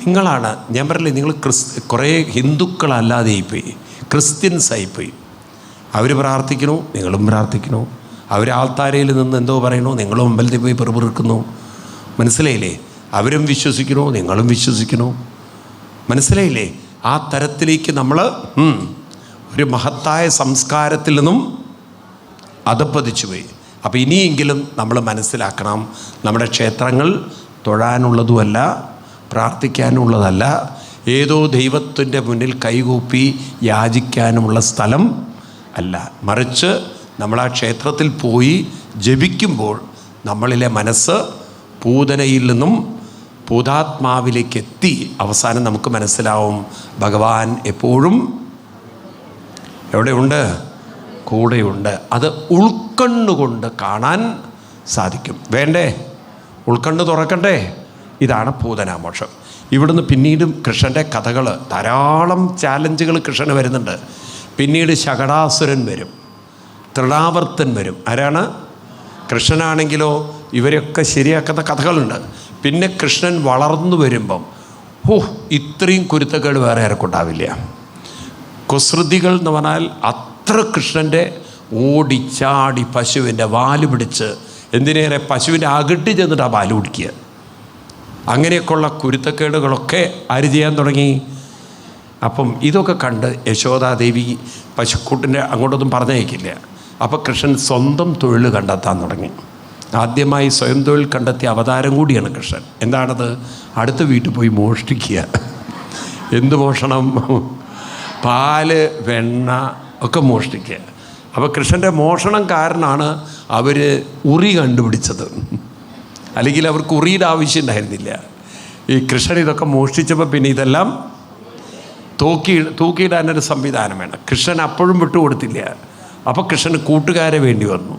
നിങ്ങളാണ്. ഞാൻ പറയില്ലേ, നിങ്ങൾ കുറേ ഹിന്ദുക്കളല്ലാതെയായിപ്പോയി, ക്രിസ്ത്യൻസായിപ്പോയി. അവർ പ്രാർത്ഥിക്കണു, നിങ്ങളും പ്രാർത്ഥിക്കണു. അവർ ആൾത്താരയിൽ നിന്ന് എന്തോ പറയണു, നിങ്ങളും അമ്പലത്തിൽ പോയി പെറുപിറുക്കുന്നു. മനസ്സിലായില്ലേ? അവരും വിശ്വസിക്കണു, നിങ്ങളും വിശ്വസിക്കണു. മനസ്സിലായില്ലേ? ആ തരത്തിലേക്ക് നമ്മൾ ഒരു മഹത്തായ സംസ്കാരത്തിൽ നിന്നും അധപ്പതിച്ചു പോയി. അപ്പോൾ ഇനിയെങ്കിലും നമ്മൾ മനസ്സിലാക്കണം, നമ്മുടെ ക്ഷേത്രങ്ങൾ തൊഴാനുള്ളതുമല്ല, പ്രാർത്ഥിക്കാനുള്ളതല്ല, ഏതോ ദൈവത്തിൻ്റെ മുന്നിൽ കൈകൂപ്പി യാചിക്കാനുമുള്ള സ്ഥലം അല്ല. മറിച്ച് നമ്മൾ ആ ക്ഷേത്രത്തിൽ പോയി ജപിക്കുമ്പോൾ നമ്മളിലെ മനസ്സ് പൂതനയിൽ നിന്നും പൂതാത്മാവിലേക്ക് എത്തി അവസാനം നമുക്ക് മനസ്സിലാവും ഭഗവാൻ എപ്പോഴും എവിടെയുണ്ട്? കൂടെയുണ്ട്. അത് ഉൾക്കണ്ണുകൊണ്ട് കാണാൻ സാധിക്കും. വേണ്ടേ? ഉൾക്കണ്ണ് തുറക്കണ്ടേ? ഇതാണ് പൂതനാമോക്ഷം. ഇവിടുന്ന് പിന്നീടും കൃഷ്ണൻ്റെ കഥകൾ, ധാരാളം ചാലഞ്ചുകൾ കൃഷ്ണന് വരുന്നുണ്ട്. പിന്നീട് ശകടാസുരൻ വരും, തൃണാവർത്തൻ വരും. ആരാണ്? കൃഷ്ണനാണെങ്കിലോ ഇവരെയൊക്കെ ശരിയാക്കുന്ന കഥകളുണ്ട്. പിന്നെ കൃഷ്ണൻ വളർന്നു വരുമ്പം ഇത്രയും കുരുത്തക്കേട് വേറെ ആർക്കുണ്ടാവില്ല. കുസൃതികൾ എന്ന് പറഞ്ഞാൽ അത്ര കൃഷ്ണൻ്റെ ഓടിച്ചാടി പശുവിൻ്റെ വാല് പിടിച്ച്, എന്തിനേറെ പശുവിൻ്റെ അകട്ടി ചെന്നിട്ട് ആ പാല് കുടിക്കുക. അങ്ങനെയൊക്കെയുള്ള കുരുത്തക്കേടുകളൊക്കെ ആര് ചെയ്യാൻ തുടങ്ങി? അപ്പം ഇതൊക്കെ കണ്ട് യശോദാദേവി പശുക്കൂട്ടിൻ്റെ അങ്ങോട്ടൊന്നും പറഞ്ഞയക്കില്ല. അപ്പോൾ കൃഷ്ണൻ സ്വന്തം തൊഴിൽ കണ്ടെത്താൻ തുടങ്ങി. ആദ്യമായി സ്വയം തൊഴിൽ കണ്ടെത്തിയ അവതാരം കൂടിയാണ് കൃഷ്ണൻ. എന്താണത്? അടുത്ത വീട്ടിൽ പോയി മോഷ്ടിക്കുക. എന്ത് മോഷണം? പാല്, വെണ്ണ ഒക്കെ മോഷ്ടിക്കുക. അപ്പോൾ കൃഷ്ണൻ്റെ മോഷണം കാരണമാണ് അവർ ഉറി കണ്ടുപിടിച്ചത്. അല്ലെങ്കിൽ അവർക്ക് ഉറിയുടെ ആവശ്യം ഉണ്ടായിരുന്നില്ല. ഈ കൃഷ്ണൻ ഇതൊക്കെ മോഷ്ടിച്ചപ്പോൾ പിന്നെ ഇതെല്ലാം തൂക്കിയിടാനൊരു സംവിധാനം വേണം. കൃഷ്ണൻ അപ്പോഴും വിട്ടുകൊടുത്തില്ല. അപ്പോൾ കൃഷ്ണന് കൂട്ടുകാരെ വേണ്ടി വന്നു.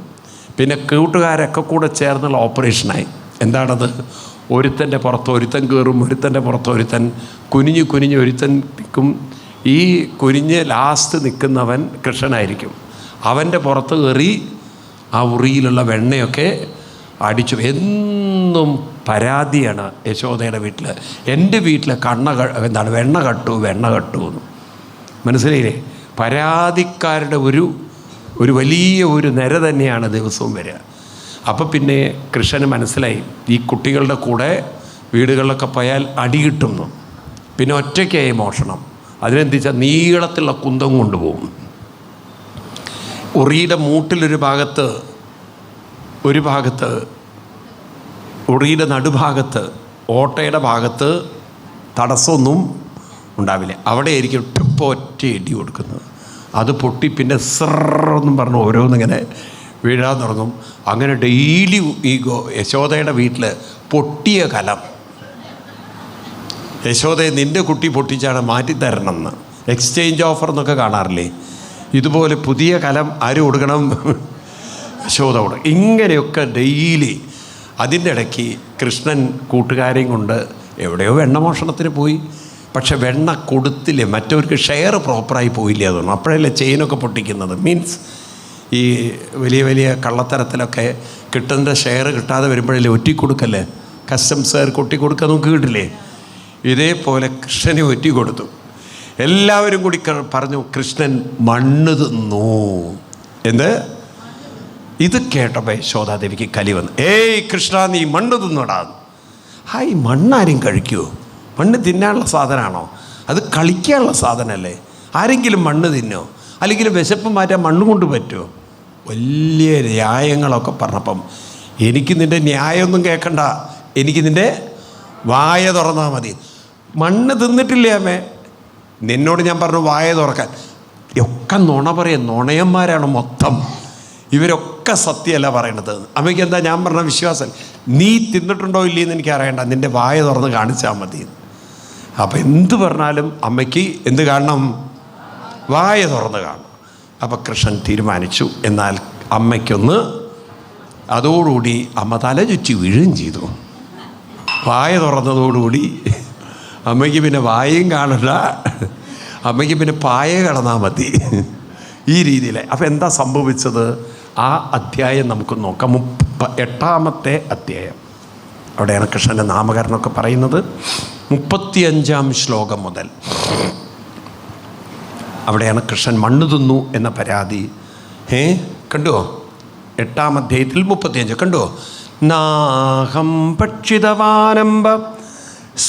പിന്നെ കൂട്ടുകാരൊക്കെ കൂടെ ചേർന്നുള്ള ഓപ്പറേഷനായി. എന്താണത്? ഒരുത്തൻ്റെ പുറത്ത് ഒരുത്തൻ കയറും, ഒരുത്തൻ്റെ പുറത്ത് ഒരുത്തൻ കുനിഞ്ഞ് ഒരുത്തൻ നിൽക്കും. ഈ കുനിഞ്ഞ് ലാസ്റ്റ് നിൽക്കുന്നവൻ കൃഷ്ണനായിരിക്കും. അവൻ്റെ പുറത്ത് കയറി ആ ഉറിയിലുള്ള വെണ്ണയൊക്കെ അടിച്ചു. എന്നും പരാതിയാണ് യശോദയുടെ വീട്ടിൽ. എൻ്റെ വീട്ടിൽ വെണ്ണ കട്ടു എന്ന്. മനസ്സിലായില്ലേ? പരാതിക്കാരുടെ ഒരു വലിയ ഒരു നിര തന്നെയാണ് ദിവസവും വരിക. അപ്പം പിന്നെ കൃഷ്ണന് മനസ്സിലായി ഈ കുട്ടികളുടെ കൂടെ വീടുകളിലൊക്കെ പോയാൽ അടി കിട്ടുന്നു. പിന്നെ ഒറ്റയ്ക്കായി മോഷണം. അതിനെന്തിച്ചാൽ നീളത്തിലുള്ള കുന്തം കൊണ്ടുപോകും. ഉറിയുടെ മൂട്ടിലൊരു ഭാഗത്ത് ഉറിയുടെ നടുഭാഗത്ത് ഓട്ടയുടെ ഭാഗത്ത് തടസ്സമൊന്നും ഉണ്ടാവില്ല. അവിടെ ആയിരിക്കും ഒറ്റ ഇടി കൊടുക്കുന്നത്. അത് പൊട്ടി പിന്നെ സിറെന്നും പറഞ്ഞ് ഓരോന്നിങ്ങനെ വീഴാൻ തുടങ്ങും. അങ്ങനെ ഡെയിലി ഈ യശോദയുടെ വീട്ടിൽ പൊട്ടിയ കലം, യശോദയെ നിൻ്റെ കുട്ടി പൊട്ടിച്ചാണ് മാറ്റിത്തരണം എന്ന് എക്സ്ചേഞ്ച് ഓഫർ എന്നൊക്കെ കാണാറില്ലേ? ഇതുപോലെ പുതിയ കലം ആര് കൊടുക്കണം? യശോദ കൊടുക്കും. ഇങ്ങനെയൊക്കെ ഡെയിലി. അതിൻ്റെ ഇടയ്ക്ക് കൃഷ്ണൻ കൂട്ടുകാരെയും കൊണ്ട് എവിടെയോ വെണ്ണ മോഷണത്തിന് പോയി. പക്ഷെ വെണ്ണ കൊടുത്തില്ലേ, മറ്റവർക്ക് ഷെയർ പ്രോപ്പറായി പോയില്ല തോന്നുന്നു. അപ്പോഴല്ലേ ചെയിനൊക്കെ പൊട്ടിക്കുന്നത്. മീൻസ് ഈ വലിയ വലിയ കള്ളത്തരത്തിലൊക്കെ കിട്ടുന്ന ഷെയർ കിട്ടാതെ വരുമ്പോഴല്ലേ ഒറ്റിക്കൊടുക്കല്ലേ, കസ്റ്റംസുകാർ കൊട്ടിക്കൊടുക്കാൻ നമുക്ക് കിട്ടില്ലേ? ഇതേപോലെ കൃഷ്ണനെ ഒറ്റിക്കൊടുത്തു. എല്ലാവരും കൂടി പറഞ്ഞു കൃഷ്ണൻ മണ്ണ് തിന്നു. എന്ത്? ഇത് കേട്ടപ്പോൾ യശോദാദേവിക്ക് കലി വന്നു. ഏയ് കൃഷ്ണ, നീ മണ്ണ് തിന്നോടാ. ഹായ്, മണ്ണാരും കഴിക്കുമോ? മണ്ണ് തിന്നാനുള്ള സാധനമാണോ? അത് കളിക്കാനുള്ള സാധനമല്ലേ? ആരെങ്കിലും മണ്ണ് തിന്നോ? അല്ലെങ്കിൽ വിശപ്പ് മാറ്റാൻ മണ്ണ് കൊണ്ട് പറ്റുമോ? വലിയ ന്യായങ്ങളൊക്കെ പറഞ്ഞപ്പം എനിക്ക് നിൻ്റെ ന്യായമൊന്നും കേൾക്കണ്ട, എനിക്ക് നിൻ്റെ വായ തുറന്നാൽ മതി. മണ്ണ് തിന്നിട്ടില്ലേ അമ്മേ? നിന്നോട് ഞാൻ പറഞ്ഞു വായ തുറക്കാൻ. ഒക്കെ നുണ പറയും, നുണയന്മാരാണ് മൊത്തം. ഇവരൊക്കെ സത്യമല്ല പറയണത്. അമ്മയ്ക്ക് എന്താ ഞാൻ പറഞ്ഞ വിശ്വാസം? നീ തിന്നിട്ടുണ്ടോ ഇല്ലയെന്ന് എനിക്ക് അറിയണ്ട, നിൻ്റെ വായ തുറന്ന് കാണിച്ചാൽ മതി. അപ്പം എന്ത് പറഞ്ഞാലും അമ്മയ്ക്ക് എന്ത് കാണണം? വായ തുറന്ന് കാണും. അപ്പം കൃഷ്ണൻ തീരുമാനിച്ചു. എന്നാൽ അമ്മയ്ക്കൊന്ന് അതോടുകൂടി അമ്മ തല ചുറ്റി വീഴുകയും ചെയ്തു. വായ തുറന്നതോടുകൂടി അമ്മയ്ക്ക് പിന്നെ വായയും കാണണ്ട, അമ്മയ്ക്ക് പിന്നെ പായ കടന്നാൽ മതി. ഈ രീതിയിൽ. അപ്പം എന്താ സംഭവിച്ചത്? ആ അധ്യായം നമുക്ക് നോക്കാം. 8-ാമത്തെ അധ്യായം. അവിടെയാണ് കൃഷ്ണൻ്റെ നാമകരണമൊക്കെ പറയുന്നത്. 35-ാം ശ്ലോകം മുതൽ അവിടെയാണ് കൃഷ്ണൻ മണ്ണ് തിന്നു എന്ന പരാതി. കണ്ടുവോ? 8-ാം അധ്യായത്തിൽ 35 കണ്ടുവോ? നാഹം ഭക്ഷിതവാനംബ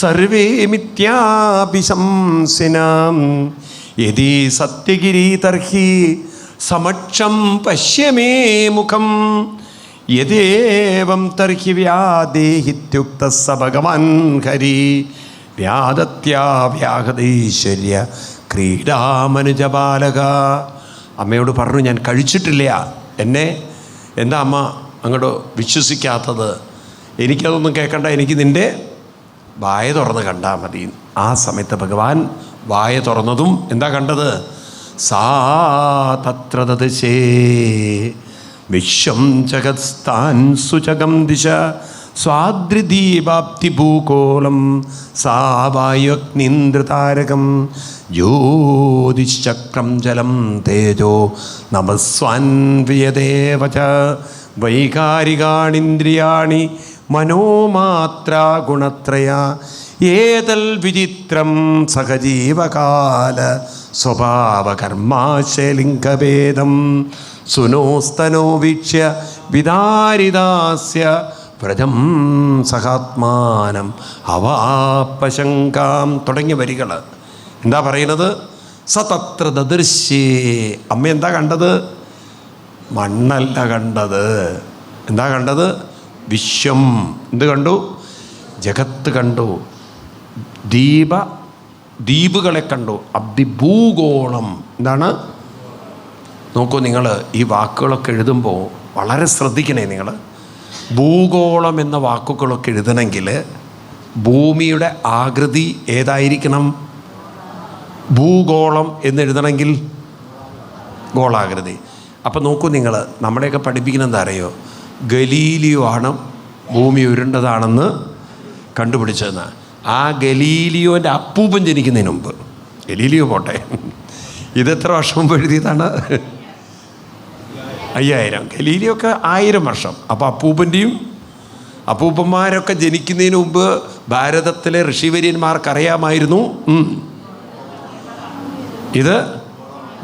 സർവേ മിഥ്യാഭിശംസിനാം യദി സത്യഗിരി തർഹി സമക്ഷം പശ്യമേ മുഖം യദേവം തർഹി വ്യാദേഹിത്യുക്ത സ ഭഗവാൻ ഹരി വ്യാദത്യാവ്യാഹതൈശ്വര്യ ക്രീഡാമനുജബാലക. അമ്മയോട് പറഞ്ഞു, ഞാൻ കഴിച്ചിട്ടില്ല. എന്നെ എന്താ അമ്മ അങ്ങോട്ട് വിശ്വസിക്കാത്തത്? എനിക്കതൊന്നും കേൾക്കണ്ട, എനിക്ക് നിൻ്റെ വായ തുറന്ന് കണ്ടാൽ മതി. ആ സമയത്ത് ഭഗവാൻ വായ തുറന്നതും എന്താ കണ്ടത്? സാ തത്ര ദദശേ വിശ്വം ജഗത്സ്ഥാൻ സുചകം ദിശ സ്വാദ്രിദീപാപ്തി ഭൂകോളം സാ വായുഗ്നിന്ദ്രതാരകം ജ്യോതിശ്ചക്രം ജലം തേജോ നമസ്വാൻവിയദേവ ച വൈകാരികാണിന്ദ്രിയാണി മനോമാത്ര ഗുണത്രയ ഏതൽ വിചിത്രം സഹജീവകാല സ്വഭാവകർമാശലിംഗഭേദം സുനോസ്തനോ വീക്ഷ്യ വിദാരിദാസ്യ വ്രജം സഹാത്മാനം അവാപശങ്കാം തുടങ്ങിയ വരികൾ എന്താ പറയുന്നത്? സതത്ര ദദൃശ്യേ. അമ്മ എന്താ കണ്ടത്? മണ്ണല്ല കണ്ടത്. എന്താ കണ്ടത്? വിശ്വം. എന്ത് കണ്ടു? ജഗത്ത് കണ്ടു. ദ്വീപുകളെ കണ്ടു. ഭൂഗോളം. എന്താണ്? നോക്കൂ, നിങ്ങൾ ഈ വാക്കുകളൊക്കെ എഴുതുമ്പോൾ വളരെ ശ്രദ്ധിക്കണേ. നിങ്ങൾ ഭൂഗോളം എന്ന വാക്കുകളൊക്കെ എഴുതണമെങ്കിൽ ഭൂമിയുടെ ആകൃതി ഏതായിരിക്കണം? ഭൂഗോളം എന്നെഴുതണമെങ്കിൽ ഗോളാകൃതി. അപ്പം നോക്കൂ, നിങ്ങൾ നമ്മളെയൊക്കെ പഠിപ്പിക്കുന്ന എന്താ അറിയോ? ഗലീലിയോ ആണ് ഭൂമി ഉരുണ്ടതാണെന്ന് കണ്ടുപിടിച്ചതെന്ന്. ആ ഗലീലിയോൻ്റെ അപ്പൂപ്പൻ ജനിക്കുന്നതിന് മുമ്പ്, ഗലീലിയോ പോട്ടെ, ഇതെത്ര വർഷം മുമ്പ് എഴുതിയതാണ്? 5000. ഗലീലിയോ ഒക്കെ 1000 വർഷം. അപ്പോൾ അപ്പൂപ്പന്മാരൊക്കെ ജനിക്കുന്നതിന് മുമ്പ് ഭാരതത്തിലെ ഋഷിവര്യന്മാർക്കറിയാമായിരുന്നു ഇത്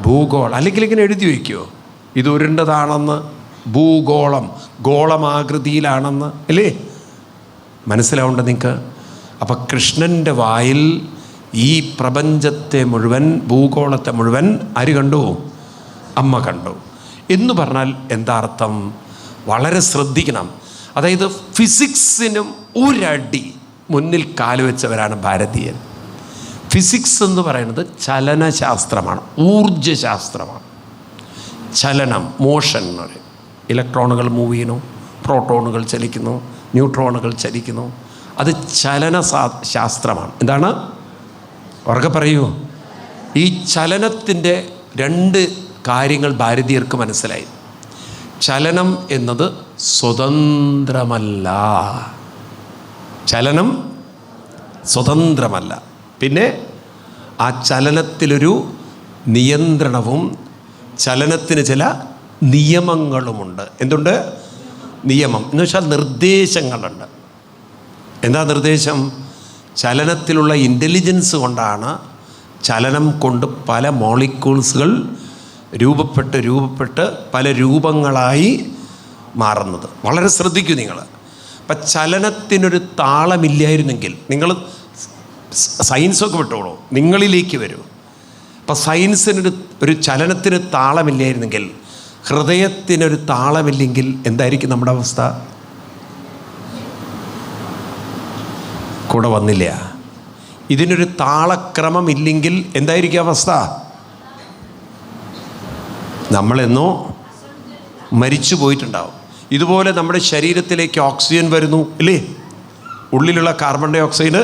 ഭൂഗോളം. അല്ലെങ്കിൽ ഇങ്ങനെ എഴുതി വയ്ക്കുമോ ഇത് ഉരുണ്ടതാണെന്ന്? ഭൂഗോളം ഗോളമാകൃതിയിലാണെന്ന് അല്ലേ? മനസ്സിലാവുണ്ട് നിങ്ങൾക്ക്? അപ്പം കൃഷ്ണൻ്റെ വായിൽ ഈ പ്രപഞ്ചത്തെ മുഴുവൻ, ഭൂഗോളത്തെ മുഴുവൻ ആര് കണ്ടു? അമ്മ കണ്ടു. എന്ന് പറഞ്ഞാൽ എന്താ അർത്ഥം? വളരെ ശ്രദ്ധിക്കണം. അതായത് ഫിസിക്സിനും ഒരടി മുന്നിൽ കാലുവെച്ചവരാണ് ഭാരതീയൻ. ഫിസിക്സ് എന്ന് പറയുന്നത് ചലനശാസ്ത്രമാണ്, ഊർജ്ജശാസ്ത്രമാണ്. ചലനം, മോഷൻ എന്ന് പറയും. ഇലക്ട്രോണുകൾ മൂവ് ചെയ്യുന്നു, പ്രോട്ടോണുകൾ ചലിക്കുന്നു, ന്യൂട്രോണുകൾ ചലിക്കുന്നു. അത് ശാസ്ത്രമാണ്. എന്താണ്? ഉറക്കെ പറയൂ. ഈ ചലനത്തിൻ്റെ 2 കാര്യങ്ങൾ ഭാരതീയർക്ക് മനസ്സിലായി. ചലനം എന്നത് സ്വതന്ത്രമല്ല. ചലനം സ്വതന്ത്രമല്ല. പിന്നെ ആ ചലനത്തിലൊരു നിയന്ത്രണവും ചലനത്തിന് ചില നിയമങ്ങളുമുണ്ട്. എന്തുണ്ട്? നിയമം എന്ന് വെച്ചാൽ നിർദ്ദേശങ്ങളുണ്ട്. എന്താ നിർദ്ദേശം? ചലനത്തിലുള്ള ഇൻ്റലിജൻസ് കൊണ്ടാണ് ചലനം കൊണ്ട് പല മോളിക്യൂൾസുകൾ രൂപപ്പെട്ട് പല രൂപങ്ങളായി മാറുന്നത്. വളരെ ശ്രദ്ധിക്കൂ നിങ്ങൾ. അപ്പം ചലനത്തിനൊരു താളമില്ലായിരുന്നെങ്കിൽ, നിങ്ങൾ സയൻസൊക്കെ വിട്ടോളൂ, നിങ്ങളിലേക്ക് വരൂ. അപ്പം സയൻസിനൊരു ചലനത്തിന് താളമില്ലായിരുന്നെങ്കിൽ, ഹൃദയത്തിനൊരു താളമില്ലെങ്കിൽ എന്തായിരിക്കും നമ്മുടെ അവസ്ഥ? കൂടെ വന്നില്ല. ഇതിനൊരു താളക്രമമില്ലെങ്കിൽ എന്തായിരിക്കും അവസ്ഥ? നമ്മളെന്നോ മരിച്ചു പോയിട്ടുണ്ടാവും. ഇതുപോലെ നമ്മുടെ ശരീരത്തിലേക്ക് ഓക്സിജൻ വരുന്നു ഇല്ലേ? ഉള്ളിലുള്ള കാർബൺ ഡൈ ഓക്സൈഡ്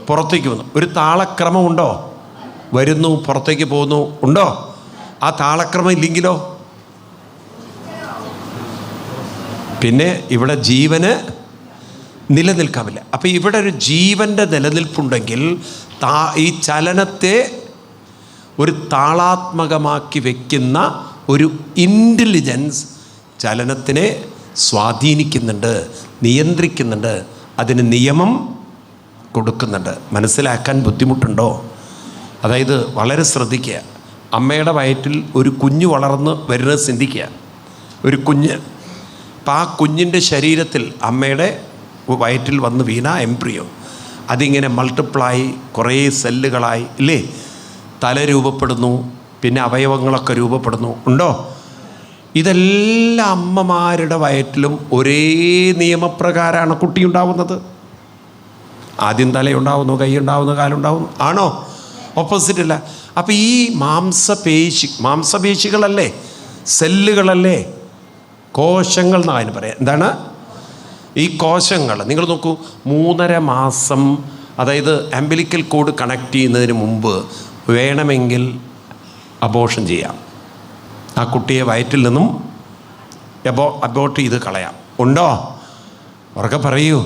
പുറത്തേക്ക് വന്നു. ഒരു താളക്രമം ഉണ്ടോ? വരുന്നു, പുറത്തേക്ക് പോകുന്നു, ഉണ്ടോ? ആ താളക്രമം ഇല്ലെങ്കിലോ പിന്നെ ഇവിടെ ജീവന് നിലനിൽക്കാമില്ല. അപ്പോൾ ഇവിടെ ഒരു ജീവൻ്റെ നിലനിൽപ്പുണ്ടെങ്കിൽ ഈ ചലനത്തെ ഒരു താളാത്മകമാക്കി വയ്ക്കുന്ന ഒരു ഇൻ്റലിജൻസ് ചലനത്തിനെ സ്വാധീനിക്കുന്നുണ്ട്, നിയന്ത്രിക്കുന്നുണ്ട്, അതിന് നിയമം കൊടുക്കുന്നുണ്ട്. മനസ്സിലാക്കാൻ ബുദ്ധിമുട്ടുണ്ടോ? അതായത് വളരെ ശ്രദ്ധിക്കുക. അമ്മയുടെ വയറ്റിൽ ഒരു കുഞ്ഞ് വളർന്ന് വരുന്നത് ചിന്തിക്കുക. ഒരു കുഞ്ഞ്, അപ്പം ആ കുഞ്ഞിൻ്റെ ശരീരത്തിൽ അമ്മയുടെ വയറ്റിൽ വന്ന് വീണ എംബ്രിയോ അതിങ്ങനെ മൾട്ടിപ്ലായി കുറേ സെല്ലുകളായി ഇല്ലേ? തല രൂപപ്പെടുന്നു, പിന്നെ അവയവങ്ങളൊക്കെ രൂപപ്പെടുന്നു, ഉണ്ടോ? ഇതെല്ലാം അമ്മമാരുടെ വയറ്റിലും ഒരേ നിയമപ്രകാരമാണ് കുട്ടി ഉണ്ടാവുന്നത്. ആദ്യം തലയുണ്ടാവുന്നു, കൈയുണ്ടാവുന്നു, കാലുണ്ടാവുന്നു, ആണോ? ഓപ്പോസിറ്റ് അല്ല. അപ്പം ഈ മാംസപേശികളല്ലേ, സെല്ലുകളല്ലേ, കോശങ്ങൾ എന്നാണ് അതിന് പറയാം. എന്താണ് ഈ കോശങ്ങൾ? നിങ്ങൾ നോക്കൂ, 3.5 മാസം, അതായത് അംബിലിക്കൽ കോഡ് കണക്ട് ചെയ്യുന്നതിന് മുമ്പ് വേണമെങ്കിൽ അബോർഷൻ ചെയ്യാം. ആ കുട്ടിയെ വയറ്റിൽ നിന്നും അബോർട്ട് ചെയ്ത് കളയാം. ഉണ്ടോ? ഉറക്കെ പറയൂ.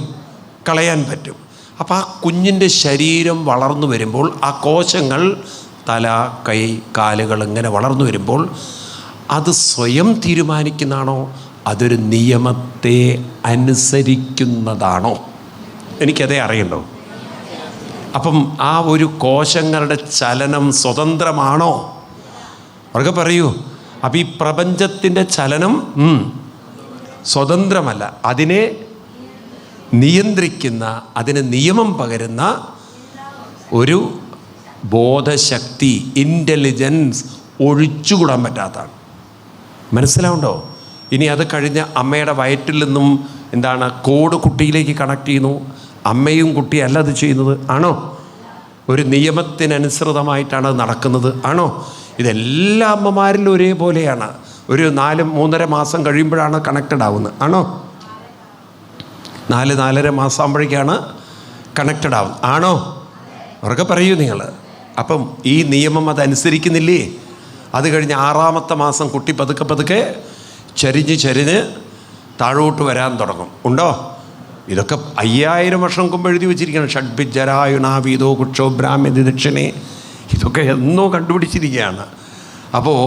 കളയാൻ പറ്റും. അപ്പോൾ ആ കുഞ്ഞിൻ്റെ ശരീരം വളർന്നു വരുമ്പോൾ, ആ കോശങ്ങൾ തല, കൈ, കാലുകൾ ഇങ്ങനെ വളർന്നു വരുമ്പോൾ അത് സ്വയം തീരുമാനിക്കുന്നതാണോ, അതൊരു നിയമത്തെ അനുസരിക്കുന്നതാണോ? എനിക്കതേ അറിയണ്ടോ? അപ്പം ആ ഒരു കോശങ്ങളുടെ ചലനം സ്വതന്ത്രമാണോ? അവർക്ക് പറയൂ. അപ്പം ഈ പ്രപഞ്ചത്തിൻ്റെ ചലനം സ്വതന്ത്രമല്ല. അതിനെ നിയന്ത്രിക്കുന്ന, അതിന് നിയമം പകരുന്ന ഒരു ബോധശക്തി, ഇൻ്റലിജൻസ് ഒഴിച്ചുകൂടാൻ പറ്റാത്തതാണ്. മനസ്സിലാവുണ്ടോ? ഇനി അത് കഴിഞ്ഞ് അമ്മയുടെ വയറ്റിൽ നിന്നും എന്താണ് കോഡ് കുട്ടിയിലേക്ക് കണക്ട് ചെയ്യുന്നു. അമ്മയും കുട്ടിയല്ല അത് ചെയ്യുന്നത്, ആണോ? ഒരു നിയമത്തിനനുസൃതമായിട്ടാണ് അത് നടക്കുന്നത്, ആണോ? ഇതെല്ലാ അമ്മമാരിലും ഒരേപോലെയാണ്. ഒരു 4-3.5 മാസം കഴിയുമ്പോഴാണ് കണക്റ്റഡ് ആവുന്നത്, ആണോ? 4-4.5 മാസം ആകുമ്പോഴേക്കാണ് കണക്റ്റഡ് ആവുന്നത്, ആണോ? അവർക്ക് പറയൂ നിങ്ങൾ. അപ്പം ഈ നിയമം അതനുസരിക്കുന്നില്ലേ? അത് കഴിഞ്ഞ് 6-ാമത്തെ മാസം കുട്ടി പതുക്കെ പതുക്കെ ചരിഞ്ഞ് താഴോട്ട് വരാൻ തുടങ്ങും, ഉണ്ടോ? ഇതൊക്കെ 5000 വർഷം മുമ്പ് എഴുതി വെച്ചിരിക്കുകയാണ്. ഷഡ്ഭിജരായുണാവീതോ കുക്ഷോ ബ്രാഹ്മ്യ ദക്ഷിണേ, ഇതൊക്കെ എന്നോ കണ്ടുപിടിച്ചിരിക്കുകയാണ്. അപ്പോൾ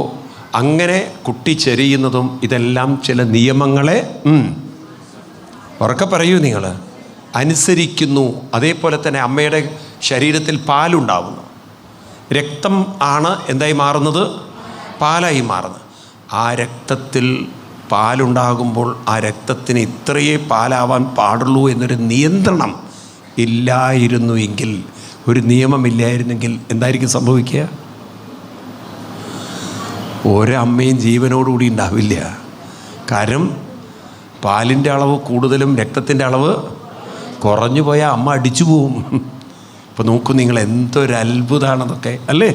അങ്ങനെ കുട്ടി ചെരിയുന്നതും ഇതെല്ലാം ചില നിയമങ്ങളെ ഉറക്കെ പറയൂ നിങ്ങൾ, അനുസരിക്കുന്നു. അതേപോലെ തന്നെ അമ്മയുടെ ശരീരത്തിൽ പാലുണ്ടാവുന്നു. രക്തം ആണ് എന്തായി മാറുന്നത്? പാലായി മാറുന്നത്. ആ രക്തത്തിൽ പാലുണ്ടാകുമ്പോൾ ആ രക്തത്തിന് ഇത്രയേ പാലാവാൻ പാടുള്ളൂ എന്നൊരു നിയന്ത്രണം ഇല്ലായിരുന്നുവെങ്കിൽ, ഒരു നിയമമില്ലായിരുന്നെങ്കിൽ എന്തായിരിക്കും സംഭവിക്കുക? ഒരമ്മയും ജീവനോടുകൂടി ഉണ്ടാവില്ല. കാരണം പാലിൻ്റെ അളവ് കൂടുതലും രക്തത്തിൻ്റെ അളവ് കുറഞ്ഞു പോയാൽ അമ്മ അടിച്ചു പോവും. ഇപ്പോൾ നോക്കൂ നിങ്ങൾ, എന്തൊരത്ഭുതമാണതൊക്കെ, അല്ലേ?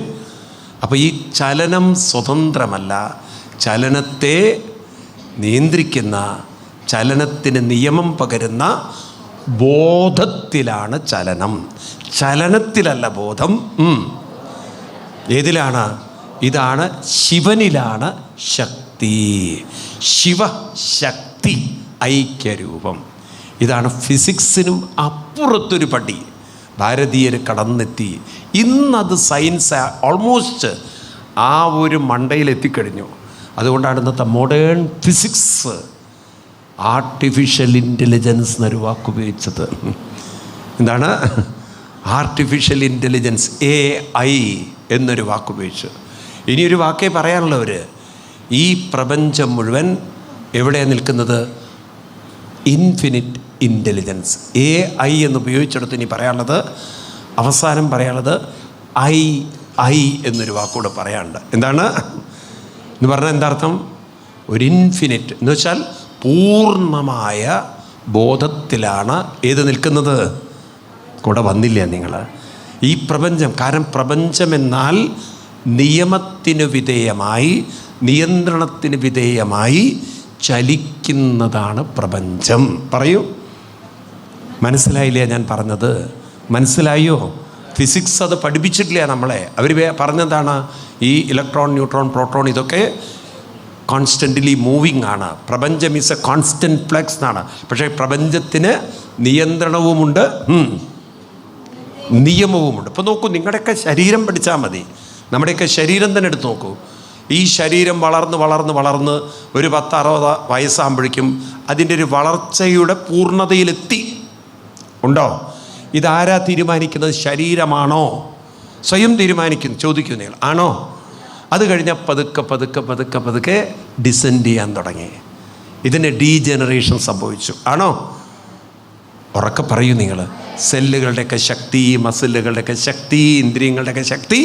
അപ്പോൾ ഈ ചലനം സ്വതന്ത്രമല്ല. ചലനത്തെ നിയന്ത്രിക്കുന്ന, ചലനത്തിന് നിയമം പകരുന്ന ബോധത്തിലാണ് ചലനം. ചലനത്തിലല്ല ബോധം. ഏതിലാണ്? ഇതാണ് ശിവനിലാണ് ശക്തി. ശിവശക്തി ഐക്യരൂപം. ഇതാണ് ഫിസിക്സിനും അപ്പുറത്തൊരു പടി ഭാരതീയർ കടന്നെത്തി. ഇന്നത് സയൻസ് ഓൾമോസ്റ്റ് ആ ഒരു മണ്ടയിലെത്തിക്കഴിഞ്ഞു. അതുകൊണ്ടാണ് ഇന്നത്തെ മോഡേൺ ഫിസിക്സ് ആർട്ടിഫിഷ്യൽ ഇൻ്റലിജൻസ് എന്നൊരു വാക്കുപയോഗിച്ചത്. എന്താണ്? ആർട്ടിഫിഷ്യൽ ഇൻ്റലിജൻസ്, AI എന്നൊരു വാക്കുപയോഗിച്ചു. ഇനിയൊരു വാക്കേ പറയാനുള്ളവർ, ഈ പ്രപഞ്ചം മുഴുവൻ എവിടെയാണ് നിൽക്കുന്നത്? Infinite intelligence. AI എന്ന് ഉപയോഗിച്ചെടുത്ത് ഇനി പറയാനുള്ളത്, അവസാനം പറയാനുള്ളത് I എന്നൊരു വാക്കുകൂടെ പറയാനുണ്ട്. എന്താണ് എന്ന് പറഞ്ഞാൽ എന്താർത്ഥം? ഒരു ഇൻഫിനിറ്റ് എന്ന് വെച്ചാൽ പൂർണ്ണമായ ബോധത്തിലാണ് ഏത് നിൽക്കുന്നത്? കൂടെ വന്നില്ല നിങ്ങൾ ഈ പ്രപഞ്ചം. കാരണം പ്രപഞ്ചമെന്നാൽ നിയമത്തിന് വിധേയമായി, നിയന്ത്രണത്തിന് വിധേയമായി ചലിക്കുന്നതാണ് പ്രപഞ്ചം. പറയൂ, മനസ്സിലായില്ലേ ഞാൻ പറഞ്ഞത്? മനസ്സിലായോ? ഫിസിക്സ് അത് പഠിപ്പിച്ചിട്ടില്ല നമ്മളെ. അവർ പറഞ്ഞതാണ് ഈ ഇലക്ട്രോൺ, ന്യൂട്രോൺ, പ്രോട്ടോൺ ഇതൊക്കെ കോൺസ്റ്റൻ്റ്ലി മൂവിങ് ആണ്. പ്രപഞ്ചം ഈസ് എ കോൺസ്റ്റൻറ്റ് ഫ്ലക്സ് എന്നാണ്. പക്ഷേ പ്രപഞ്ചത്തിന് നിയന്ത്രണവുമുണ്ട്, നിയമവുമുണ്ട്. ഇപ്പോൾ നോക്കൂ, നിങ്ങളുടെയൊക്കെ ശരീരം പഠിച്ചാൽ മതി. നമ്മുടെയൊക്കെ ശരീരം തന്നെ എടുത്ത് നോക്കൂ. ഈ ശരീരം വളർന്ന് ഒരു 10-60 വയസ്സാകുമ്പോഴേക്കും അതിൻ്റെ ഒരു വളർച്ചയുടെ പൂർണ്ണതയിലെത്തി. ഉണ്ടോ? ഇതാരാ തീരുമാനിക്കുന്നത്? ശരീരമാണോ? സ്വയം തീരുമാനിക്കുന്നു? ചോദിക്കൂ നിങ്ങൾ, ആണോ? അത് കഴിഞ്ഞാൽ പതുക്കെ ഡിസെൻഡ് ചെയ്യാൻ തുടങ്ങി. ഇതിന് ഡീജനറേഷൻ സംഭവിച്ചു, ആണോ? ഉറക്കെ പറയൂ നിങ്ങൾ. സെല്ലുകളുടെയൊക്കെ ശക്തി, മസിലുകളുടെയൊക്കെ ശക്തി, ഇന്ദ്രിയങ്ങളുടെയൊക്കെ ശക്തി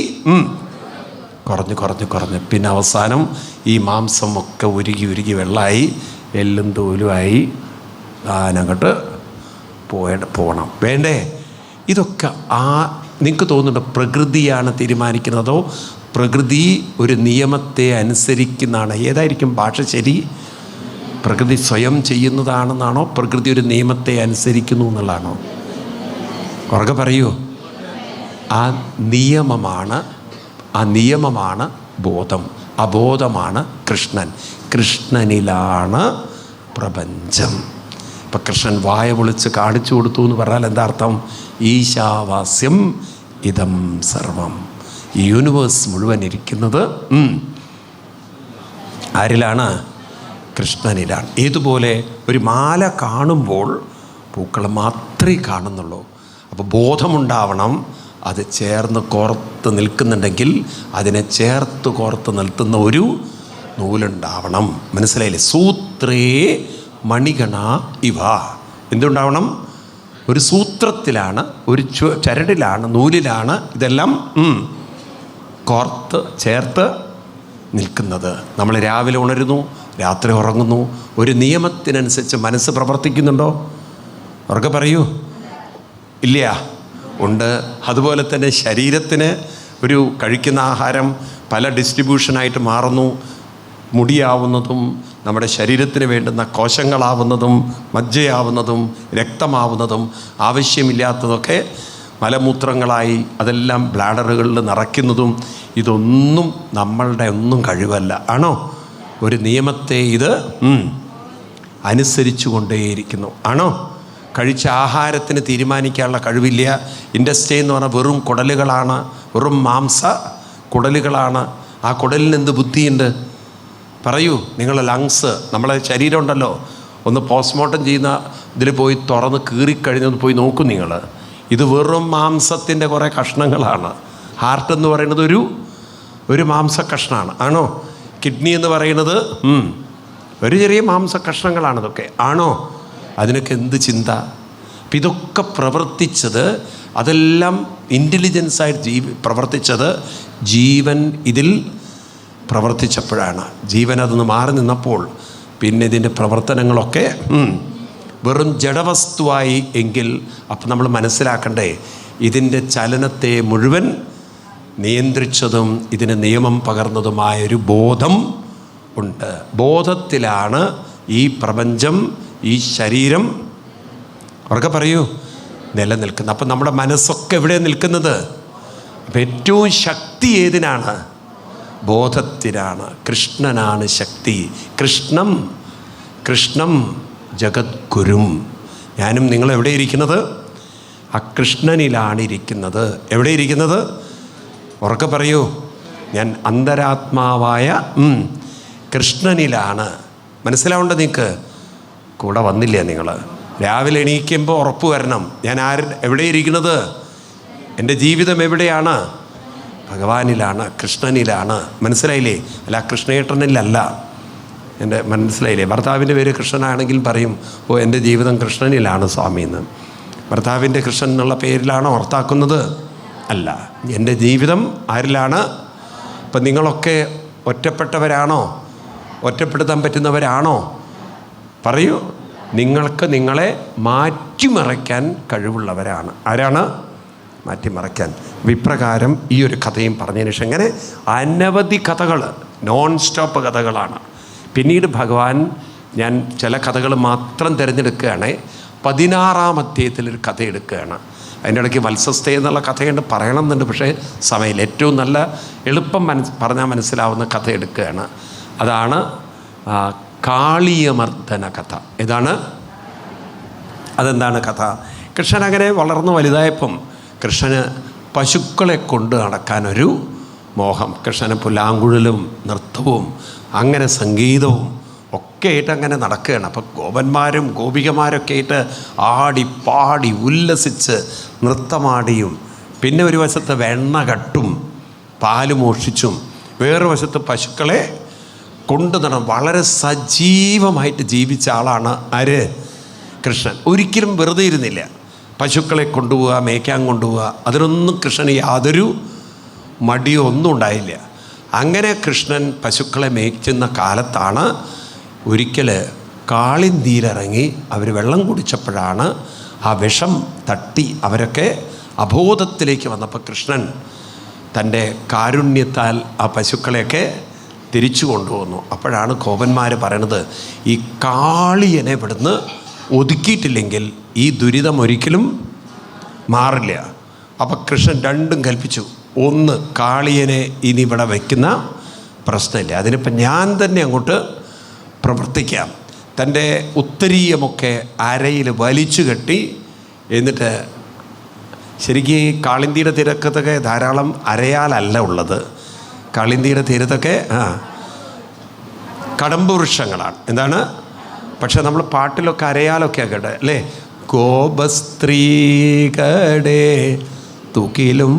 കുറഞ്ഞ് പിന്നെ അവസാനം ഈ മാംസമൊക്കെ ഉരുകി വെള്ളമായി, എല്ലും തോലുമായി അങ്ങോട്ട് പോകണം. വേണ്ടേ? ഇതൊക്കെ നിങ്ങൾക്ക് തോന്നുന്നുണ്ടോ പ്രകൃതിയാണ് തീരുമാനിക്കുന്നതോ പ്രകൃതി ഒരു നിയമത്തെ അനുസരിക്കുന്നതാണ്? ഏതായിരിക്കും ഭാഷ ശരി? പ്രകൃതി സ്വയം ചെയ്യുന്നതാണെന്നാണോ പ്രകൃതി ഒരു നിയമത്തെ അനുസരിക്കുന്നു എന്നുള്ളതാണോ? ഉറക്കെ പറയൂ. ആ നിയമമാണ് ബോധം. ആ ബോധമാണ് കൃഷ്ണൻ. കൃഷ്ണനിലാണ് പ്രപഞ്ചം. ഇപ്പം കൃഷ്ണൻ വായ പൊളിച്ച് കാണിച്ചു കൊടുത്തു എന്ന് പറഞ്ഞാൽ എന്താ അർത്ഥം? ഈശാവാസ്യം ഇതം സർവം. ഈ യൂണിവേഴ്സ് മുഴുവൻ ഇരിക്കുന്നത് ആരിലാണ്? കൃഷ്ണനിലാണ്. ഏതുപോലെ ഒരു മാല കാണുമ്പോൾ പൂക്കൾ മാത്രമേ കാണുന്നുള്ളൂ. അപ്പോൾ ബോധമുണ്ടാവണം. അത് ചേർന്ന് കോർത്ത് നിൽക്കുന്നുണ്ടെങ്കിൽ അതിനെ ചേർത്ത് കോർത്ത് നിർത്തുന്ന ഒരു നൂലുണ്ടാവണം. മനസ്സിലായില്ലേ? സൂത്രേ മണിഗണ ഇവ. എന്തുണ്ടാവണം? ഒരു സൂത്രത്തിലാണ്, ഒരു ചരടിലാണ്, നൂലിലാണ് ഇതെല്ലാം കോർത്ത് ചേർത്ത് നിൽക്കുന്നത്. നമ്മൾ രാവിലെ ഉണരുന്നു, രാത്രി ഉറങ്ങുന്നു. ഒരു നിയമത്തിനനുസരിച്ച് മനസ്സ് പ്രവർത്തിക്കുന്നുണ്ടോ? അവർക്ക് പറയൂ, ഇല്ല, ഉണ്ട്. അതുപോലെ തന്നെ ശരീരത്തിന് ഒരു കഴിക്കുന്ന ആഹാരം പല ഡിസ്ട്രിബ്യൂഷനായിട്ട് മാറുന്നു. മുടിയാവുന്നതും നമ്മുടെ ശരീരത്തിന് വേണ്ടുന്ന കോശങ്ങളാവുന്നതും മജ്ജയാവുന്നതും രക്തമാവുന്നതും ആവശ്യമില്ലാത്തതൊക്കെ മലമൂത്രങ്ങളായി അതെല്ലാം ബ്ലാഡറുകളിൽ നിറയ്ക്കുന്നതും ഇതൊന്നും നമ്മളുടെ ഒന്നും കഴിവല്ല. ആണോ? ഒരു നിയമത്തെ ഇത് അനുസരിച്ചു കൊണ്ടേയിരിക്കുന്നു. ആണോ? കഴിച്ച ആഹാരത്തിന് തീരുമാനിക്കാനുള്ള കഴിവില്ല. ഇൻഡസ്ട്രി എന്ന് പറഞ്ഞാൽ വെറും കുടലുകളാണ്, വെറും മാംസ കുടലുകളാണ്. ആ കുടലിന് എന്ത് ബുദ്ധിയുണ്ട്? പറയൂ. നിങ്ങളെ ലങ്സ്, നമ്മളെ ശരീരം ഉണ്ടല്ലോ, ഒന്ന് പോസ്റ്റ്മോർട്ടം ചെയ്യുന്ന ഇതിൽ പോയി തുറന്ന് കീറിക്കഴിഞ്ഞൊന്ന് പോയി നോക്കും നിങ്ങൾ. ഇത് വെറും മാംസത്തിൻ്റെ കുറേ കഷ്ണങ്ങളാണ്. ഹാർട്ട് എന്ന് പറയുന്നത് ഒരു മാംസ കഷ്ണമാണ്. ആണോ? കിഡ്നി എന്ന് പറയുന്നത് ഒരു ചെറിയ മാംസ കഷ്ണങ്ങളാണ്. ഇതൊക്കെ ആണോ? അതിനൊക്കെ എന്ത് ചിന്ത? അപ്പം ഇതൊക്കെ പ്രവർത്തിച്ചത്, അതെല്ലാം ഇൻ്റലിജൻസായിട്ട് പ്രവർത്തിച്ചത് ജീവൻ ഇതിൽ പ്രവർത്തിച്ചപ്പോഴാണ്. ജീവൻ അതൊന്ന് മാറി നിന്നപ്പോൾ പിന്നെ ഇതിൻ്റെ പ്രവർത്തനങ്ങളൊക്കെ വെറും ജഡവസ്തുവായി എങ്കിൽ അപ്പം നമ്മൾ മനസ്സിലാക്കണ്ടേ, ഇതിൻ്റെ ചലനത്തെ മുഴുവൻ നിയന്ത്രിച്ചതും ഇതിന് നിയമം പകർന്നതുമായൊരു ബോധം ഉണ്ട്. ബോധത്തിലാണ് ഈ പ്രപഞ്ചം, ഈ ശരീരം, അവർക്ക് പറയൂ, നിലനിൽക്കുന്നത്. അപ്പം നമ്മുടെ മനസ്സൊക്കെ എവിടെ നിൽക്കുന്നത്? അപ്പം ഏറ്റവും ശക്തി ഏതിനാണ്? ബോധത്തിനാണ്. കൃഷ്ണനാണ് ശക്തി. കൃഷ്ണം ജഗദ്ഗുരും. ഞാനും നിങ്ങൾ എവിടെ ഇരിക്കുന്നത്? ആ കൃഷ്ണനിലാണ് ഇരിക്കുന്നത്. എവിടെ ഇരിക്കുന്നത്? ഉറക്കെ പറയൂ. ഞാൻ അന്തരാത്മാവായ കൃഷ്ണനിലാണ്. മനസ്സിലാവേണ്ട നിങ്ങൾക്ക്? കൂടെ വന്നില്ലേ നിങ്ങൾ? രാവിലെ എണീക്കുമ്പോൾ ഉറപ്പ് വരണം, ഞാൻ എവിടെ ഇരിക്കുന്നത്? എൻ്റെ ജീവിതം എവിടെയാണ്? ഭഗവാനിലാണ്, കൃഷ്ണനിലാണ്. മനസ്സിലായില്ലേ? അല്ല കൃഷ്ണേട്ടനിലല്ല. എൻ്റെ മനസ്സിലായില്ലേ? ഭർത്താവിൻ്റെ പേര് കൃഷ്ണനാണെങ്കിൽ പറയും, ഓ എൻ്റെ ജീവിതം കൃഷ്ണനിലാണ് സ്വാമി എന്ന്. ഭർത്താവിൻ്റെ കൃഷ്ണൻ എന്നുള്ള പേരിലാണോ ഓർത്താക്കുന്നത്? അല്ല, എൻ്റെ ജീവിതം ആരിലാണ്? ഇപ്പം നിങ്ങളൊക്കെ ഒറ്റപ്പെട്ടവരാണോ? ഒറ്റപ്പെടുത്താൻ പറ്റുന്നവരാണോ? പറയൂ. നിങ്ങൾക്ക് നിങ്ങളെ മാറ്റിമറിക്കാൻ കഴിവുള്ളവരാണ്. ആരാണ്? മാറ്റിമറിക്കാൻ. ഇപ്രകാരം ഈ ഒരു കഥയും പറഞ്ഞതിന് ശേഷം ഇങ്ങനെ അനവധി കഥകൾ, നോൺ സ്റ്റോപ്പ് കഥകളാണ്. പിന്നീട് ഭഗവാൻ, ഞാൻ ചില കഥകൾ മാത്രം തിരഞ്ഞെടുക്കുകയാണ്. 16-ാം അധ്യായത്തിലൊരു കഥ എടുക്കുകയാണ്. അതിൻ്റെ ഇടയ്ക്ക് വത്സസ്ഥ എന്നുള്ള കഥയുണ്ട്, പറയണമെന്നുണ്ട്, പക്ഷേ സമയമില്ല. ഏറ്റവും നല്ല എളുപ്പം പറഞ്ഞാൽ മനസ്സിലാവുന്ന കഥ എടുക്കുകയാണ്. അതാണ് കാളിയമർദ്ദന കഥ. ഏതാണ്? അതെന്താണ് കഥ? കൃഷ്ണൻ അങ്ങനെ വളർന്നു വലുതായപ്പം കൃഷ്ണന് പശുക്കളെ കൊണ്ട് നടക്കാനൊരു മോഹം. കൃഷ്ണന് പുല്ലാങ്കുഴലും നൃത്തവും അങ്ങനെ സംഗീതവും ഒക്കെ ആയിട്ട് അങ്ങനെ നടക്കുകയാണ്. അപ്പോൾ ഗോപന്മാരും ഗോപികമാരൊക്കെ ആയിട്ട് ആടി പാടി ഉല്ലസിച്ച് നൃത്തമാടിയും, പിന്നെ ഒരു വശത്ത് വെണ്ണ കട്ടും പാല് മോഷിച്ചും വേറെ വശത്ത് പശുക്കളെ കൊണ്ടു നടന്നു വളരെ സജീവമായിട്ട് ജീവിച്ച ആളാണ് ആര്? കൃഷ്ണൻ. ഒരിക്കലും വെറുതെ ഇരുന്നില്ല. പശുക്കളെ കൊണ്ടുപോവുക, മേയ്ക്കാൻ കൊണ്ടുപോവുക, അതിനൊന്നും കൃഷ്ണന് യാതൊരു മടിയോ ഒന്നും ഉണ്ടായില്ല. അങ്ങനെ കൃഷ്ണൻ പശുക്കളെ മേയ്ക്കുന്ന കാലത്താണ് ഒരിക്കൽ കാളിന്തിയിലിറങ്ങി അവർ വെള്ളം കുടിച്ചപ്പോഴാണ് ആ വിഷം തട്ടി അവരൊക്കെ അബോധത്തിലേക്ക് വന്നപ്പോൾ കൃഷ്ണൻ തൻ്റെ കാരുണ്യത്താൽ ആ പശുക്കളെയൊക്കെ തിരിച്ചു കൊണ്ടുവന്നു. അപ്പോഴാണ് ഗോപന്മാർ പറയണത്, ഈ കാളിയനെ ഇവിടുന്ന് ഒതുക്കിയിട്ടില്ലെങ്കിൽ ഈ ദുരിതം ഒരിക്കലും മാറില്ല. അപ്പം കൃഷ്ണൻ രണ്ടും കൽപ്പിച്ചു. ഒന്ന്, കാളിയനെ ഇനി ഇവിടെ വയ്ക്കുന്ന പ്രശ്നമില്ല, അതിനിപ്പം ഞാൻ തന്നെ അങ്ങോട്ട് പ്രവർത്തിക്കാം. തൻ്റെ ഉത്തരീയമൊക്കെ അരയിൽ വലിച്ചു കെട്ടി, എന്നിട്ട് ശരിക്കും ഈ കാളിന്തിയുടെ തീരത്തൊക്കെ ധാരാളം അരയാലല്ല ഉള്ളത്. കാളിന്തിയുടെ തീരത്തൊക്കെ കടമ്പ് വൃക്ഷങ്ങളാണ്. എന്താണ്? പക്ഷെ നമ്മൾ പാട്ടിലൊക്കെ അരയാലൊക്കെ കേട്ടെ അല്ലേ? ഗോപസ്ത്രീകടെ തുകിലും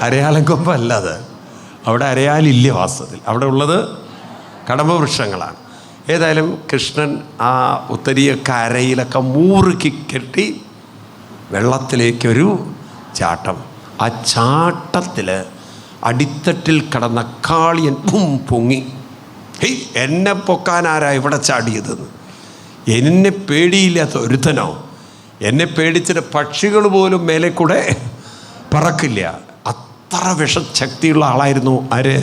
അരയാളം കൊമ്പല്ല അത്. അവിടെ അരയാലില്ല വാസ്തവത്തിൽ. അവിടെ ഉള്ളത് കടമ്പവൃക്ഷങ്ങളാണ്. ഏതായാലും കൃഷ്ണൻ ആ ഉത്തരീയ കരയിലൊക്കെ മൂറുക്കി കെട്ടി വെള്ളത്തിലേക്കൊരു ചാട്ടം. ആ ചാട്ടത്തിൽ അടിത്തട്ടിൽ കിടന്ന കാളിയൻ പൊങ്ങി. ഹേയ്, എന്നെ പൊക്കാൻ ആരാ ഇവിടെ ചാടിയതെന്ന്. എന്നെ പേടിയില്ലാത്ത ഒരുത്തനോ? എന്നെ പേടിച്ചിട്ട് പക്ഷികൾ പോലും മേലെ കൂടെ പറക്കില്ല. അത്ര വിഷശക്തിയുള്ള ആളായിരുന്നു ആര്?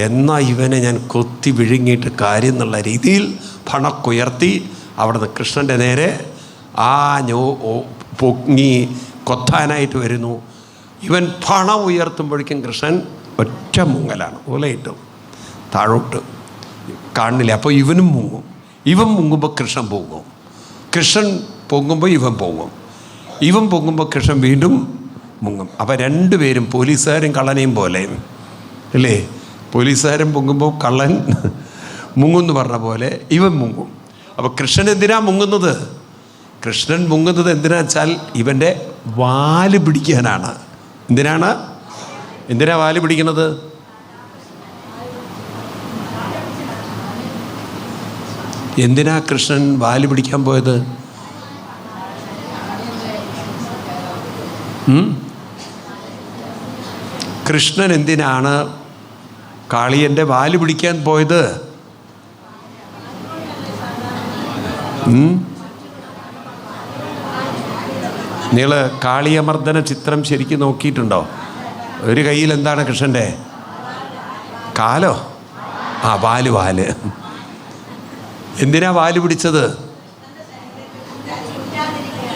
എന്നാൽ ഇവനെ ഞാൻ കൊത്തി വിഴുങ്ങിയിട്ട് കാര്യം എന്നുള്ള രീതിയിൽ പണക്കുയർത്തി അവിടുന്ന് കൃഷ്ണൻ്റെ നേരെ പൊങ്ങി കൊത്താനായിട്ട് വരുന്നു. ഇവൻ പണം ഉയർത്തുമ്പോഴേക്കും കൃഷ്ണൻ ഒറ്റ മുങ്ങലാണ്. ഓലയിട്ടും താഴോട്ട് കാണില്ല. അപ്പോൾ ഇവനും മുങ്ങും. ഇവൻ മുങ്ങുമ്പോൾ കൃഷ്ണൻ പൊങ്ങും. കൃഷ്ണൻ പൊങ്ങുമ്പോൾ ഇവൻ പൊങ്ങും. ഇവൻ പൊങ്ങുമ്പോൾ കൃഷ്ണൻ വീണ്ടും മുങ്ങും. അപ്പോൾ രണ്ടുപേരും പോലീസുകാരും കള്ളനെയും പോലെ അല്ലേ? പോലീസുകാരൻ പൊങ്ങുമ്പോൾ കള്ളൻ മുങ്ങുമെന്ന് പറഞ്ഞ പോലെ ഇവൻ മുങ്ങും. അപ്പോൾ കൃഷ്ണൻ എന്തിനാ മുങ്ങുന്നത്? കൃഷ്ണൻ മുങ്ങുന്നത് എന്തിനാ വെച്ചാൽ ഇവൻ്റെ വാല് പിടിക്കാനാണ്. എന്തിനാ വാല് പിടിക്കുന്നത്? എന്തിനാ കൃഷ്ണൻ വാല് പിടിക്കാൻ പോയത്? കൃഷ്ണൻ എന്തിനാണ് കാളിയൻ്റെ വാല് പിടിക്കാൻ പോയത്? നിങ്ങൾ കാളിയമർദ്ദന ചിത്രം ശരിക്കും നോക്കിയിട്ടുണ്ടോ? ഒരു കയ്യിൽ എന്താണ് കൃഷ്ണൻ്റെ? കാലോ? വാല്. എന്തിനാ വാല് പിടിച്ചത്?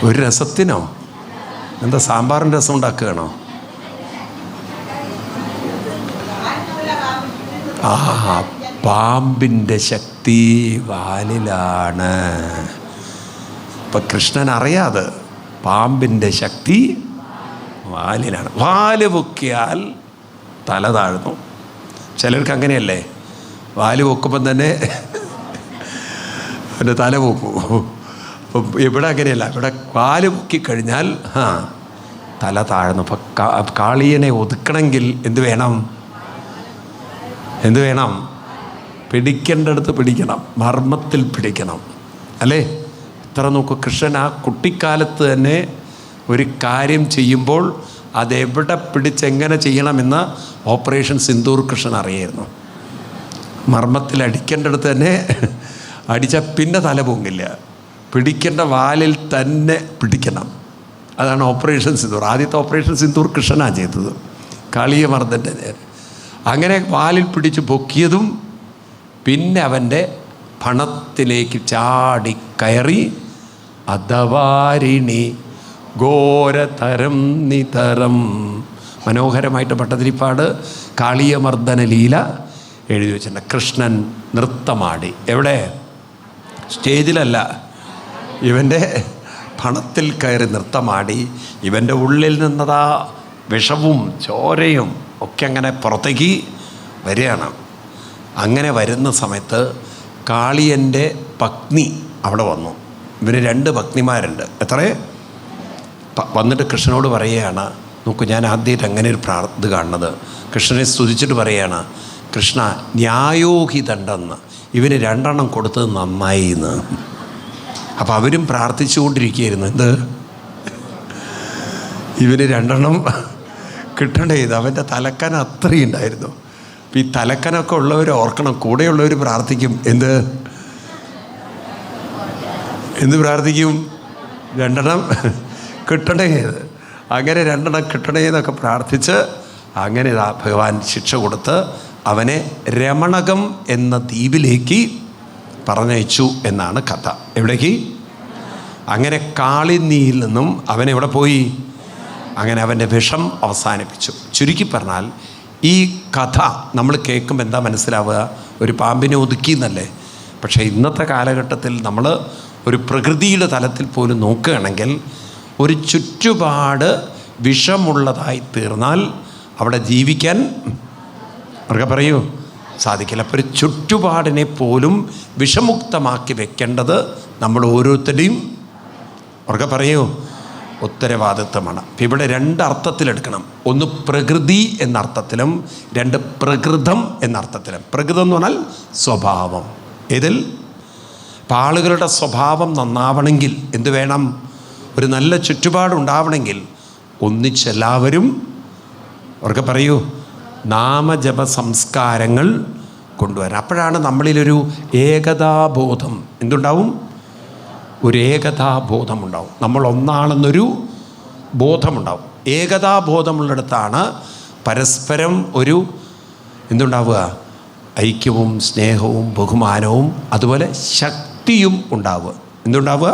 ഒരു രസത്തിനോ? എന്താ സാമ്പാറിൻ്റെ രസം ഉണ്ടാക്കുകയാണോ? പാമ്പിൻ്റെ ശക്തി വാലിലാണ്. ഇപ്പം കൃഷ്ണൻ അറിയാതെ പാമ്പിൻ്റെ ശക്തി വാലിലാണ്. വാല് പൊക്കിയാൽ തല താഴ്ന്നു. ചിലർക്ക് അങ്ങനെയല്ലേ? വാല് പൊക്കുമ്പം തന്നെ എൻ്റെ തല പൊക്കൂ. അപ്പം ഇവിടെ അങ്ങനെയല്ല. ഇവിടെ വാല് പൊക്കിക്കഴിഞ്ഞാൽ തല താഴ്ന്നു. അപ്പം കാളിയനെ ഒതുക്കണമെങ്കിൽ എന്ത് വേണം? പിടിക്കേണ്ടടുത്ത് പിടിക്കണം, മർമ്മത്തിൽ പിടിക്കണം അല്ലേ? ഇത്ര നോക്കൂ, കൃഷ്ണൻ ആ കുട്ടിക്കാലത്ത് തന്നെ ഒരു കാര്യം ചെയ്യുമ്പോൾ അതെവിടെ പിടിച്ചെങ്ങനെ ചെയ്യണമെന്ന് ഓപ്പറേഷൻ സിന്ദൂർ കൃഷ്ണൻ അറിയായിരുന്നു. മർമ്മത്തിൽ അടിക്കേണ്ടടുത്ത് തന്നെ അടിച്ചാൽ പിന്നെ തല പൊങ്ങില്ല. പിടിക്കേണ്ട വാലിൽ തന്നെ പിടിക്കണം. അതാണ് ഓപ്പറേഷൻ സിന്ദൂർ. ആദ്യത്തെ ഓപ്പറേഷൻ സിന്ദൂർ കൃഷ്ണനാണ് ചെയ്തത്, കാളിയമർദ്ദൻ്റെ നേരെ. അങ്ങനെ വാലിൽ പിടിച്ച് പൊക്കിയതും പിന്നെ അവൻ്റെ പണത്തിലേക്ക് ചാടി കയറി അധവാരിണി ഘോരതരം നിതരം. മനോഹരമായിട്ട് ഭട്ടതിരിപ്പാട് കാളിയമർദ്ദന ലീല എഴുതി വെച്ചിട്ടുണ്ട്. കൃഷ്ണൻ നൃത്തമാടി. എവിടെ? സ്റ്റേജിലല്ല, ഇവൻ്റെ പണത്തിൽ കയറി നൃത്തമാടി. ഇവൻ്റെ ഉള്ളിൽ നിന്നതാ വിഷവും ചോരയും ഒക്കെ അങ്ങനെ പുറത്തേക്ക് വരികയാണ്. അങ്ങനെ വരുന്ന സമയത്ത് കാളിയൻ്റെ പത്നി അവിടെ വന്നു. ഇവന് 2 പത്നിമാരുണ്ട്. വന്നിട്ട് കൃഷ്ണനോട് പറയുകയാണ്, നോക്കൂ, ഞാൻ ആദ്യമായിട്ട് അങ്ങനെ ഒരു ഇത് കാണുന്നത്. കൃഷ്ണനെ സ്തുതിച്ചിട്ട് പറയുകയാണ്, കൃഷ്ണ ന്യായോഹിതണ്ടെന്ന് ഇവന് 2 എണ്ണം കൊടുത്തത് നന്നായി എന്ന്. അപ്പം അവരും പ്രാർത്ഥിച്ചുകൊണ്ടിരിക്കുകയായിരുന്നു. ഇവന് 2 എണ്ണം കിട്ടേണ്ടത്. അവൻ്റെ തലക്കന അത്രയും ഉണ്ടായിരുന്നു. അപ്പം ഈ തലക്കനൊക്കെ ഉള്ളവർ ഓർക്കണം, കൂടെയുള്ളവർ പ്രാർത്ഥിക്കും. എന്ത് പ്രാർത്ഥിക്കും? 2 എണ്ണം കിട്ടണേത്. അങ്ങനെ 2 എണ്ണം കിട്ടണേന്നൊക്കെ പ്രാർത്ഥിച്ച് അങ്ങനെ ഭഗവാൻ ശിക്ഷ കൊടുത്ത് അവനെ രമണകം എന്ന ദ്വീപിലേക്ക് പറഞ്ഞയച്ചു എന്നാണ് കഥ. എവിടേക്ക്? അങ്ങനെ കാളിന്ദിയിൽ നിന്നും അവനെവിടെ പോയി? അങ്ങനെ അവൻ്റെ വിഷം അവസാനിപ്പിച്ചു. ചുരുക്കി പറഞ്ഞാൽ ഈ കഥ നമ്മൾ കേൾക്കുമ്പോൾ എന്താ മനസ്സിലാവുക? ഒരു പാമ്പിനെ ഒതുക്കി എന്നല്ലേ. പക്ഷേ ഇന്നത്തെ കാലഘട്ടത്തിൽ നമ്മൾ ഒരു പ്രകൃതിയുടെ തലത്തിൽ പോലും നോക്കുകയാണെങ്കിൽ ഒരു ചുറ്റുപാട് വിഷമുള്ളതായി തീർന്നാൽ അവിടെ ജീവിക്കാൻ സാധിക്കില്ല. അപ്പോൾ ഒരു ചുറ്റുപാടിനെ പോലും വിഷമുക്തമാക്കി വെക്കേണ്ടത് നമ്മൾ ഓരോരുത്തരുടെയും ഉറക്കെ പറയൂ ഉത്തരവാദിത്വമാണ്. അപ്പം ഇവിടെ രണ്ട് അർത്ഥത്തിലെടുക്കണം. ഒന്ന് പ്രകൃതി എന്നർത്ഥത്തിലും, രണ്ട് പ്രകൃതം എന്നർത്ഥത്തിലും. പ്രകൃതം എന്ന് പറഞ്ഞാൽ സ്വഭാവം. ഇതിൽ ഇപ്പം ആളുകളുടെ സ്വഭാവം നന്നാവണമെങ്കിൽ എന്ത് വേണം? ഒരു നല്ല ചുറ്റുപാടുണ്ടാവണമെങ്കിൽ ഒന്നിച്ചെല്ലാവരും ഉറക്കെ പറയൂ നാമജപ സംസ്കാരങ്ങൾ കൊണ്ടുവരാം. അപ്പോഴാണ് നമ്മളിലൊരു ഏകതാബോധം എന്തുണ്ടാവും? ഒരു ഏകതാബോധമുണ്ടാവും. നമ്മൾ ഒന്നാണെന്നൊരു ബോധമുണ്ടാവും. ഏകതാബോധമുള്ളിടത്താണ് പരസ്പരം ഒരു എന്തുണ്ടാവുക? ഐക്യവും സ്നേഹവും ബഹുമാനവും അതുപോലെ ശക്തിയും ഉണ്ടാവുക. എന്തുണ്ടാവുക?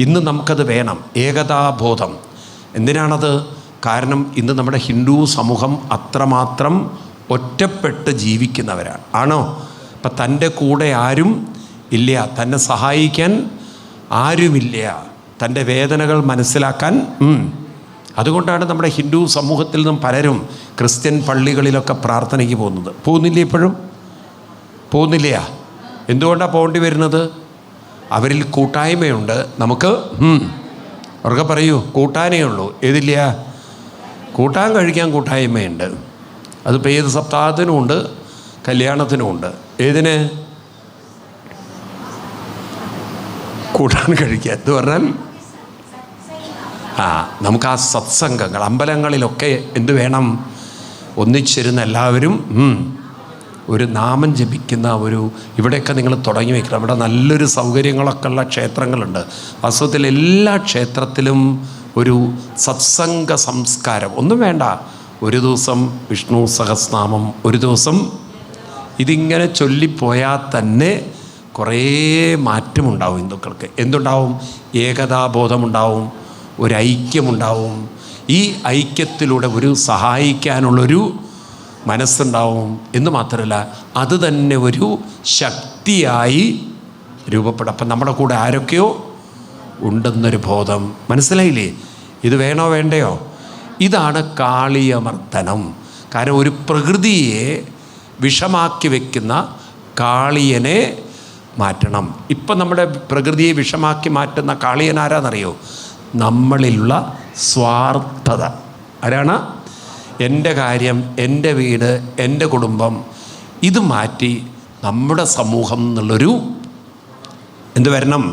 ഇന്ന് നമുക്കത് വേണം, ഏകതാബോധം. എന്തിനാണത്? കാരണം ഇന്ന് നമ്മുടെ ഹിന്ദു സമൂഹം അത്രമാത്രം ഒറ്റപ്പെട്ട് ജീവിക്കുന്നവരാണ്. ആണോ? ഇപ്പം തൻ്റെ കൂടെ ആരും ഇല്ല, തന്നെ സഹായിക്കാൻ ആരുമില്ല, തൻ്റെ വേദനകൾ മനസ്സിലാക്കാൻ. അതുകൊണ്ടാണ് നമ്മുടെ ഹിന്ദു സമൂഹത്തിൽ നിന്നും പലരും ക്രിസ്ത്യൻ പള്ളികളിലൊക്കെ പ്രാർത്ഥനയ്ക്ക് പോകുന്നത്. പോകുന്നില്ല? ഇപ്പോഴും പോകുന്നില്ല. എന്തുകൊണ്ടാണ് പോകേണ്ടി വരുന്നത്? അവരിൽ കൂട്ടായ്മയുണ്ട്. നമുക്ക് അവർക്ക് പറയൂ കൂട്ടാനേ ഉള്ളൂ. ഏതില്ല? കൂട്ടാൻ കഴിക്കാൻ കൂട്ടായ്മയുണ്ട്. അതിപ്പോൾ ഏത് സപ്താഹത്തിനുമുണ്ട്, കല്യാണത്തിനുമുണ്ട്. ഏതിന്? കൂട്ടാൻ കഴിക്കുക എന്ന് പറഞ്ഞാൽ നമുക്ക് ആ സത്സംഗങ്ങൾ അമ്പലങ്ങളിലൊക്കെ എന്ത് വേണം? ഒന്നിച്ചിരുന്ന് എല്ലാവരും ഒരു നാമം ജപിക്കുന്ന ഒരു ഇവിടെയൊക്കെ നിങ്ങൾ തുടങ്ങി വയ്ക്കണം. ഇവിടെ നല്ലൊരു സൗകര്യങ്ങളൊക്കെ ഉള്ള ക്ഷേത്രങ്ങളുണ്ട്. വാസ്തവത്തിൽ എല്ലാ ക്ഷേത്രത്തിലും ഒരു സത്സംഗ സംസ്കാരം ഒന്നും വേണ്ട. ഒരു ദിവസം വിഷ്ണു സഹസ്രനാമം, ഒരു ദിവസം ഇതിങ്ങനെ ചൊല്ലിപ്പോയാൽ തന്നെ കുറേ മാറ്റമുണ്ടാവും ഹിന്ദുക്കൾക്ക്. എന്തുണ്ടാവും? ഏകതാബോധമുണ്ടാവും, ഒരു ഐക്യമുണ്ടാവും. ഈ ഐക്യത്തിലൂടെ ഒരു സഹായിക്കാനുള്ളൊരു മനസ്സുണ്ടാവും. എന്ന് മാത്രമല്ല അത് തന്നെ ഒരു ശക്തിയായി രൂപപ്പെടും. അപ്പം നമ്മുടെ കൂടെ ആരൊക്കെയോ ഉണ്ടെന്നൊരു ബോധം. മനസ്സിലായില്ലേ? ഇത് വേണോ വേണ്ടയോ? ഇതാണ് കാളിയമർദ്ദനം. കാരണം ഒരു പ്രകൃതിയെ വിഷമാക്കി വയ്ക്കുന്ന കാളിയനെ മാറ്റണം. ഇപ്പം നമ്മുടെ പ്രകൃതിയെ വിഷമാക്കി മാറ്റുന്ന കാളിയൻ ആരാന്നറിയോ? നമ്മളിലുള്ള സ്വാർത്ഥത. ആരാണ്? എൻ്റെ കാര്യം, എൻ്റെ വീട്, എൻ്റെ കുടുംബം, ഇത് മാറ്റി നമ്മുടെ സമൂഹം എന്നുള്ളൊരു എന്ത് വരണം?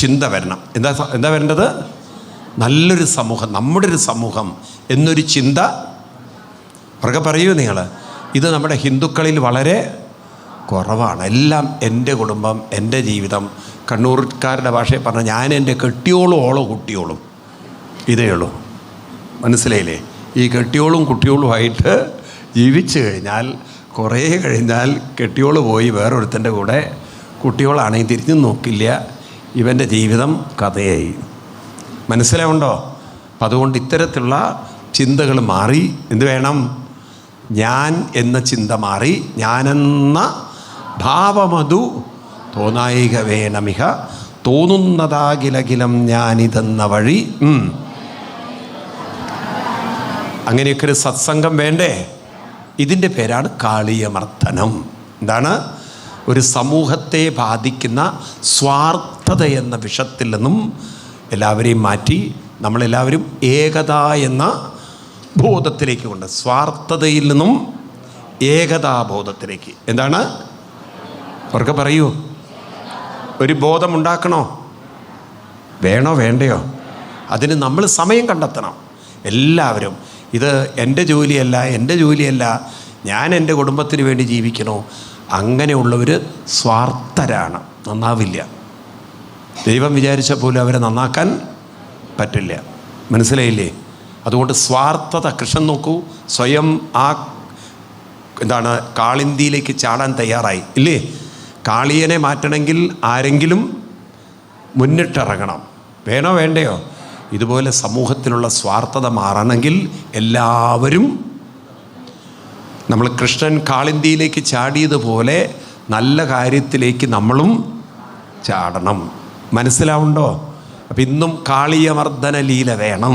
ചിന്ത വരണം. എന്താ വരേണ്ടത്? നല്ലൊരു സമൂഹം, നമ്മുടെ ഒരു സമൂഹം എന്നൊരു ചിന്ത. അവർക്ക് പറയൂ നിങ്ങൾ, ഇത് നമ്മുടെ ഹിന്ദുക്കളിൽ വളരെ കുറവാണ്. എല്ലാം എൻ്റെ കുടുംബം, എൻ്റെ ജീവിതം. കണ്ണൂർക്കാരുടെ ഭാഷയിൽ പറഞ്ഞാൽ ഞാൻ എൻ്റെ കെട്ടിയോളും ഓളോ കുട്ടിയോളും, ഇതേ ഉള്ളൂ. മനസ്സിലായില്ലേ? ഈ കെട്ടിയോളും കുട്ടിയോളുമായിട്ട് ജീവിച്ചു കഴിഞ്ഞാൽ കുറേ കഴിഞ്ഞാൽ കെട്ടിയോള് പോയി വേറൊരുത്തൻ്റെ കൂടെ, കുട്ടിയോളാണെങ്കിൽ തിരിഞ്ഞു നോക്കില്ല, ഇവൻ്റെ ജീവിതം കഥയായി. മനസ്സിലാവുണ്ടോ? അപ്പം അതുകൊണ്ട് ഇത്തരത്തിലുള്ള ചിന്തകൾ മാറി എന്ത് വേണം? ഞാൻ എന്ന ചിന്ത മാറി ഞാനെന്ന ഭാവമതു തോന്നായിക വേണമിഹ തോന്നുന്നതാകിലകിലം ഞാനിതെന്ന വഴി. അങ്ങനെയൊക്കെ ഒരു സത്സംഗം വേണ്ടേ? ഇതിൻ്റെ പേരാണ് കാളിയമർദ്ദനം. എന്താണ്? ഒരു സമൂഹത്തെ ബാധിക്കുന്ന സ്വാർത്ഥത എന്ന വിഷത്തിൽ നിന്നും എല്ലാവരെയും മാറ്റി നമ്മളെല്ലാവരും ഏകത എന്ന ബോധത്തിലേക്ക് കൊണ്ട്, സ്വാർത്ഥതയിൽ നിന്നും ഏകതാബോധത്തിലേക്ക്. എന്താണ്? അവർക്ക് പറയൂ. ഒരു ബോധമുണ്ടാക്കണോ? വേണോ വേണ്ടയോ? അതിന് നമ്മൾ സമയം കണ്ടെത്തണം. എല്ലാവരും ഇത് എൻ്റെ ജോലിയല്ല, ഞാൻ എൻ്റെ കുടുംബത്തിന് വേണ്ടി ജീവിക്കണോ? അങ്ങനെയുള്ളവർ സ്വാർത്ഥരാണ്, നന്നാവില്ല. ദൈവം വിചാരിച്ച പോലും അവരെ നന്നാക്കാൻ പറ്റില്ല. മനസ്സിലായില്ലേ? അതുകൊണ്ട് സ്വാർത്ഥത. കൃഷ്ണൻ നോക്കൂ, സ്വയം ആ കാളിന്തിയിലേക്ക് ചാടാൻ തയ്യാറായി ഇല്ലേ? കാളിയനെ മാറ്റണമെങ്കിൽ ആരെങ്കിലും മുന്നിട്ടിറങ്ങണം. വേണോ വേണ്ടയോ? ഇതുപോലെ സമൂഹത്തിലുള്ള സ്വാർത്ഥത മാറണമെങ്കിൽ എല്ലാവരും, നമ്മൾ കൃഷ്ണൻ കാളിന്തിയിലേക്ക് ചാടിയതുപോലെ നല്ല കാര്യത്തിലേക്ക് നമ്മളും ചാടണം. മനസ്സിലാവുണ്ടോ? അപ്പം ഇന്നും കാളിയമർദ്ദന ലീല വേണം.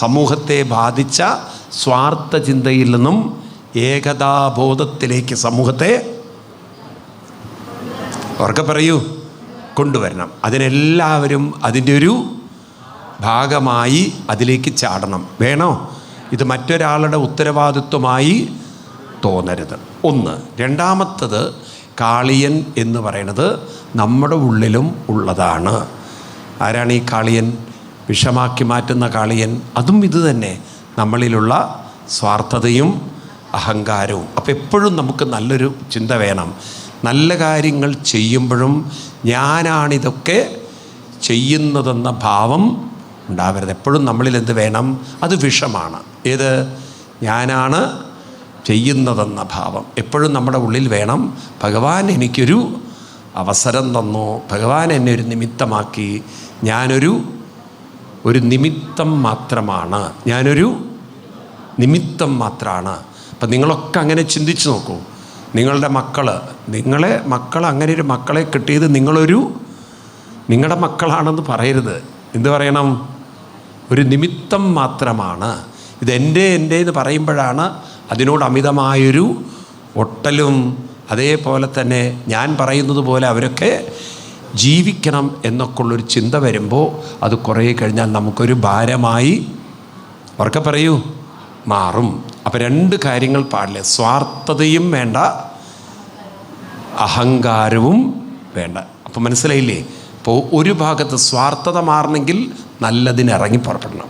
സമൂഹത്തെ ബാധിച്ച സ്വാർത്ഥ ചിന്തയിൽ നിന്നും ഏകതാബോധത്തിലേക്ക് സമൂഹത്തെ, അവർക്ക് പറയൂ, കൊണ്ടുവരണം. അതിനെല്ലാവരും അതിൻ്റെ ഒരു ഭാഗമായി അതിലേക്ക് ചാടണം. വേണോ? ഇത് മറ്റൊരാളുടെ ഉത്തരവാദിത്വമായി തോന്നരുത്. ഒന്ന്. രണ്ടാമത്തത്, കാളിയൻ എന്ന് പറയുന്നത് നമ്മുടെ ഉള്ളിലും ഉള്ളതാണ്. ആരാണ് ഈ കാളിയൻ? വിഷമാക്കി മാറ്റുന്ന കാളിയൻ. അതും ഇത് തന്നെ, നമ്മളിലുള്ള സ്വാർത്ഥതയും അഹങ്കാരവും. അപ്പോൾ എപ്പോഴും നമുക്ക് നല്ലൊരു ചിന്ത വേണം. നല്ല കാര്യങ്ങൾ ചെയ്യുമ്പോഴും ഞാനാണിതൊക്കെ ചെയ്യുന്നതെന്ന ഭാവം ഉണ്ടാവരുത്. എപ്പോഴും നമ്മളിൽ എന്ത് വേണം? അത് വിഷമാണ്. ഏത്? ഞാനാണ് ചെയ്യുന്നതെന്ന ഭാവം എപ്പോഴും നമ്മുടെ ഉള്ളിൽ വേണം. ഭഗവാൻ എനിക്കൊരു അവസരം തന്നു, ഭഗവാൻ എന്നെ ഒരു നിമിത്തമാക്കി, ഞാനൊരു നിമിത്തം മാത്രമാണ്, ഞാനൊരു നിമിത്തം മാത്രമാണ്. അപ്പം നിങ്ങളൊക്കെ അങ്ങനെ ചിന്തിച്ച് നോക്കൂ. നിങ്ങളുടെ മക്കൾ അങ്ങനെ ഒരു മക്കളെ കിട്ടിയത് നിങ്ങളുടെ മക്കളാണെന്ന് പറയരുത്. എന്ത് പറയണം? ഒരു നിമിത്തം മാത്രമാണ്. ഇത് എൻ്റെ എന്ന് പറയുമ്പോഴാണ് അതിനോട് അമിതമായൊരു ഒട്ടലും, അതേപോലെ തന്നെ ഞാൻ പറയുന്നത് പോലെ അവരൊക്കെ ജീവിക്കണം എന്നൊക്കെ ഉള്ളൊരു ചിന്ത വരുമ്പോൾ അത് കുറേ കഴിഞ്ഞാൽ നമുക്കൊരു ഭാരമായി, ഉറക്കെ പറയൂ, മാറും. അപ്പം രണ്ട് കാര്യങ്ങൾ പാടില്ല. സ്വാർത്ഥതയും വേണ്ട, അഹങ്കാരവും വേണ്ട. അപ്പം മനസ്സിലായില്ലേ? അപ്പോൾ ഒരു ഭാഗത്ത് സ്വാർത്ഥത മാറണമെങ്കിൽ നല്ലതിന് ഇറങ്ങി പുറപ്പെടണം.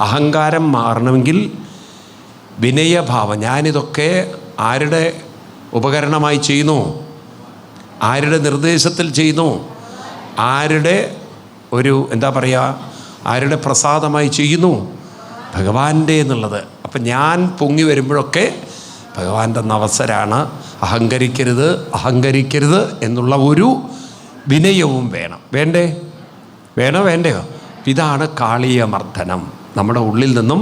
അഹങ്കാരം മാറണമെങ്കിൽ വിനയഭാവം. ഞാനിതൊക്കെ ആരുടെ ഉപകരണമായി ചെയ്യുന്നു? ആരുടെ നിർദ്ദേശത്തിൽ ചെയ്യുന്നു? ആരുടെ ആരുടെ പ്രസാദമായി ചെയ്യുന്നു? ഭഗവാന്റെ എന്നുള്ളത്. അപ്പം ഞാൻ പൊങ്ങി വരുമ്പോഴൊക്കെ ഭഗവാന്റെ അവസരമാണ്. അഹങ്കരിക്കരുത് എന്നുള്ള ഒരു വിനയവും വേണം. വേണ്ടയോ? ഇതാണ് കാളീയ മർദ്ദനം. നമ്മുടെ ഉള്ളിൽ നിന്നും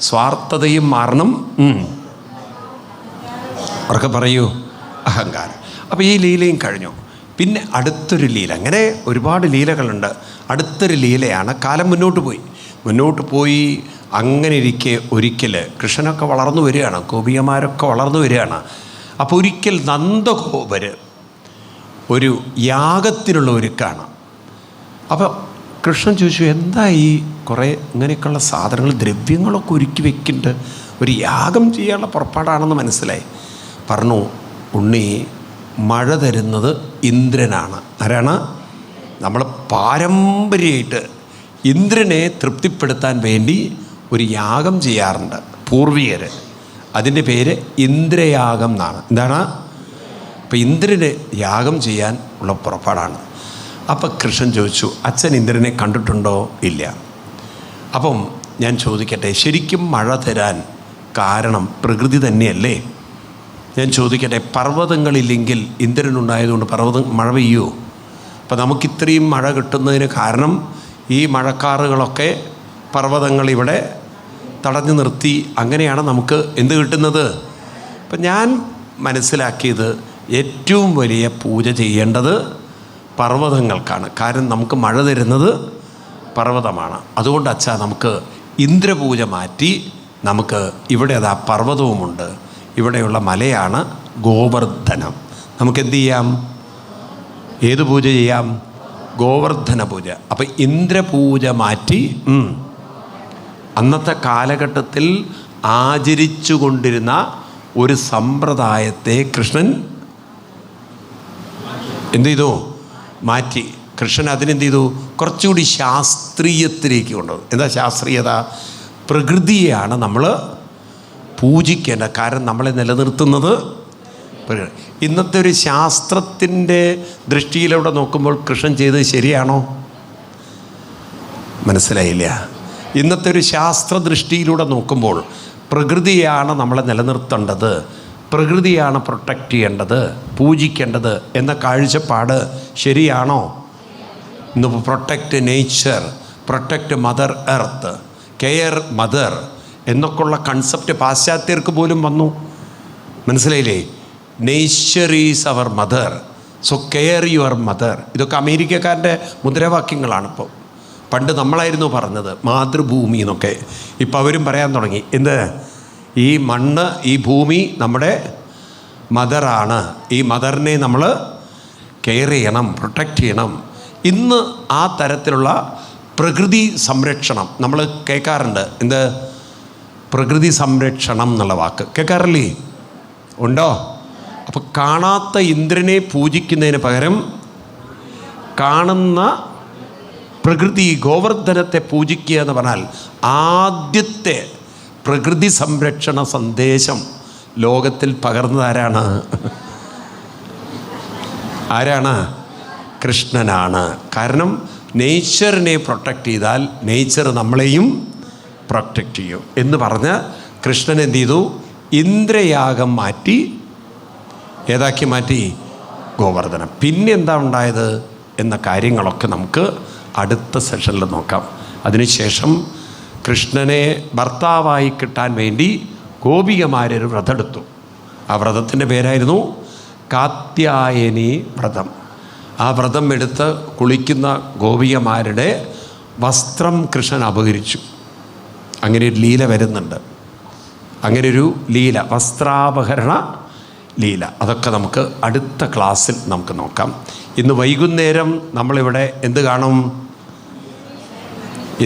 സ്വാർത്ഥതയും മാറണം. അവർക്ക് പറയൂ, അഹങ്കാരം. അപ്പോൾ ഈ ലീലയും കഴിഞ്ഞു. പിന്നെ അടുത്തൊരു ലീല. അങ്ങനെ ഒരുപാട് ലീലകളുണ്ട്. അടുത്തൊരു ലീലയാണ് കാലം മുന്നോട്ട് പോയി അങ്ങനെ ഇരിക്കെ ഒരിക്കൽ കൃഷ്ണനൊക്കെ വളർന്നു വരികയാണ്, ഗോപികമാരൊക്കെ വളർന്നു വരികയാണ്. അപ്പോൾ ഒരിക്കൽ നന്ദഗോപർ ഒരു യാഗത്തിനുള്ള ഒരുക്കാണ്. അപ്പോൾ കൃഷ്ണൻ ചോദിച്ചു, എന്താ ഈ കുറേ ഇങ്ങനെയൊക്കെയുള്ള സാധനങ്ങൾ, ദ്രവ്യങ്ങളൊക്കെ ഒരുക്കി വെക്കുന്നുണ്ട്, ഒരു യാഗം ചെയ്യാനുള്ള പുറപ്പാടാണെന്ന് മനസ്സിലായി. പറഞ്ഞു, ഉണ്ണി, മഴ തരുന്നത് ഇന്ദ്രനാണ്. ആരാണ്? നമ്മൾ പാരമ്പര്യമായിട്ട് ഇന്ദ്രനെ തൃപ്തിപ്പെടുത്താൻ വേണ്ടി ഒരു യാഗം ചെയ്യാറുണ്ട് പൂർവികർ. അതിൻ്റെ പേര് ഇന്ദ്രയാഗം എന്നാണ്. എന്താണ്? അപ്പം ഇന്ദ്രന് യാഗം ചെയ്യാൻ ഉള്ള പുറപ്പാടാണ്. അപ്പം കൃഷ്ണൻ ചോദിച്ചു, അച്ഛൻ ഇന്ദ്രനെ കണ്ടിട്ടുണ്ടോ? ഇല്ല. അപ്പം ഞാൻ ചോദിക്കട്ടെ, ശരിക്കും മഴ തരാൻ കാരണം പ്രകൃതി തന്നെയല്ലേ? ഞാൻ ചോദിക്കട്ടെ, പർവ്വതങ്ങളില്ലെങ്കിൽ ഇന്ദ്രനുണ്ടായതുകൊണ്ട് മഴ പെയ്യുമോ? അപ്പം നമുക്കിത്രയും മഴ കിട്ടുന്നതിന് കാരണം ഈ മഴക്കാറുകളൊക്കെ പർവ്വതങ്ങളിവിടെ തടഞ്ഞു നിർത്തി. അങ്ങനെയാണ് നമുക്ക് എന്ത് കിട്ടുന്നത്? അപ്പം ഞാൻ മനസ്സിലാക്കിയത് ഏറ്റവും വലിയ പൂജ ചെയ്യേണ്ടത് പർവ്വതങ്ങൾക്കാണ്. കാരണം നമുക്ക് മഴ തരുന്നത് പർവ്വതമാണ്. അതുകൊണ്ട് അച്ഛാ, നമുക്ക് ഇന്ദ്രപൂജ മാറ്റി നമുക്ക് ഇവിടെ അതാ പർവ്വതവുമുണ്ട്, ഇവിടെയുള്ള മലയാണ് ഗോവർദ്ധനം. നമുക്കെന്ത് ചെയ്യാം? ഏത് പൂജ ചെയ്യാം? ഗോവർദ്ധന പൂജ. അപ്പം ഇന്ദ്രപൂജ മാറ്റി അന്നത്തെ കാലഘട്ടത്തിൽ ആചരിച്ചു കൊണ്ടിരുന്ന ഒരു സമ്പ്രദായത്തെ കൃഷ്ണൻ എന്ത് ചെയ്തു? മാറ്റി. കൃഷ്ണൻ അതിനെന്ത് ചെയ്തു? കുറച്ചുകൂടി ശാസ്ത്രീയത്തിലേക്ക് കൊണ്ടുവന്നു. എന്താ ശാസ്ത്രീയത? പ്രകൃതിയെയാണ് നമ്മൾ പൂജിക്കേണ്ടത്. കാരണം നമ്മളെ നിലനിർത്തുന്നത് ഇന്നത്തെ ഒരു ശാസ്ത്രത്തിൻ്റെ ദൃഷ്ടിയിലൂടെ നോക്കുമ്പോൾ കൃഷ്ണൻ ചെയ്തത് ശരിയാണോ? മനസ്സിലായില്ല. ഇന്നത്തെ ഒരു ശാസ്ത്ര ദൃഷ്ടിയിലൂടെ നോക്കുമ്പോൾ പ്രകൃതിയാണ് നമ്മളെ നിലനിർത്തേണ്ടത്, പ്രകൃതിയാണ് പ്രൊട്ടക്റ്റ് ചെയ്യേണ്ടത്, പൂജിക്കേണ്ടത് എന്ന കാഴ്ചപ്പാട് ശരിയാണോ? ഇന്ന് protect nature, protect mother earth, care mother എന്നൊക്കെയുള്ള കൺസെപ്റ്റ് പാശ്ചാത്യർക്ക് പോലും വന്നു. മനസ്സിലായില്ലേ? Nature is our mother, so care your mother. ഇതൊക്കെ അമേരിക്കക്കാരുടെ മുദ്രാവാക്യങ്ങളാണിപ്പോൾ. പണ്ട് നമ്മളായിരുന്നു പറഞ്ഞത് മാതൃഭൂമി എന്നൊക്കെ. ഇപ്പം അവരും പറയാൻ തുടങ്ങി. എന്ത്? ഈ മണ്ണ്, ഈ ഭൂമി നമ്മുടെ മദറാണ്, ഈ മദറിനെ നമ്മൾ കെയർ ചെയ്യണം, പ്രൊട്ടക്റ്റ് ചെയ്യണം. ഇന്ന് ആ തരത്തിലുള്ള പ്രകൃതി സംരക്ഷണം നമ്മൾ കേൾക്കാറുണ്ട്. എന്ത് പ്രകൃതി സംരക്ഷണം എന്നുള്ള വാക്ക് കേൾക്കാറില്ലേ? ഉണ്ടോ? അപ്പോൾ കാണാത്ത ഇന്ദ്രനെ പൂജിക്കുന്നതിന് പകരം കാണുന്ന പ്രകൃതി ഗോവർദ്ധനത്തെ പൂജിക്കുക എന്ന് പറഞ്ഞാൽ ആദ്യത്തെ പ്രകൃതി സംരക്ഷണ സന്ദേശം ലോകത്തിൽ പകർന്നതാരാണ്? ആരാണ്? കൃഷ്ണനാണ്. കാരണം നേച്ചറിനെ പ്രൊട്ടക്റ്റ് ചെയ്താൽ നേച്ചർ നമ്മളെയും പ്രൊട്ടക്റ്റ് ചെയ്യും എന്ന് പറഞ്ഞ് കൃഷ്ണൻ എന്ത് ചെയ്തു? ഇന്ദ്രയാഗം മാറ്റി ഏതാക്കി മാറ്റി? ഗോവർദ്ധനം. പിന്നെ എന്താ ഉണ്ടായത് എന്ന കാര്യങ്ങളൊക്കെ നമുക്ക് അടുത്ത സെഷനിൽ നോക്കാം. അതിനുശേഷം കൃഷ്ണനെ ഭർത്താവായി കിട്ടാൻ വേണ്ടി ഗോപികമാരൊരു വ്രതമെടുത്തു. ആ വ്രതത്തിൻ്റെ പേരായിരുന്നു കാത്യായനി വ്രതം. ആ വ്രതം എടുത്ത് കുളിക്കുന്ന ഗോപികമാരുടെ വസ്ത്രം കൃഷ്ണൻ അപഹരിച്ചു. അങ്ങനെ ഒരു ലീല വരുന്നുണ്ട്. അങ്ങനെയൊരു ലീല, വസ്ത്രാപഹരണ ലീല, അതൊക്കെ നമുക്ക് അടുത്ത ക്ലാസ്സിൽ നമുക്ക് നോക്കാം. ഇന്ന് വൈകുന്നേരം നമ്മളിവിടെ എന്ത് കാണും?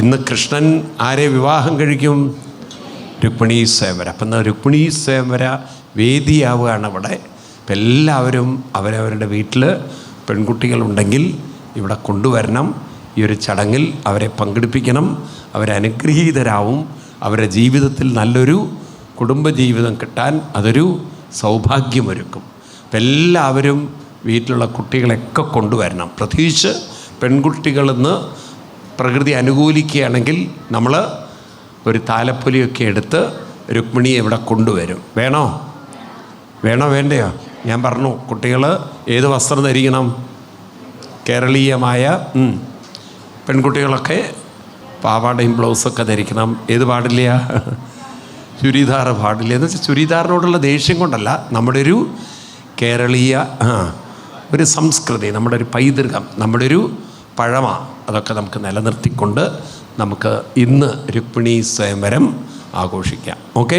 ഇന്ന് കൃഷ്ണൻ ആരെ വിവാഹം കഴിക്കും? രുക്മിണീ സ്വയംവര. അപ്പം എന്നാൽ രുക്മിണീ സ്വയംവര വേദിയാവുകയാണ് ഇവിടെ. അപ്പം എല്ലാവരും അവരവരുടെ വീട്ടിൽ പെൺകുട്ടികളുണ്ടെങ്കിൽ ഇവിടെ കൊണ്ടുവരണം. ഈ ഒരു ചടങ്ങിൽ അവരെ പങ്കെടുപ്പിക്കണം. അവരനുഗ്രഹീതരാവും. അവരുടെ ജീവിതത്തിൽ നല്ലൊരു കുടുംബജീവിതം കിട്ടാൻ അതൊരു സൗഭാഗ്യമൊരുക്കും. അപ്പം എല്ലാവരും വീട്ടിലുള്ള കുട്ടികളെയൊക്കെ കൊണ്ടുവരണം. പ്രത്യേകിച്ച് പെൺകുട്ടികളെന്ന് പ്രകൃതി അനുകൂലിക്കുകയാണെങ്കിൽ നമ്മൾ ഒരു താലപ്പൊലിയൊക്കെ എടുത്ത് രുക്മിണിയെ ഇവിടെ കൊണ്ടുവരും. വേണോ വേണ്ടയോ? ഞാൻ പറഞ്ഞു, കുട്ടികൾ ഏത് വസ്ത്രം ധരിക്കണം? കേരളീയമായ പെൺകുട്ടികളൊക്കെ പാവാടയും ബ്ലൗസൊക്കെ ധരിക്കണം. ഏത് പാടില്ല? ചുരിദാർ പാടില്ല. എന്ന് വെച്ചാൽ ചുരിദാറിനോടുള്ള ദേഷ്യം കൊണ്ടല്ല, നമ്മുടെ ഒരു കേരളീയ ഒരു സംസ്കൃതി, നമ്മുടെ ഒരു പൈതൃകം, നമ്മുടെ ഒരു പഴമ, അതൊക്കെ നമുക്ക് നിലനിർത്തിക്കൊണ്ട് നമുക്ക് ഇന്ന് രുക്മിണീ സ്വയംവരം ആഘോഷിക്കാം. ഓക്കെ,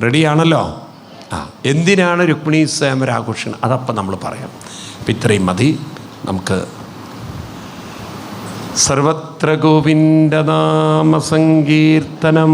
റെഡിയാണല്ലോ? എന്തിനാണ് രുക്മിണീ സ്വയംവരം ആഘോഷിക്കുന്നത് അതപ്പം നമ്മൾ പറയാം. അപ്പം ഇത്രയും മതി. നമുക്ക് സർവത്ര ഗോവിന്ദനാമ സങ്കീർത്തനം.